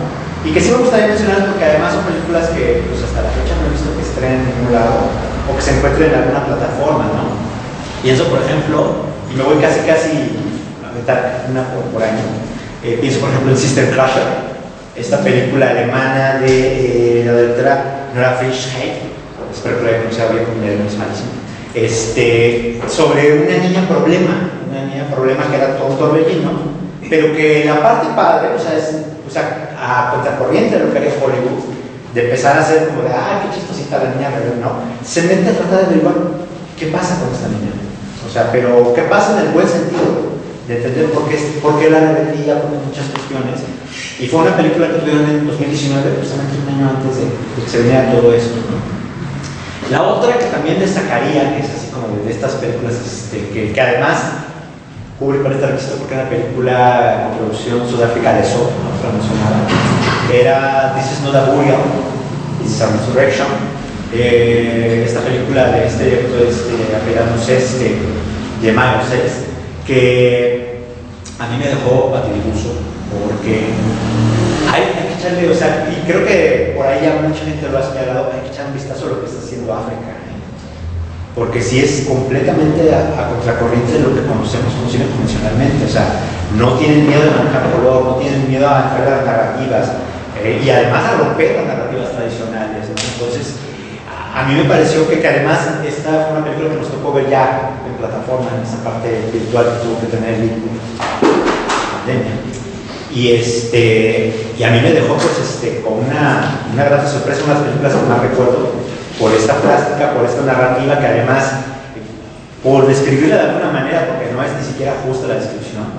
y que sí me gustaría mencionar porque además son películas que pues hasta la fecha no he visto que estrenen en ningún lado o que se encuentren en alguna plataforma, ¿no? Pienso, por ejemplo, y me voy casi a meter una por año, pienso por ejemplo en Sister Crusher, esta película alemana de la directora Nora Frischheit, espero que lo haya pronunciado bien, mi alemán es malísimo, sobre una niña problema que era todo un torbellino, pero que la parte padre, o sea, a contracorriente de lo que haría Hollywood, de empezar a hacer como de, qué chistosita la niña, ¿no? Se mete a tratar de averiguar qué pasa con esta niña. O sea, pero qué pasa en el buen sentido, de entender por qué la rebeldía, por muchas cuestiones. Y fue una película que tuvieron en 2019, precisamente un año antes de que se viniera todo eso, ¿no? La otra que también destacaría, que es así como de estas películas que además Kubrick parece haber visto porque era una película con producción Sudáfrica de Soto, otra mencionada, era This is not a burial, This is a resurrection. Esta película de este director apellidado Cés, de Mayo Cés, que a mí me dejó batidibuso porque hay que echarle, o sea, y creo que por ahí ya mucha gente lo ha señalado, hay que echar un vistazo a lo que está haciendo África, porque sí es completamente a contracorriente de lo que conocemos como cine convencionalmente, o sea, no tienen miedo de manejar color, no tienen miedo a entrar las narrativas, y además a romper las narrativas tradicionales, ¿no? Entonces, a mí me pareció que además esta fue una película que nos tocó ver ya en plataforma, en esa parte virtual que tuvo que tener el pandemia. Y a mí me dejó pues con una grata sorpresa, unas películas que más recuerdo por esta plástica, por esta narrativa que además, por describirla de alguna manera, porque no es ni siquiera justa la descripción,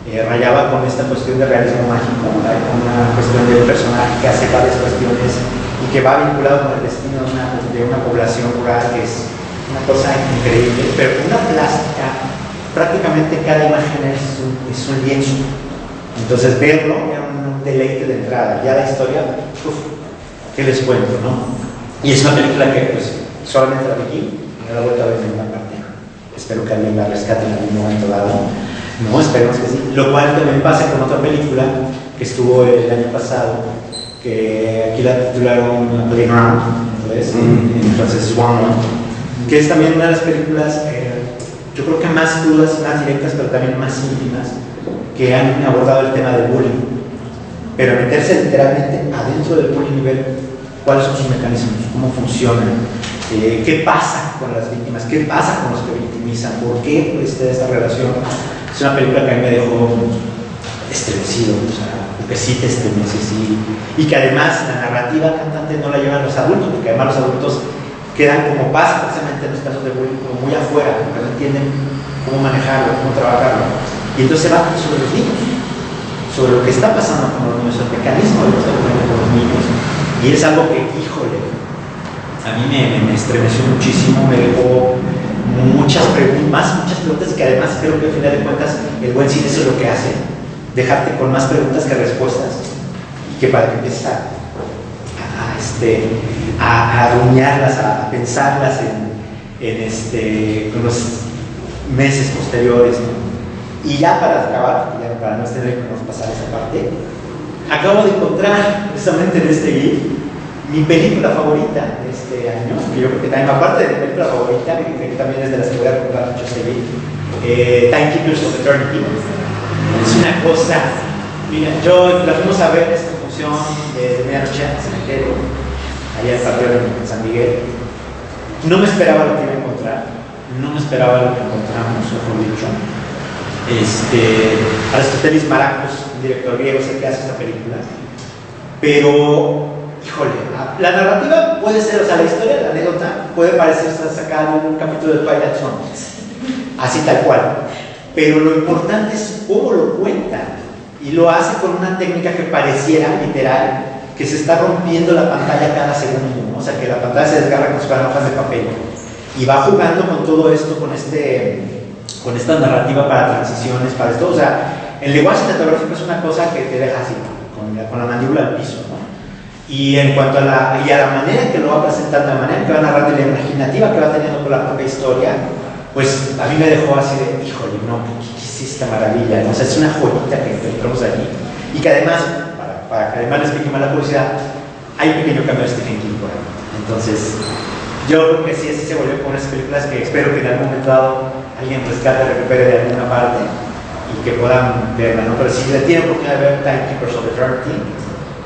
rayaba con esta cuestión de realismo mágico, con una cuestión de un personaje que hace varias cuestiones y que va vinculado con el destino de una población rural, que es una cosa increíble, pero con una plástica, prácticamente cada imagen es un lienzo. Entonces verlo era un deleite de entrada. Ya la historia, ¿qué les cuento, no? Y es una película que pues solamente la vi aquí, no la he vuelto a ver en ninguna parte. Espero que alguien la rescate en algún momento dado. No, esperemos que sí. Lo cual también pasa con otra película que estuvo el año pasado, que aquí la titularon Playground, en francés Swan, que es también una de las películas, yo creo que más crudas, más directas, pero también más íntimas, que han abordado el tema del bullying, pero meterse literalmente adentro del bullying y ver cuáles son sus mecanismos, cómo funcionan, qué pasa con las víctimas, qué pasa con los que victimizan, por qué esta relación. Es una película que a mí me dejó estremecido, o sea, porque sí te estremeces y que además la narrativa cantante no la llevan los adultos, porque además los adultos quedan como pasa precisamente en los casos de bullying, como muy afuera, porque no entienden cómo manejarlo, cómo trabajarlo. Y entonces se va sobre los niños, sobre lo que está pasando con los niños, el mecanismo de lo que está ocurriendo con los niños. Y es algo que, híjole, a mí me estremeció muchísimo, me dejó muchas preguntas, que además creo que al final de cuentas el buen cine eso es lo que hace, dejarte con más preguntas que respuestas, y que para que empieces a rumiarlas, a pensarlas en los meses posteriores, ¿no? Y ya para acabar, ya para no tener que nos pasar esa parte, acabo de encontrar precisamente en este GIF mi película favorita de este año, que yo creo que también, aparte de mi película favorita, que también es de las que voy a comprar mucho este GIF, Timekeepers of Eternity. Es una cosa, mira, yo la fuimos a ver en esta función de medianoche en el cementerio, allá en San en San Miguel. No me esperaba lo que iba a encontrar, no me esperaba lo que encontramos, mejor dicho. Aristotelis Maracos, un director griego, es el que hace esta película, pero híjole, la narrativa puede ser, o sea, la historia, la anécdota puede parecer estar sacada en un capítulo de Twilight Zone, así tal cual, pero lo importante es cómo lo cuenta, y lo hace con una técnica que pareciera literal que se está rompiendo la pantalla cada segundo, ¿no? O sea, que la pantalla se desgarra como si fueran hojas de papel, y va jugando con todo esto, con esta narrativa para transiciones, para esto. O sea, el lenguaje cinematográfico es una cosa que te deja así, con la mandíbula al piso, ¿no? Y en cuanto a la manera en que lo va presentando, la manera en que va narrando y la imaginativa que va teniendo con la propia historia, pues a mí me dejó así de, híjole, no, ¿qué es esta maravilla? ¿No? O sea, es una joyita que encontramos allí. Y que además, para que además les pique más la curiosidad, hay un pequeño cambio de Stephen King por ahí. Entonces, yo creo que sí, así se volvió con unas películas que espero que en algún momento dado alguien rescate, recupere de alguna parte y que puedan verla, ¿no? Pero si le tienen oportunidad de ver Timekeepers of Eternity,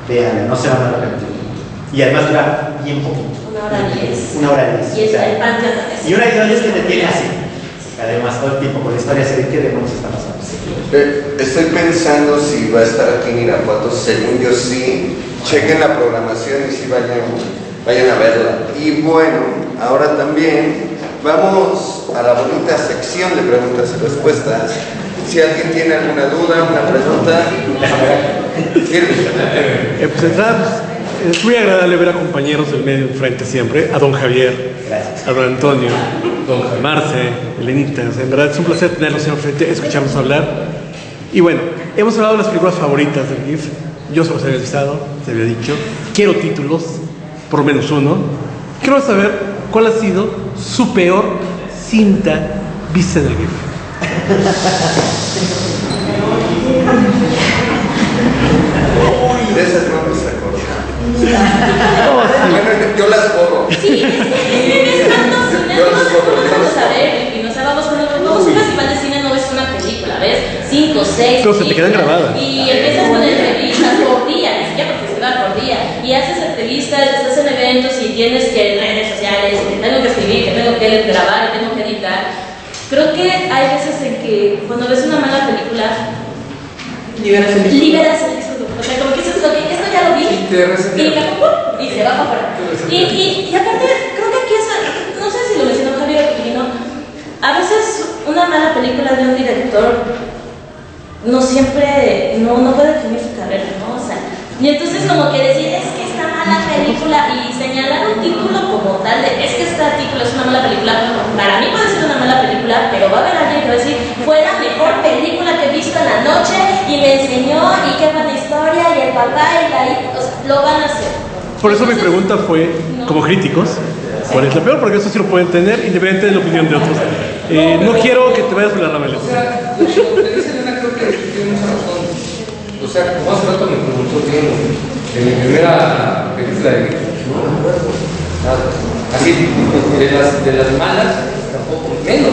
véanla, no se van a arrepentir. Y además dura bien poquito. 1:10. 1:10. Y es el panteón. Y una historia es que te tiene así. Además, todo el tiempo con la historia se ve que demonios está pasando. Estoy pensando si va a estar aquí en Irapuato. Según yo sí. Chequen la programación y si vayan a verla. Y bueno, ahora también vamos a la bonita sección de preguntas y respuestas. Si alguien tiene alguna duda, una pregunta. Pues entrada, es muy agradable ver a compañeros del medio enfrente siempre, a don Javier, Gracias. a don Antonio, don Marce, Elenita. O sea, en verdad es un placer tenerlos siempre enfrente, escucharlos hablar. Y bueno, hemos hablado de las películas favoritas del GIF. Yo se los había avisado, se había dicho. Quiero títulos, por lo menos uno. Quiero saber cuál ha sido su peor cinta vista en el GIF. De esas no nos acordamos. Bueno, yo las borro. Sí, es tanto cine, Yo todos los borro, yo vamos los a ver, y nos vamos con un festival de cine, no ves una película, ves 5, 6. No, se te quedan grabadas. Y empiezas con entrevistas por día, ni siquiera por festival, por día. Y haces entrevistas, estás en eventos y tienes que redes sociales, y que tengo que escribir, que tengo que grabar, que tengo que editar. Creo que hay veces en que cuando ves una mala película, liberas el disfrute. O sea, como que dices, ok, esto ya lo vi. Y te reseteas. Y se va para afuera. Y aparte, creo que aquí es, no sé si lo mencionó Javier o no, a veces una mala película de un director no siempre, no puede definir su carrera, ¿no? O sea, y entonces como que decir, es que esta mala película, y señalar un título como tal de, es que este título es una mala película, para mí puede ser una mala película, pero va a haber alguien que va a decir, fue la mejor película que he visto en la noche, y me enseñó, y qué buena historia, y el papá, y la hija, o sea, lo van a hacer. Por eso mi pregunta fue, como críticos, ¿cuál es la peor? Porque eso sí lo pueden tener, independientemente de la opinión de otros. No quiero que te vayas por la rama. O sea, lo que dice Elena creo que tiene mucha razón. O sea, como hace rato me preguntó Diego, de mi primera película de así, de las malas, tampoco menos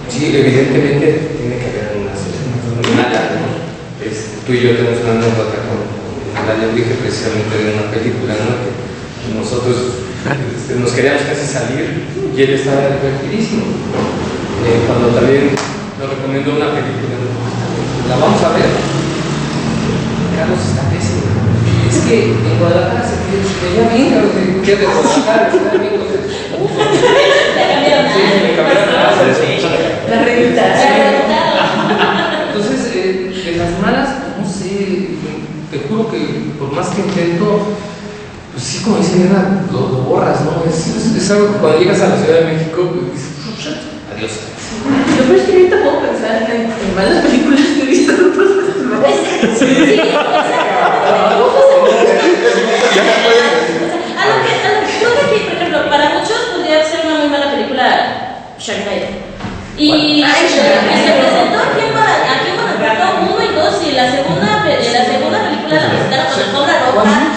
sí, evidentemente tiene que haber unas malas, ¿no? Tú y yo tenemos una anécdota con la dije precisamente de una película, ¿no? Que nosotros nos queríamos casi salir y él estaba divertidísimo. Cuando también nos recomendó una película, la vamos a ver. Carlos está pésimo. Es que en Guadalajara se veía bien, Carlos, que de Guadalajara se veía bien. La cambiaron. Sí, me cambiaron La revista. Entonces, de las malas, no sé, te juro que por más que es algo que cuando llegas a la Ciudad de México, pues dices, adiós. Yo pero es que ahorita puedo pensar en malas películas que he visto en otros festivales. Sí, a lo que, por ejemplo, para muchos podría ser una muy mala película Sharknado. Y se presentó aquí en Guanajuato 1 y 2 y la segunda película la presentaron con la cobra roja.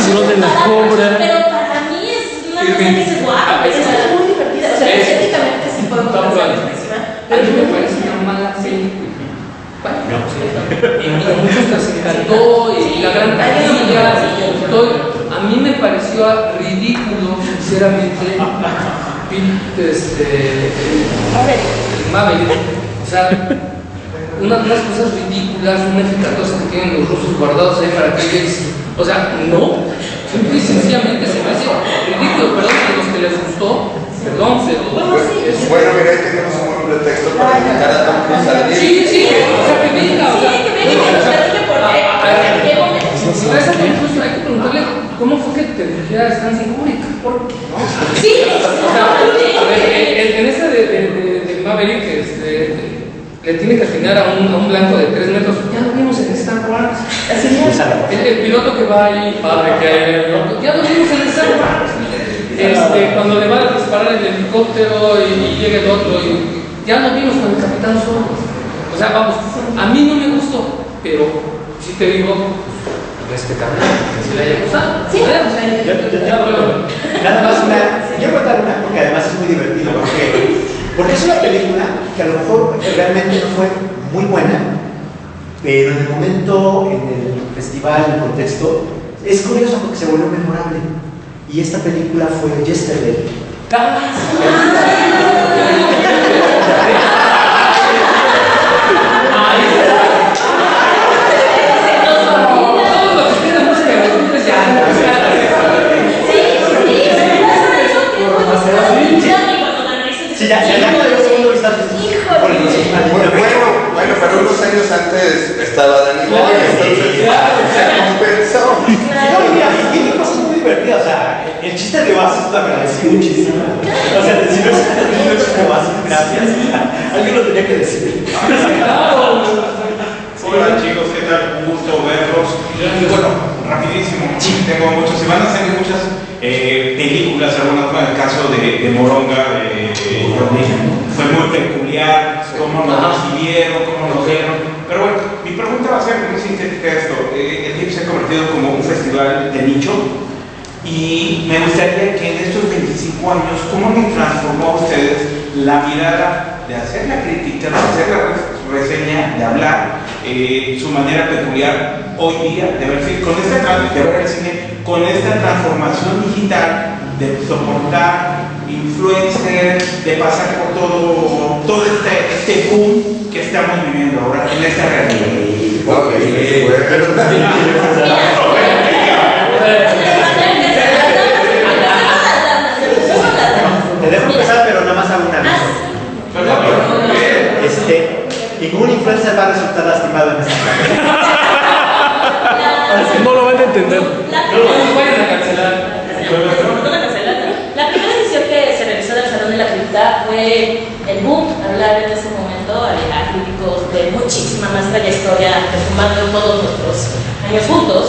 Tiburón de la cobra. Pero para mí es una cosa que dices, guau, es muy divertida. O sea, estéticamente sí podemos pensar en encima. Pero me parece una mala película. Y muchos les encantó, y la gran taquilla, a mí me pareció ridículo, sinceramente, Maverick. O sea, unas cosas ridículas, un F-14 que tienen los rusos guardados ahí para que ellos, o sea, no, simple y sencillamente se me hace ridículo, perdón, a los que les gustó, perdón, pero... Bueno, mira, ahí tenemos un buen pretexto para invitar a Tom Cruise a venir. Sí, o sea, que venga, o sea, que venga y que nos platique por qué, en qué momento. si vas a Tom Cruise, hay que preguntarle cómo fue que te dirigiera a Stanley Kubrick, ¿por qué? ¿No? Sí, O sea, a ver, en esa de Maverick, le tiene que atinar a un blanco de 3 metros. Ya lo vimos en Star Wars. El piloto que va ahí, padre, que hay el piloto, ya lo vimos en Star Wars. Cuando le va a disparar el helicóptero y llega el otro, y ya lo vimos con el Capitán Solo. O sea, vamos, a mí no me gustó, pero sí te digo, respetable, que si le haya gustado. Sí, Nada más yo contar una, porque además es muy divertido, porque es una película que a lo mejor realmente no fue muy buena, pero en el momento, en el festival, en el contexto, es curioso porque se volvió memorable. Y esta película fue Yesterday. Sí, ya no dio segundo vistazo. Bueno, pero unos años antes estaba Dani Boy, entonces se compensó. No, mira, tiene cosas muy divertidas. O sea, el chiste de Oasis lo agradecí muchísimo. O sea, decir es como Oasis, gracias. Alguien lo tenía que decir. Hola chicos, ¿qué tal? Un gusto verlos. Bueno, rapidísimo, tengo muchos, y van a salir muchas películas, algunas en el caso de Moronga, fue muy peculiar, cómo nos recibieron, cómo nos vieron. Pero bueno, mi pregunta va a ser muy sintética esto. El GIF se ha convertido como un festival de nicho, y me gustaría que en estos 25 años, ¿cómo me transformó a ustedes la mirada de hacer la crítica, de hacer la reseña, de hablar, su manera peculiar hoy día, de ver el cine con esta transformación digital, de soportar influencers, de pasar por todo este boom que estamos viviendo ahora en esta realidad? Te dejo empezar, pero nada más hago una aviso. Ningún influencer va a resultar lastimado en esta clase. No lo van a entender. La primera edición que se realizó del Salón de la Crítica fue el boom, hablar en ese momento a críticos de muchísima más trayectoria, sumando todos nuestros años juntos,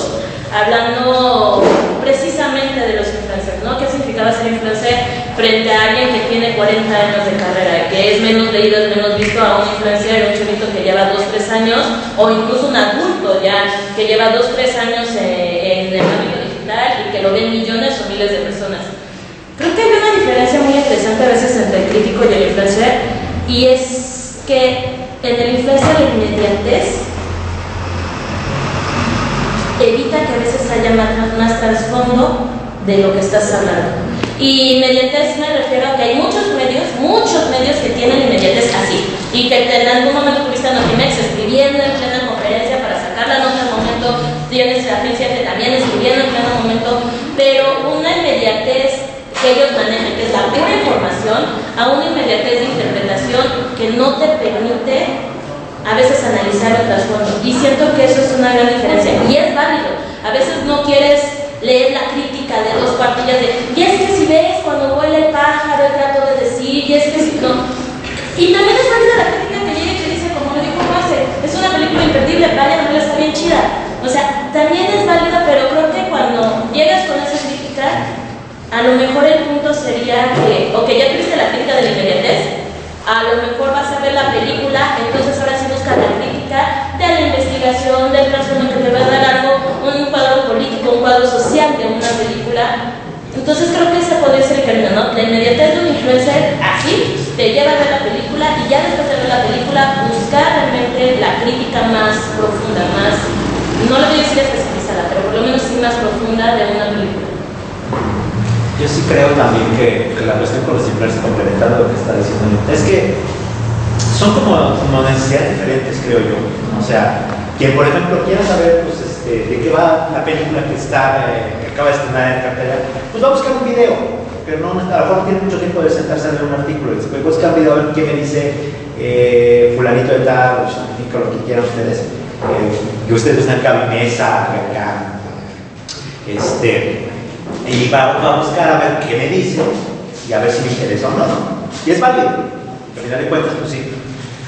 hablando precisamente de los influencers, ¿no? ¿Qué significaba ser influencer frente a alguien que tiene 40 años de carrera, que es menos leído, es menos visto a un influencer, un chavito que lleva 2-3 años, o incluso un adulto ya que lleva 2-3 años en el ámbito digital y que lo ven millones o miles de personas? Creo que hay una diferencia muy interesante a veces entre el crítico y el influencer, y es que en el influencer la inmediatez evita que a veces haya más trasfondo de lo que estás hablando. Y inmediatez me refiero a que hay muchos medios que tienen inmediatez así, y que en algún momento tuviste a Notimex escribiendo en plena conferencia para sacar la nota al momento, tienes la agencia que también escribiendo en pleno momento, pero una inmediatez que ellos manejan, que es la pura información, a una inmediatez de interpretación que no te permite a veces analizar el trasfondo. Y siento que eso es una gran diferencia, y es válido. A veces no quieres leer la crítica crítica de dos partillas de, y es que si ves cuando vuela el pájaro, el trato de decir, y es que si no. Y también es válida la crítica que llega y que dice, como lo dijo Marce, es una película imperdible, vaya, no está bien chida. O sea, también es válida, pero creo que cuando llegas con esa crítica, a lo mejor el punto sería que, ok, ya tuviste la crítica de la inmediatez, a lo mejor vas a ver la película, entonces ahora sí busca la crítica de la investigación, del trasfondo que te va a dar algo, un cuadro político, un cuadro social de una película. Entonces creo que ese podría ser el camino, ¿no? La inmediatez de un influencer así te lleva a ver la película y ya después de ver la película buscar realmente la crítica más profunda, más, no lo voy a decir especializada, pero por lo menos sí más profunda de una película. Yo sí creo también que la cuestión con los influencers, complementando lo que está diciendo, es que son como necesidades diferentes, creo yo. O sea, quien por ejemplo quiera saber pues, de qué va la película que acaba de estrenar en cartelera, pues va a buscar un video, pero no, a lo mejor no tiene mucho tiempo de sentarse a leer un artículo, después busca un video a ver qué me dice fulanito de tal, o lo que quieran ustedes, que ustedes están acá en mesa, acá, y va a buscar a ver qué me dice y a ver si me interesa o no, ¿no? Y es válido, al final de cuentas, pues sí.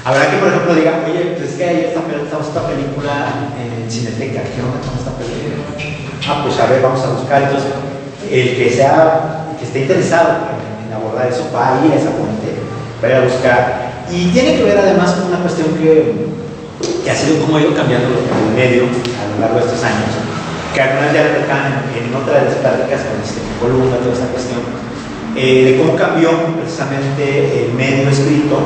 Habrá que, por ejemplo, diga, oye, pues es que ayer estamos esta película en Cineteca, ¿qué onda con esta película? Ah, pues a ver, vamos a buscar. Entonces, el que esté interesado en abordar eso, va a ir a esa fuente, va a ir a buscar. Y tiene que ver además con una cuestión que ha sido como ido cambiando el medio a lo largo de estos años, que algunas ya reflejan en otra de las pláticas con columna, toda esta cuestión, de cómo cambió precisamente el medio escrito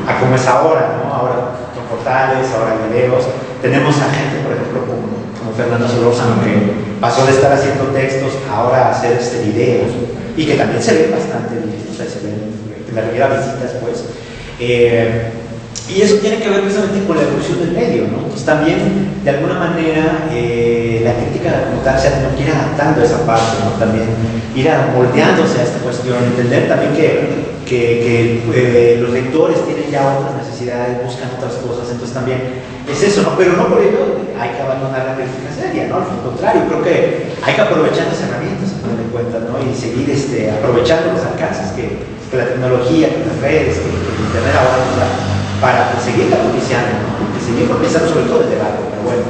a como es ahora, ¿no? Ahora son portales, ahora hay videos. Tenemos a gente, por ejemplo, como Fernando Solórzano, que pasó de estar haciendo textos ahora a hacer videos, y que también se ven bastante bien, o sea, se ven, que me refiero a visitas, pues. Y eso tiene que ver precisamente con la evolución del medio, ¿no? Entonces también, de alguna manera, la crítica como tal, no quiere adaptando a esa parte, ¿no? También ir moldeándose a esta cuestión, entender también que los lectores tienen ya otras necesidades, buscan otras cosas, entonces también es eso, ¿no? Pero no por ello hay que abandonar la crítica seria, ¿no? Al contrario, creo que hay que aprovechar las herramientas, a final de cuentas, ¿no? Y seguir aprovechando los alcances que la tecnología, que las redes, que el internet ahora nos da, para seguir propiciando, ¿no? Y seguir propiciando sobre todo el debate, pero bueno.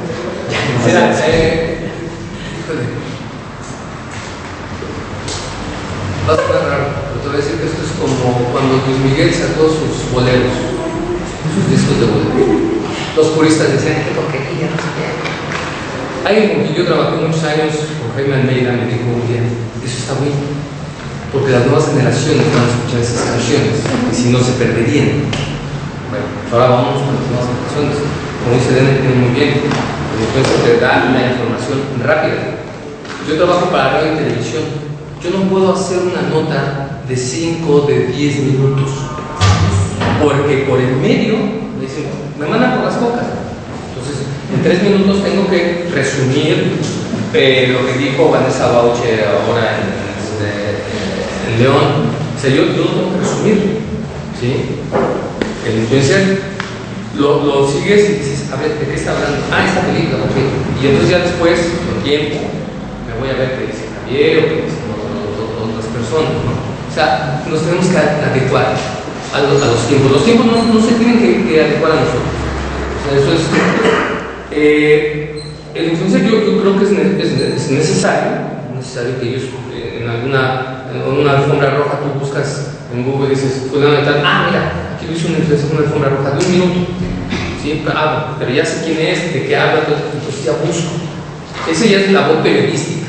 Va a sonar raro, pero te voy a decir que esto es como cuando Luis Miguel sacó sus boleros, sus discos de bolero. Los puristas decían que porquería, no sé qué. Alguien con quien yo trabajé muchos años, con Jaime Almeida, me dijo un día, eso está bien, porque las nuevas generaciones van a escuchar esas canciones, y si no se perderían. Bueno, pues ahora vamos con las nuevas generaciones. Como dice Dene, tiene muy bien, después te da una información rápida. Yo trabajo para radio y televisión. Yo no puedo hacer una nota de 5, de 10 minutos, porque por el medio me dicen, me mandan por las bocas. Entonces, en 3 minutos tengo que resumir lo que dijo Vanessa Bauche ahora en León. O sea, yo no tengo que resumir, ¿sí? El influencer lo sigues y dices, a ver, ¿de qué está hablando? Ah, esta película, ok. Y entonces ya después, con tiempo, me voy a ver qué dice Javier o qué dicen otras personas, ¿no? O sea, nos tenemos que adecuar a los tiempos. Los tiempos no se tienen que adecuar a nosotros. O sea, eso es... el influencer yo creo que es necesario que ellos en una alfombra roja tú buscas en Google y dices, fulano de tal, mira, aquí lo hizo una influencer con una alfombra roja de 1 minuto. ¿Sí? Pero ya sé quién es, de qué habla, entonces ya busco. Esa ya es la voz periodística,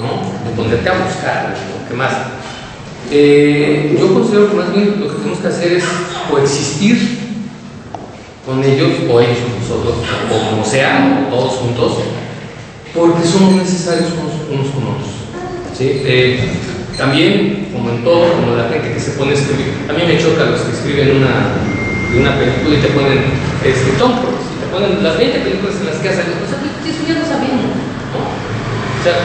¿no? De ponerte a buscar, ¿no? ¿Qué más? Yo considero que más bien lo que tenemos que hacer es coexistir con ellos, o ellos con nosotros, o como sea, o todos juntos, porque somos necesarios unos con otros. ¿Sí? También, como en todo, como la gente que se pone a escribir, a mí me choca los que escriben una película y te ponen Tom Cruise, y te ponen las 20 películas en las que has salido, pues eso ya lo sabiendo, ¿no? O sea,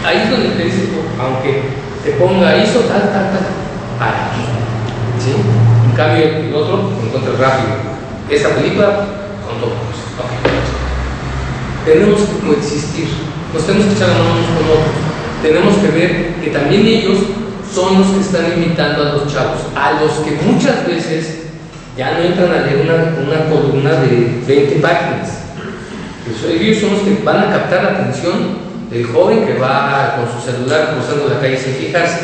ahí es donde te dice, aunque te ponga hizo tal, para aquí, ¿sí? En cambio, el otro lo encuentras rápido. Esta película con Tom Cruise, ok. Tenemos que coexistir, nos tenemos que echar la mano unos con otros. tenemos que ver que también ellos son los que están invitando a los chavos, a los que muchas veces ya no entran a leer una columna de 20 páginas. Ellos son los que van a captar la atención del joven que va con su celular cruzando la calle sin fijarse,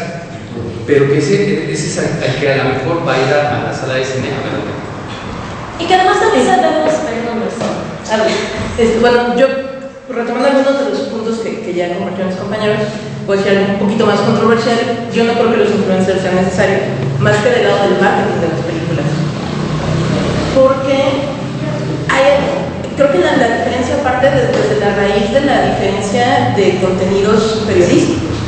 pero que ese es el que a lo mejor va a ir a la sala de cine a verlo. Y que además también sabemos, bueno, yo retomando algunos de los puntos que ya compartieron mis compañeros, voy a decir algo un poquito más controversial. Yo no creo que los influencers sean necesarios, más que del lado del marketing de las películas, porque creo que la diferencia parte desde la raíz de la diferencia de contenidos periodísticos.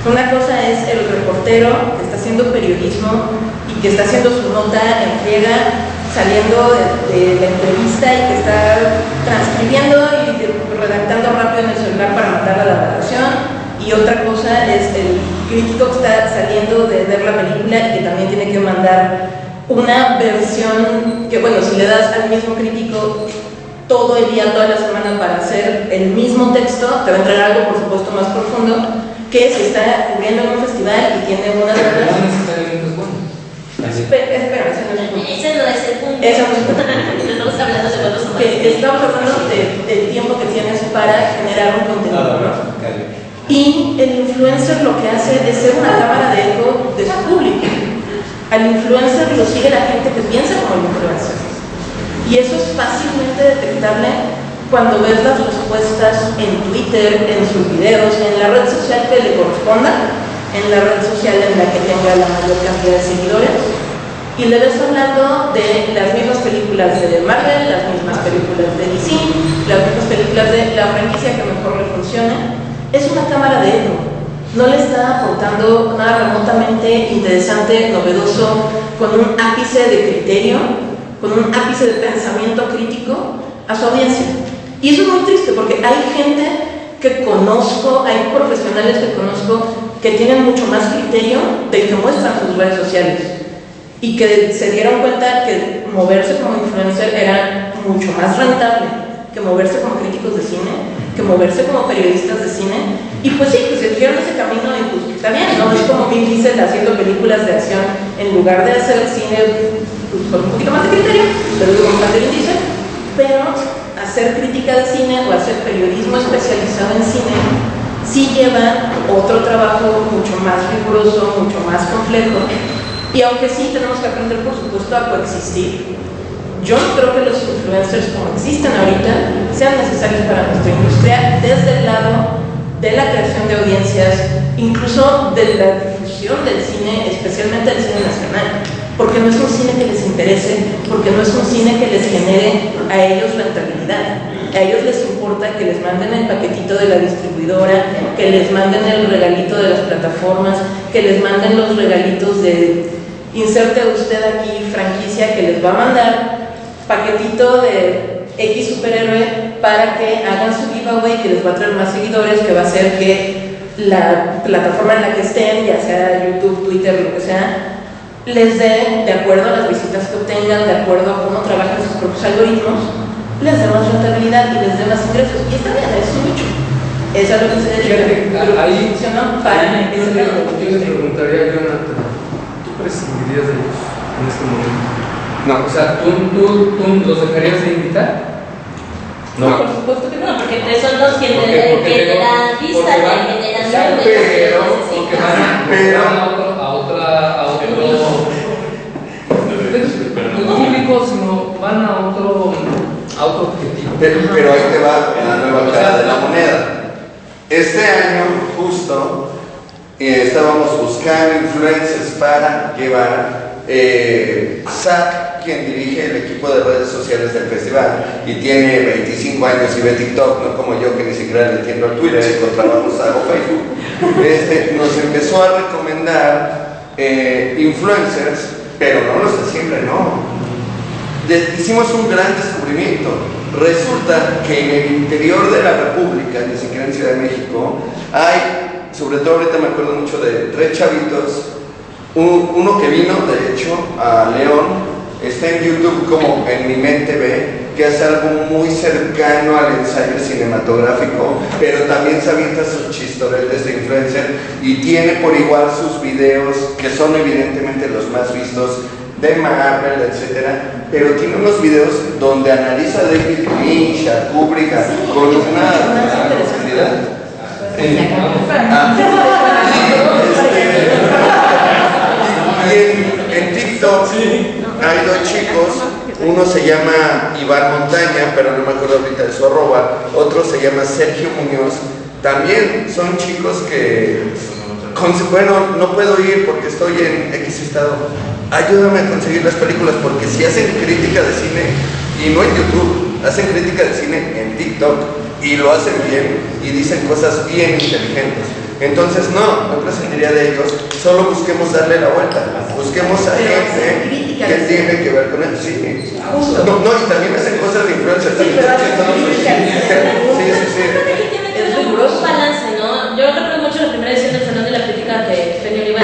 Una cosa es el reportero que está haciendo periodismo y que está haciendo su nota en friega, saliendo de la entrevista y que está transcribiendo y redactando rápido en el celular para matar a la narración. Y otra cosa es el crítico que está saliendo de ver la película y que también tiene que mandar una versión que, bueno, si le das al mismo crítico todo el día, toda la semana para hacer el mismo texto, te va a entrar algo, por supuesto, más profundo, que si está cubriendo en un festival y tiene una... Pero no necesariamente es bueno. Espera, ese no es el punto. ese no es el punto. Ese no es el punto. Estamos hablando de cuántos son. Estamos hablando del tiempo que tienes para generar un contenido, ¿no? Y el influencer lo que hace es ser una cámara de eco de su público. Al influencer lo sigue la gente que piensa como el influencer. Y eso es fácilmente detectable cuando ves las respuestas en Twitter, en sus videos, en la red social que le corresponda, en la red social en la que tenga la mayor cantidad de seguidores, y le ves hablando de las mismas películas de Marvel, las mismas películas de DC, las mismas películas de la franquicia que mejor le funciona. Es una cámara de eco. No le está aportando nada remotamente interesante, novedoso, con un ápice de criterio, con un ápice de pensamiento crítico a su audiencia. Y eso es muy triste porque hay gente que conozco, hay profesionales que conozco que tienen mucho más criterio del que muestran sus redes sociales y que se dieron cuenta que moverse como influencer era mucho más rentable que moverse como críticos de cine, que moverse como periodistas de cine. Y pues sí, pues eligieron ese camino y pues está bien, ¿no? Es como Vin Diesel haciendo películas de acción en lugar de hacer cine pues, con un poquito más de criterio, pero digo más de Vin Diesel, pero hacer crítica de cine o hacer periodismo especializado en cine sí lleva otro trabajo mucho más riguroso, mucho más complejo. Y aunque sí tenemos que aprender, por supuesto, a coexistir, yo no creo que los influencers como existen ahorita sean necesarios para nuestra industria desde el lado de la creación de audiencias, incluso de la difusión del cine, especialmente del cine nacional, porque no es un cine que les interese, porque no es un cine que les genere a ellos rentabilidad. A ellos les importa que les manden el paquetito de la distribuidora, que les manden el regalito de las plataformas, que les manden los regalitos de inserte usted aquí franquicia que les va a mandar paquetito de X superhéroe para que hagan su giveaway que les va a traer más seguidores, que va a hacer que la plataforma en la que estén, ya sea YouTube, Twitter, lo que sea, les dé, de acuerdo a las visitas que obtengan, de acuerdo a cómo trabajan sus propios algoritmos, les dé más rentabilidad y les dé más ingresos. Y está bien, es su nicho. Eso es lo que se dedica. Ahí funcionó para ese lado. Yo le preguntaría a Jonathan, ¿tú prescindirías de ellos en este momento? No. O sea, ¿tú los dejarías de invitar? No, por supuesto que no. No, porque son los que generan vistas, que generan porque van a otro público, sino van a otro objetivo. Pero ahí te va la nueva cara de la moneda. Este año, justo, estábamos buscando influencers para llevar Zach, quien dirige el equipo de redes sociales del festival y tiene 25 años y ve TikTok, no como yo que ni siquiera le entiendo a Twitter y con trabajos hago Facebook. Nos empezó a recomendar influencers, pero no los de siempre, no. Hicimos un gran descubrimiento. Resulta que en el interior de la República, ni siquiera en Ciudad de México, hay, sobre todo ahorita me acuerdo mucho de 3 chavitos, uno que vino de hecho a León, está en YouTube como En Mi Mente Ve, que hace algo muy cercano al ensayo cinematográfico, pero también se avienta sus chistoretes de influencer y tiene por igual sus videos, que son evidentemente los más vistos de Marvel, etcétera, pero tiene unos videos donde analiza a David Lynch, a Kubrick, con una profundidad. Y en TikTok hay dos chicos, uno se llama Iván Montaña, pero no me acuerdo ahorita de su arroba, otro se llama Sergio Muñoz, también son chicos que, bueno, no puedo ir porque estoy en X estado, ayúdame a conseguir las películas, porque si hacen crítica de cine, y no en YouTube, hacen crítica de cine en TikTok, y lo hacen bien, y dicen cosas bien inteligentes. Entonces no prescindiría de ellos, solo busquemos darle la vuelta, busquemos a gente que tiene que ver con el cine. No, y también hacen cosas de influencia. Sí. Es un balance, ¿no? Yo recuerdo mucho la primera edición del Salón de la Crítica que Penny Oliva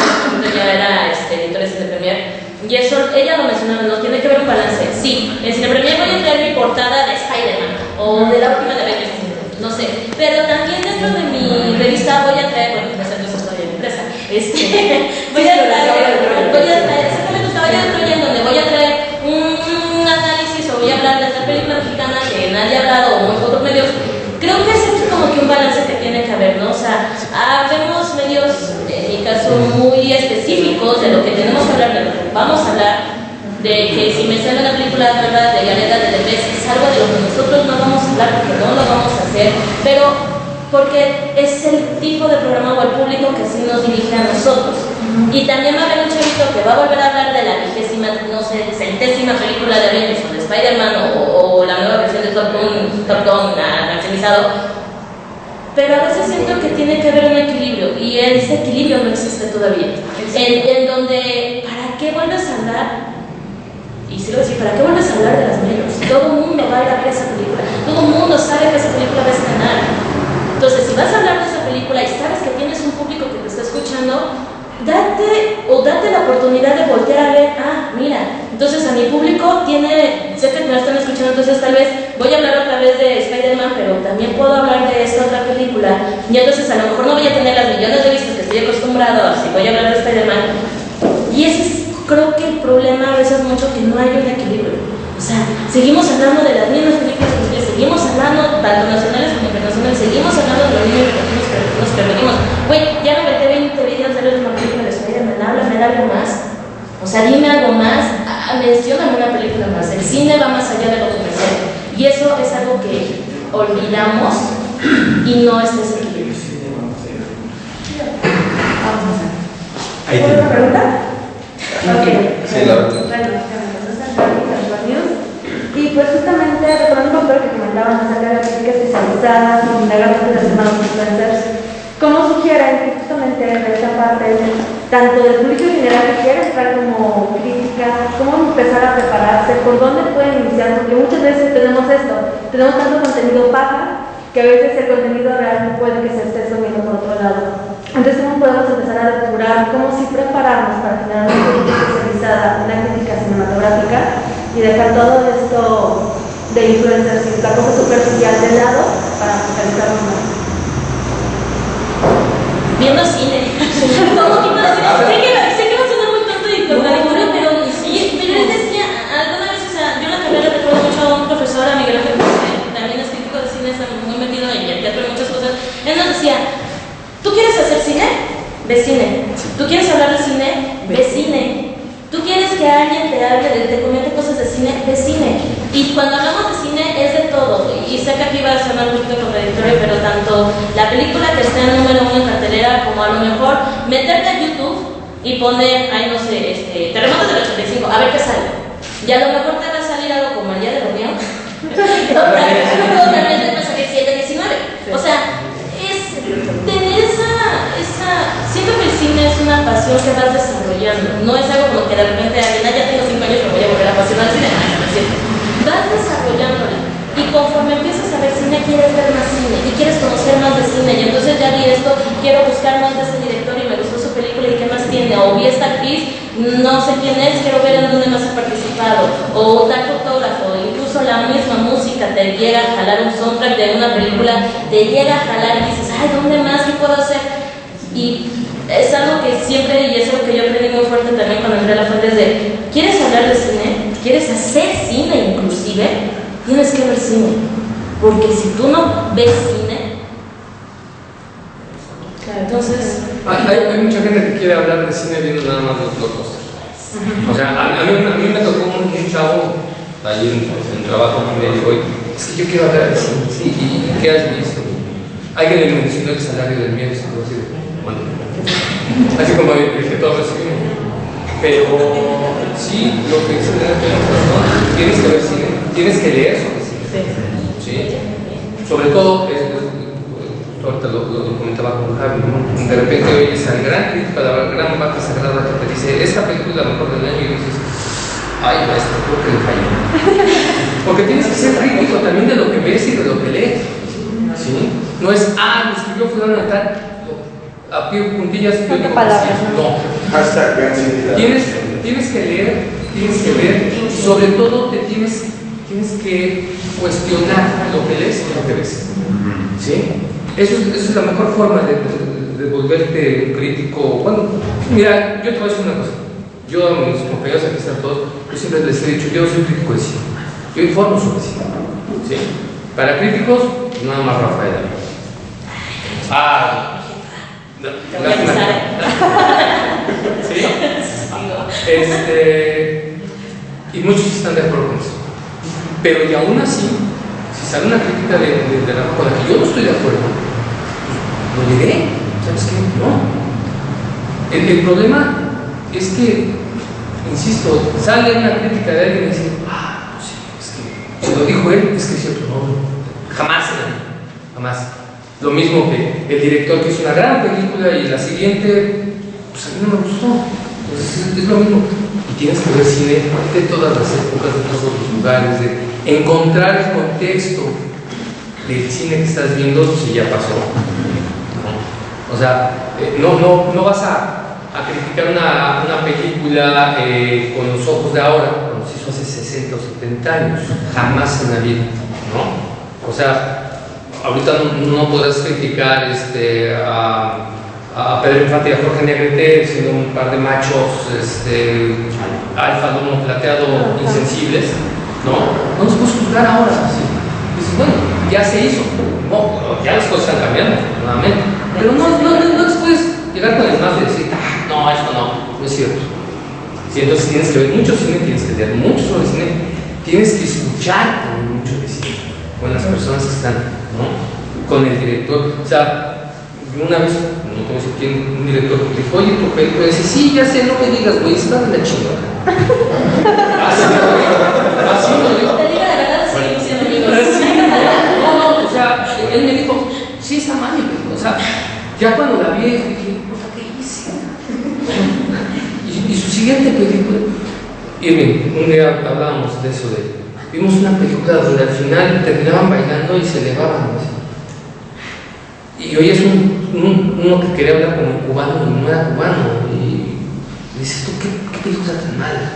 ya era editora de Cine Premier, y eso, ella lo mencionaba, ¿no? Tiene que haber un balance. Sí, en Cine Premier voy a traer mi portada de Spider-Man o de la última de Avengers, no sé, pero también dentro de mi revista voy a traer, bueno, no sé, yo soy de mi empresa, voy a traer ese caballo de Troya en donde voy a traer un análisis o voy a hablar de esta película mexicana que nadie ha hablado o muchos otros medios. Creo que ese es como que un balance que tiene que haber, ¿no? O sea, habemos medios, en mi caso, muy específicos de lo que tenemos que hablar, de lo que vamos a hablar, de que si me sale una película nueva de Galeta de Derbez, es algo de lo que nosotros no vamos a hablar porque no lo vamos a hacer, pero porque es el tipo de programa o el público que sí nos dirige a nosotros. Y también va a haber un chavito que va a volver a hablar de la 60ª película de Avengers o de Spider-Man o la nueva versión de Top Gun maximizado. Pero a veces siento que tiene que haber un equilibrio y ese equilibrio no existe todavía. En donde, ¿para qué vuelves a hablar? Y si lo decís, ¿para qué vuelves a hablar de las medios? Todo el mundo va a ir a ver esa película, todo el mundo sabe que esa película va a estrenar. Entonces, si vas a hablar de esa película y sabes que tienes un público que te está escuchando, date la oportunidad de voltear a ver, mira, entonces a mi público sé que me están escuchando, entonces tal vez voy a hablar otra vez de Spider-Man, pero también puedo hablar de esta otra película, y entonces a lo mejor no voy a tener las millones de vistas que estoy acostumbrado, si voy a hablar de Spider-Man, y ese es, creo que el problema a veces mucho que no hay un equilibrio. O sea, seguimos hablando de las mismas películas, seguimos hablando, tanto nacionales como internacionales, seguimos hablando de los mismos que nos permitimos. Güey, ya me metí 20 videos de la última película de Spider-Man, háblame de algo más. O sea, dime algo más, mencióname una película más. El cine va más allá de lo comercial. Y eso es algo que olvidamos y no es ese equilibrio. ¿Otra pregunta? Ok. Sí, la verdad. Y pues justamente retomando un poco lo que comentaban acerca de la crítica especializada y indagando relacionados con influencers, ¿cómo sugieren que justamente de esta parte, tanto del público en general que quiere entrar como crítica, cómo empezar a prepararse, por dónde pueden iniciar? Porque muchas veces tenemos tanto contenido paja que a veces el contenido real puede que se esté sumiendo por otro lado. Entonces, ¿cómo podemos empezar a depurar, cómo sí prepararnos para generar una crítica especializada, una crítica cinematográfica y dejar todo esto de influencers y la cosa superficial de lado para focalizarnos más? Viendo cine. Sé que va a sonar muy tonto y contradictorio, pero les decía, alguna vez, o sea, yo en la carrera recuerdo mucho a un profesor, a Miguel Ángel, que también es crítico de cine, está muy metido en el teatro y muchas cosas. Él nos decía, ¿tú quieres hacer cine? Ve cine. ¿Tú quieres hablar de cine? Ve cine. ¿Tú quieres que alguien te comente cosas de cine? Ve cine. Y cuando hablamos de cine es de todo. Y sé que aquí va a sonar un poquito contradictorio, pero tanto la película que está en número 1 en cartelera, como a lo mejor meterte a YouTube y poner, no sé, Terremotos del 85, a ver qué sale. Y a lo mejor te va a salir algo como El Día de Romeo. Otra vez va a salir 719. O sea, es tener siento que el cine es una pasión que vas desarrollando, no es algo como que de repente alguien, ya tengo 5 años, me voy a volver a apasionar al cine, no es cierto. Vas desarrollándola y conforme empiezas a ver cine, quieres ver más cine y quieres conocer más de cine, y entonces ya vi esto, quiero buscar más de este director y me gustó su película y qué más tiene, o vi esta actriz, no sé quién es, quiero ver en dónde más ha participado, o tal fotógrafo, incluso la misma música te llega a jalar, un soundtrack de una película te llega a jalar y dices, ay, ¿dónde más? ¿Qué puedo hacer? Y es algo que siempre, y es algo que yo aprendí muy fuerte también cuando entré a la fuente, es de, ¿quieres hablar de cine? ¿Quieres hacer cine inclusive? Tienes que ver cine. Porque si tú no ves cine, entonces... Hay mucha gente que quiere hablar de cine viendo nada más los blockbusters. O sea, a mí me tocó un chavo ayer en trabajo que me dijo, es que yo quiero hablar de cine, ¿sí? ¿Y qué has visto? Alguien le mencionó el salario del miedo, bueno, así como dije todo eso. Pero sí, lo que dice tienes que ver cine, tienes que leer sobre cine. ¿Sí? Sobre todo, ahorita lo comentaba con Javi, ¿no? De repente oyes al gran crítico, a la gran vaca sagrada que te dice, esta película es la mejor del año, y dices, ay, maestro, creo que le falló. Porque tienes que ser crítico también de lo que ves y de lo que lees. ¿Sí? No es, lo escribió fulano de tal, a pie puntillas, yo digo, no. Hashtag gran civilidad. Tienes que leer, tienes que ver, y sobre todo te tienes que cuestionar lo que lees y lo que ves. ¿Sí? Eso es la mejor forma de volverte un crítico. Bueno, mira, yo te voy a decir una cosa. Yo a mis compañeros aquí están todos, yo siempre les he dicho, yo soy crítico de cine. Yo informo sobre cine. ¿Sí? Para críticos, nada más Rafael. ¿Sí? Y muchos están de acuerdo con eso. Pero y aún así, si sale una crítica de la con la que yo no estoy de acuerdo, pues lo diré. ¿Sabes qué? No. El problema es que, insisto, sale una crítica de alguien y dice, pues sí, es que si lo dijo él, es que es cierto. No, jamás. Lo mismo que el director que hizo una gran película y la siguiente, pues a mí no me gustó. Entonces es lo mismo. Y tienes que ver cine de todas las épocas, de todos los lugares, de encontrar el contexto del cine que estás viendo si ya pasó. O sea, no vas a criticar una película con los ojos de ahora, como se hizo hace 60 o 70 años. Jamás en la vida, ¿no? O sea, ahorita no podrás criticar a Pedro Infante y a Jorge Negrete siendo un par de machos alfa, lomo plateado, insensibles, ¿no? No los puedes juzgar ahora. ¿Sí? Dices, bueno, ya se hizo. No, ya las cosas están cambiando, nuevamente. Pero no les puedes llegar con el más de decir, no, esto no es cierto. Sí, entonces tienes que ver mucho cine, tienes que leer mucho sobre cine, tienes que escuchar también mucho de cine con las personas que están, ¿no? Con el director. O sea, una vez, no tengo decir quién, un director me dijo, oye, tu película, dice, sí, ya sé, no me digas, güey, está de la chingada. Así me dijo. Te digo la verdad, seguimos siendo amigos. No, o sea, él me dijo, sí, está mal, o sea, ya cuando la vi, dije, ¿qué hice? Y su siguiente película, Irving, un día hablábamos de eso, vimos una película donde al final terminaban bailando y se elevaban así. Y hoy es uno que quería hablar como un cubano y no era cubano. Y dices, ¿tú qué película tan mala?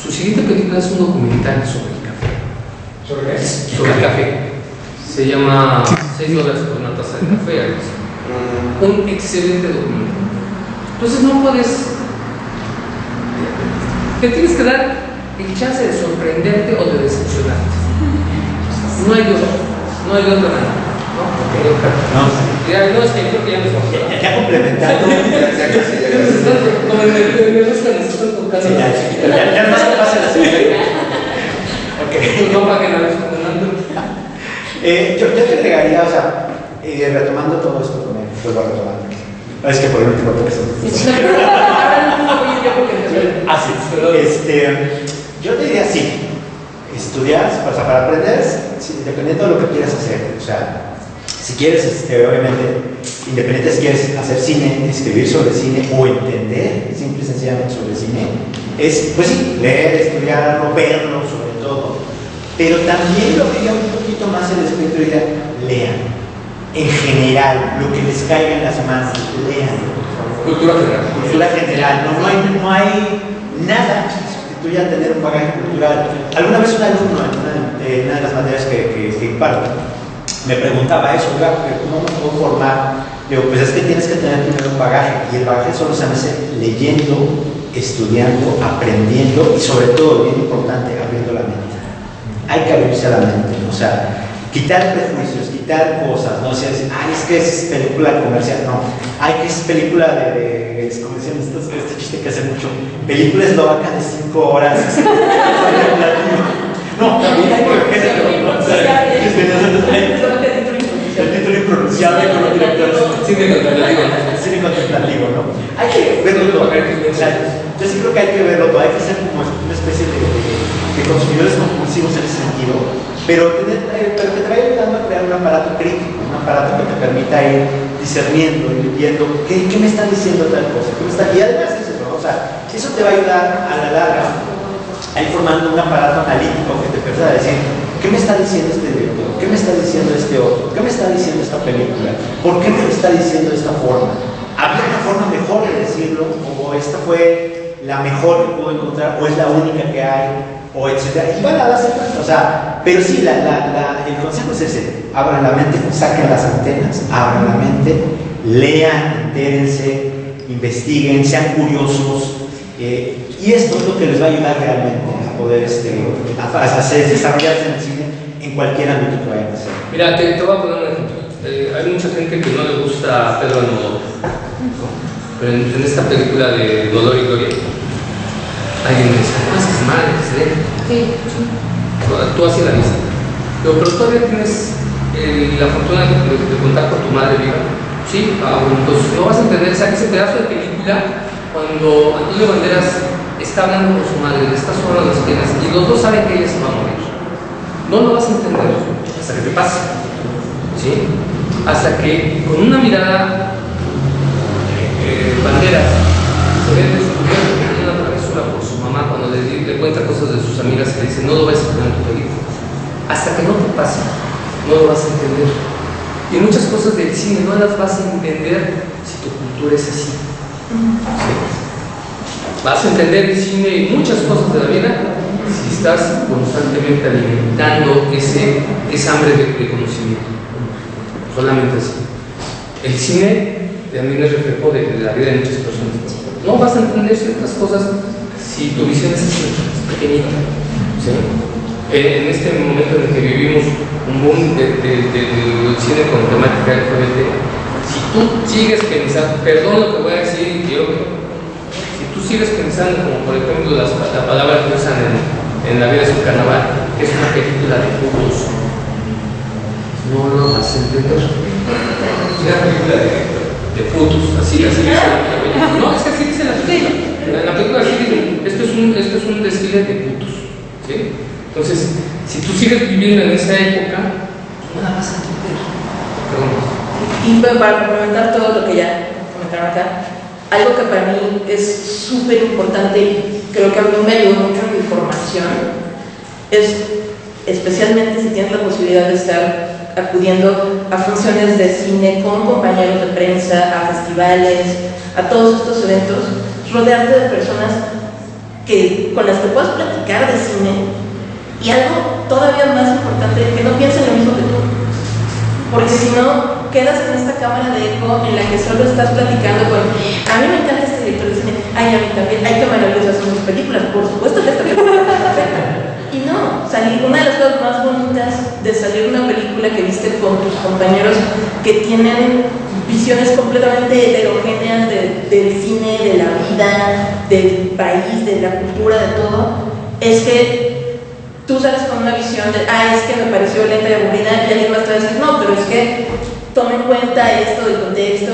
Su siguiente película es un documental sobre el café. ¿Sobre qué? Sobre el café. Se llama $6 por una taza de café. Algo así. Un excelente documental. Entonces no puedes. Te tienes que dar el chance de sorprenderte o de decepcionarte. No hay otra manera. Ya, no, es que yo creo que ya me fue. Ya complementando. Como me gusta, necesito tocando. Ya no se pasa la siguiente. Ok. No para que la vez contando. Yo te agregaría, o sea, retomando todo esto con él, vuelvo a retomar. Es que por el último toque yo te diría sí. Estudiar, o sea, para aprender, dependiendo de lo que quieras hacer. O sea, si quieres, obviamente, independiente si quieres hacer cine, escribir sobre cine o entender simple y sencillamente sobre cine, es, pues sí, leer, estudiarlo, verlo sobre todo. Pero también lo vería un poquito más el espectro y diría, lean. En general, lo que les caiga en las manos, lean. Cultura general. Cultura general. No hay nada. constituya tener un bagaje cultural. Alguna vez un alumno en una de las materias que imparto me preguntaba eso, ¿cómo me puedo formar? Digo, pues es que tienes que tener primero un bagaje, y el bagaje solo se hace leyendo, estudiando, aprendiendo y sobre todo, bien importante, abriendo la mente. Hay que abrirse a la mente, o sea, quitar prejuicios, quitar cosas, no sé, ay, es que es película comercial, no, ay, que es película es como decían este chiste que hace mucho, película eslovaca de 5 horas, no, también hay que el título impronunciable con los directores. Cine contemplativo, ¿no? Hay que verlo todo. Yo sí creo que hay que verlo todo, hay que ser como una especie de consumidores compulsivos en ese sentido, pero que te vaya ayudando a crear un aparato crítico, un aparato que te permita ir discerniendo y viendo qué me está diciendo tal cosa, y además eso, ¿no? O sea, eso te va a ayudar a la larga a ir formando un aparato analítico que te permita decir, ¿qué me está diciendo este director? ¿Qué me está diciendo este otro? ¿Qué me está diciendo esta película? ¿Por qué me lo está diciendo de esta forma? ¿Había una forma mejor de decirlo? ¿O esta fue la mejor que puedo encontrar? ¿O es la única que hay? O etcétera. Y van a darse cuenta. O sea, pero sí, el consejo es ese. Abran la mente, saquen las antenas, abran la mente, lean, entérense, investiguen, sean curiosos. Y esto es lo que les va a ayudar realmente a poder desarrollarse en el cine en cualquier ámbito que vayan a hacer. Mira, te voy a poner un ejemplo. Hay mucha gente que no le gusta Pedro Almodóvar, ¿no? Pero en esta película de Dolor y Gloria, alguien me dice, no, es que es mal, sí. Tú así la viste. Pero todavía tienes la fortuna de contar con tu madre viva. Sí, entonces no vas a entender ese pedazo de película cuando Antonio Banderas está hablando con su madre, le está sobrando las piernas y los dos saben que ella se va a morir. No lo vas a entender hasta que te pase, ¿sí? Hasta que con una mirada Banderas se ve descubierto que tiene una travesura por su mamá cuando le cuenta cosas de sus amigas y le dice, no lo vas a entender en tu película. Hasta que no te pase, no lo vas a entender. Y muchas cosas del cine no las vas a entender si tu cultura es así. ¿Sí? Vas a entender el cine y muchas cosas de la vida si estás constantemente alimentando esa hambre de conocimiento. Solamente así. El cine también es reflejo de la vida de muchas personas. No vas a entender ciertas cosas si tu visión es pequeñita. ¿Sí? En este momento en el que vivimos un boom del cine con temática LGBT, si tú sigues pensando, perdón lo que voy a decir y quiero que si tú sigues pensando como por ejemplo la palabra que usan en La vida es un carnaval, que es una película de putos, no lo vas a entender. Es una película de putos, así dice la película. No, es que así dice la película. En la película así dice, esto es un desfile de putos, ¿sí? Entonces, si tú sigues viviendo en esa época, no la vas a entender. Y para complementar todo lo que ya comentaron acá, algo que para mí es súper importante y creo que a mí me ayudó mucho en mi formación es, especialmente si tienes la posibilidad de estar acudiendo a funciones de cine con compañeros de prensa, a festivales, a todos estos eventos, rodearte de personas con las que puedas platicar de cine. Y algo todavía más importante, que no piensen lo mismo que tú. Porque si no, quedas en esta cámara de eco en la que solo estás platicando con a mí me encanta este director de cine, ay, a mí también, ay, qué maravillosas son sus películas, por supuesto que esta película es perfecta. Y no, una de las cosas más bonitas de salir de una película que viste con tus compañeros que tienen visiones completamente heterogéneas del cine, de la vida, del país, de la cultura, de todo, es que tú sales con una visión de, es que me pareció lenta y aburrida, y alguien más te va a decir, no, pero es que toma en cuenta esto, el contexto,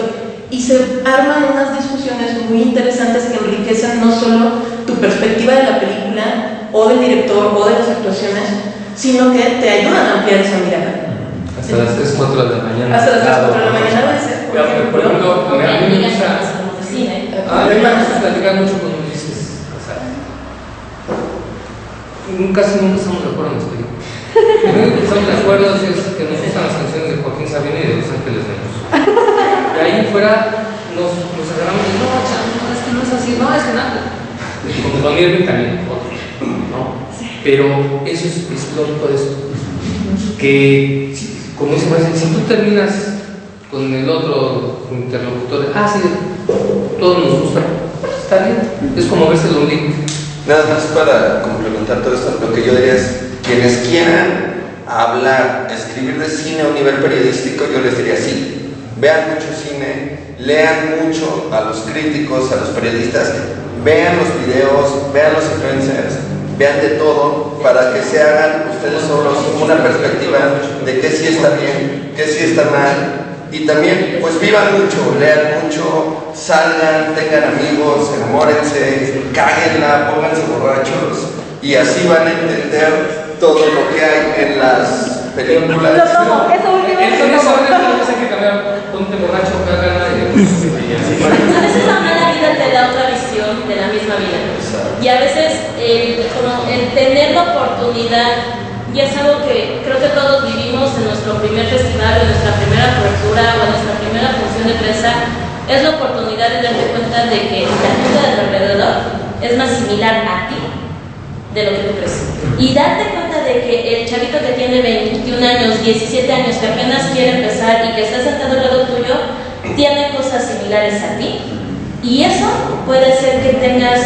y se arman unas discusiones muy interesantes que enriquecen no solo tu perspectiva de la película, o del director, o de las actuaciones, sino que te ayudan a ampliar esa mirada. Hasta las 3, 4 de la mañana. Hasta las 3, 4 de la mañana va a ser, por ejemplo. A mí me gusta platicar mucho con Ulises. Casi nunca estamos de acuerdo en las películas. Lo único que estamos de acuerdo es que nos gustan las canciones de Joaquín Sabina y de Los Ángeles Negros. De ahí fuera nos agarramos y no, es que no es así, no, es que nada. Con Irving también, otros. Pero eso es lógico de eso. Que, como dice Marcel, si tú terminas con el otro interlocutor, sí, todos nos gusta, está bien, es como verse el ombligo. Nada más para complementar todo esto, lo que yo diría es, quienes quieran hablar, escribir de cine a un nivel periodístico, yo les diría sí, vean mucho cine, lean mucho a los críticos, a los periodistas, vean los videos, vean los influencers, vean de todo, para que se hagan ustedes solos una perspectiva de qué sí está bien, qué sí está mal. Y también, pues vivan mucho, lean mucho, salgan, tengan amigos, enamórense, cáguenla, pónganse borrachos y así van a entender todo lo que hay en las películas. Lo tomo, eso último En lo ese tomo. orden tenemos que cambiar, ponte borracho, cágala y así. A veces la mala vida te da otra visión de la misma vida. Y a veces el tener la oportunidad, y es algo que creo que todos vivimos en nuestro primer festival, en nuestra primera cobertura o en nuestra primera función de prensa, es la oportunidad de darte cuenta de que la gente de tu alrededor es más similar a ti de lo que tú crees. Y darte cuenta de que el chavito que tiene 21 años, 17 años, que apenas quiere empezar y que está sentado al lado tuyo, tiene cosas similares a ti. Y eso puede hacer que tengas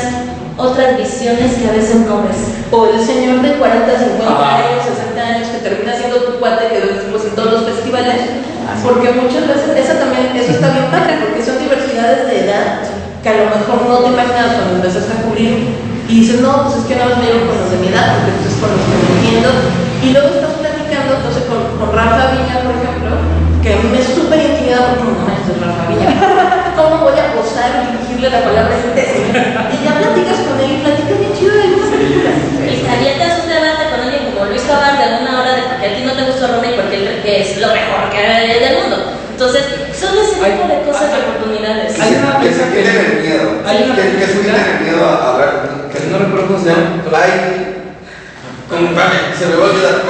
otras visiones que a veces no ves. O el señor de 40, 50 años, 60 años que termina siendo tu cuate que ves pues, en todos los festivales, porque muchas veces eso está bien padre, porque son diversidades de edad que a lo mejor no te imaginas cuando empezaste a cubrir y dices, no, pues es que nada más me llevo con los de mi edad, porque pues es con los que me entiendo, y luego estás platicando, entonces con Rafa Viña, por ejemplo, que a mí me es súper intimidada porque no, esto es Rafa Viña. ¿Cómo voy a posar y dirigirle la palabra imbécil? Y ya platicas con él y platicas bien chido de algunas películas. Y te avientas un debate con alguien como Luis Tobar de 1 hora de porque a ti no te gustó Roma y porque él cree que es lo mejor que hay del mundo. Entonces, son ese tipo de cosas y oportunidades. Que se quiten el miedo, que se quiten el miedo a hablar. Que no recuerdo cómo se llama. Se me va a olvidar.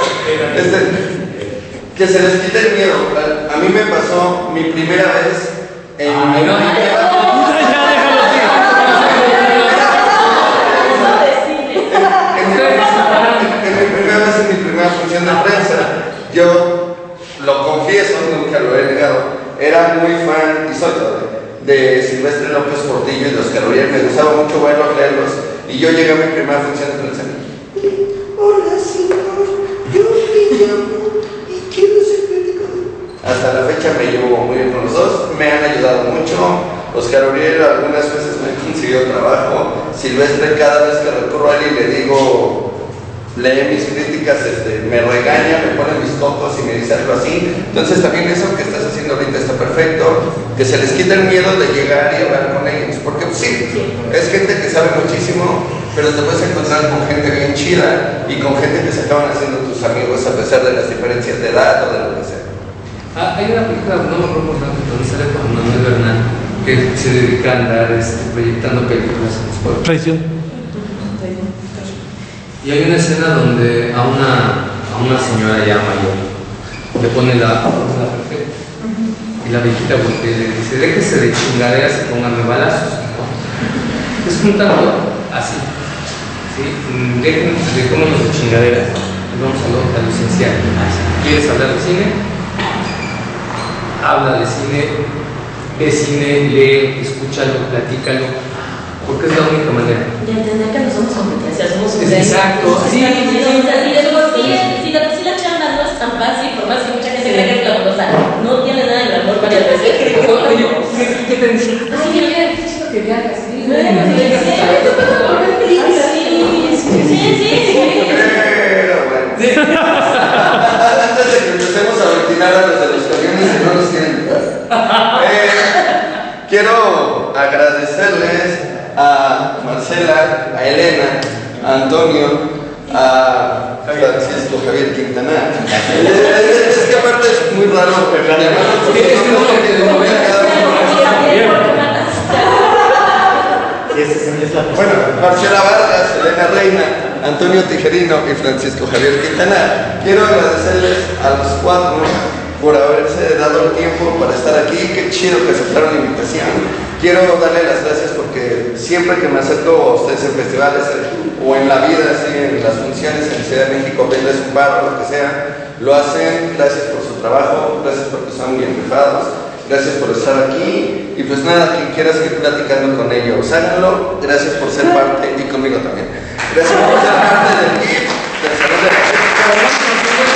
Que se les quite el miedo. A mí me pasó mi primera vez en mi primera función de prensa. Yo lo confieso, nunca lo he negado, era muy fan, y soy todavía, de Silvestre López Portillo y de Oscar Uriel. Me gustaba mucho verlos, leerlos, y yo llegué a mi primera función de prensa. Hola, señor, yo me llamo y quiero ser crítico. Hasta la fecha me llevo muy bien con los dos, me han ayudado mucho. Oscar Uriel algunas veces me ha conseguido trabajo. Silvestre, cada vez que recurro a él y le digo, lee mis críticas, me regaña, me pone mis cocos y me dice algo así. Entonces también eso que estás haciendo ahorita está perfecto, que se les quite el miedo de llegar y hablar con ellos, porque pues, sí, es gente que sabe muchísimo, pero te puedes encontrar con gente bien chida y con gente que se acaban haciendo tus amigos a pesar de las diferencias de edad o de lo que sea. Hay una película, no me acuerdo por tanto, donde sale con Manuel Bernal, que se dedica a andar proyectando películas en los pueblos. Traición. Y hay una escena donde a una señora ya mayor le pone la perfecta y la viejita voltea y le dice, déjese de chingaderas y pónganme balazos. Es un tanto así, ¿sí? Dejémonos de chingaderas y vamos a lo esencial. ¿Quieres hablar de cine? Habla de cine, ve cine, lee, escúchalo, platícalo, porque es la única manera. Y entender que no somos competencias, somos Exacto, sí. Y de por sí, si de por sí la chamba no es tan fácil, por más que mucha gente cree que es glamorosa, no tiene nada de glamour varias veces. Oye, ¿qué te dicen? Ay, qué chido que viajas, sí. Pero bueno. Antes de que empecemos a ventilar a los de los camiones que no nos quieren ayudar, quiero agradecerles a Marcela, a Elena, a Antonio, a Francisco Javier Quintana. Es que aparte es muy raro. Bueno, Marcela Vargas, Elena Reina, Antonio Tijerino y Francisco Javier Quintana. Quiero agradecerles a los 4 por haberse dado el tiempo para estar aquí. Qué chido que aceptaron la invitación. Quiero darle las gracias porque siempre que me acerco a ustedes en festivales o en la vida, así, en las funciones en Ciudad de México, vendes un bar o lo que sea, lo hacen. Gracias por su trabajo, gracias porque son bien rifados, gracias por estar aquí. Y pues nada, quien quiera seguir platicando con ellos, háganlo. Gracias por ser parte, y conmigo también. Gracias por ser parte del Salón de la Fiesta.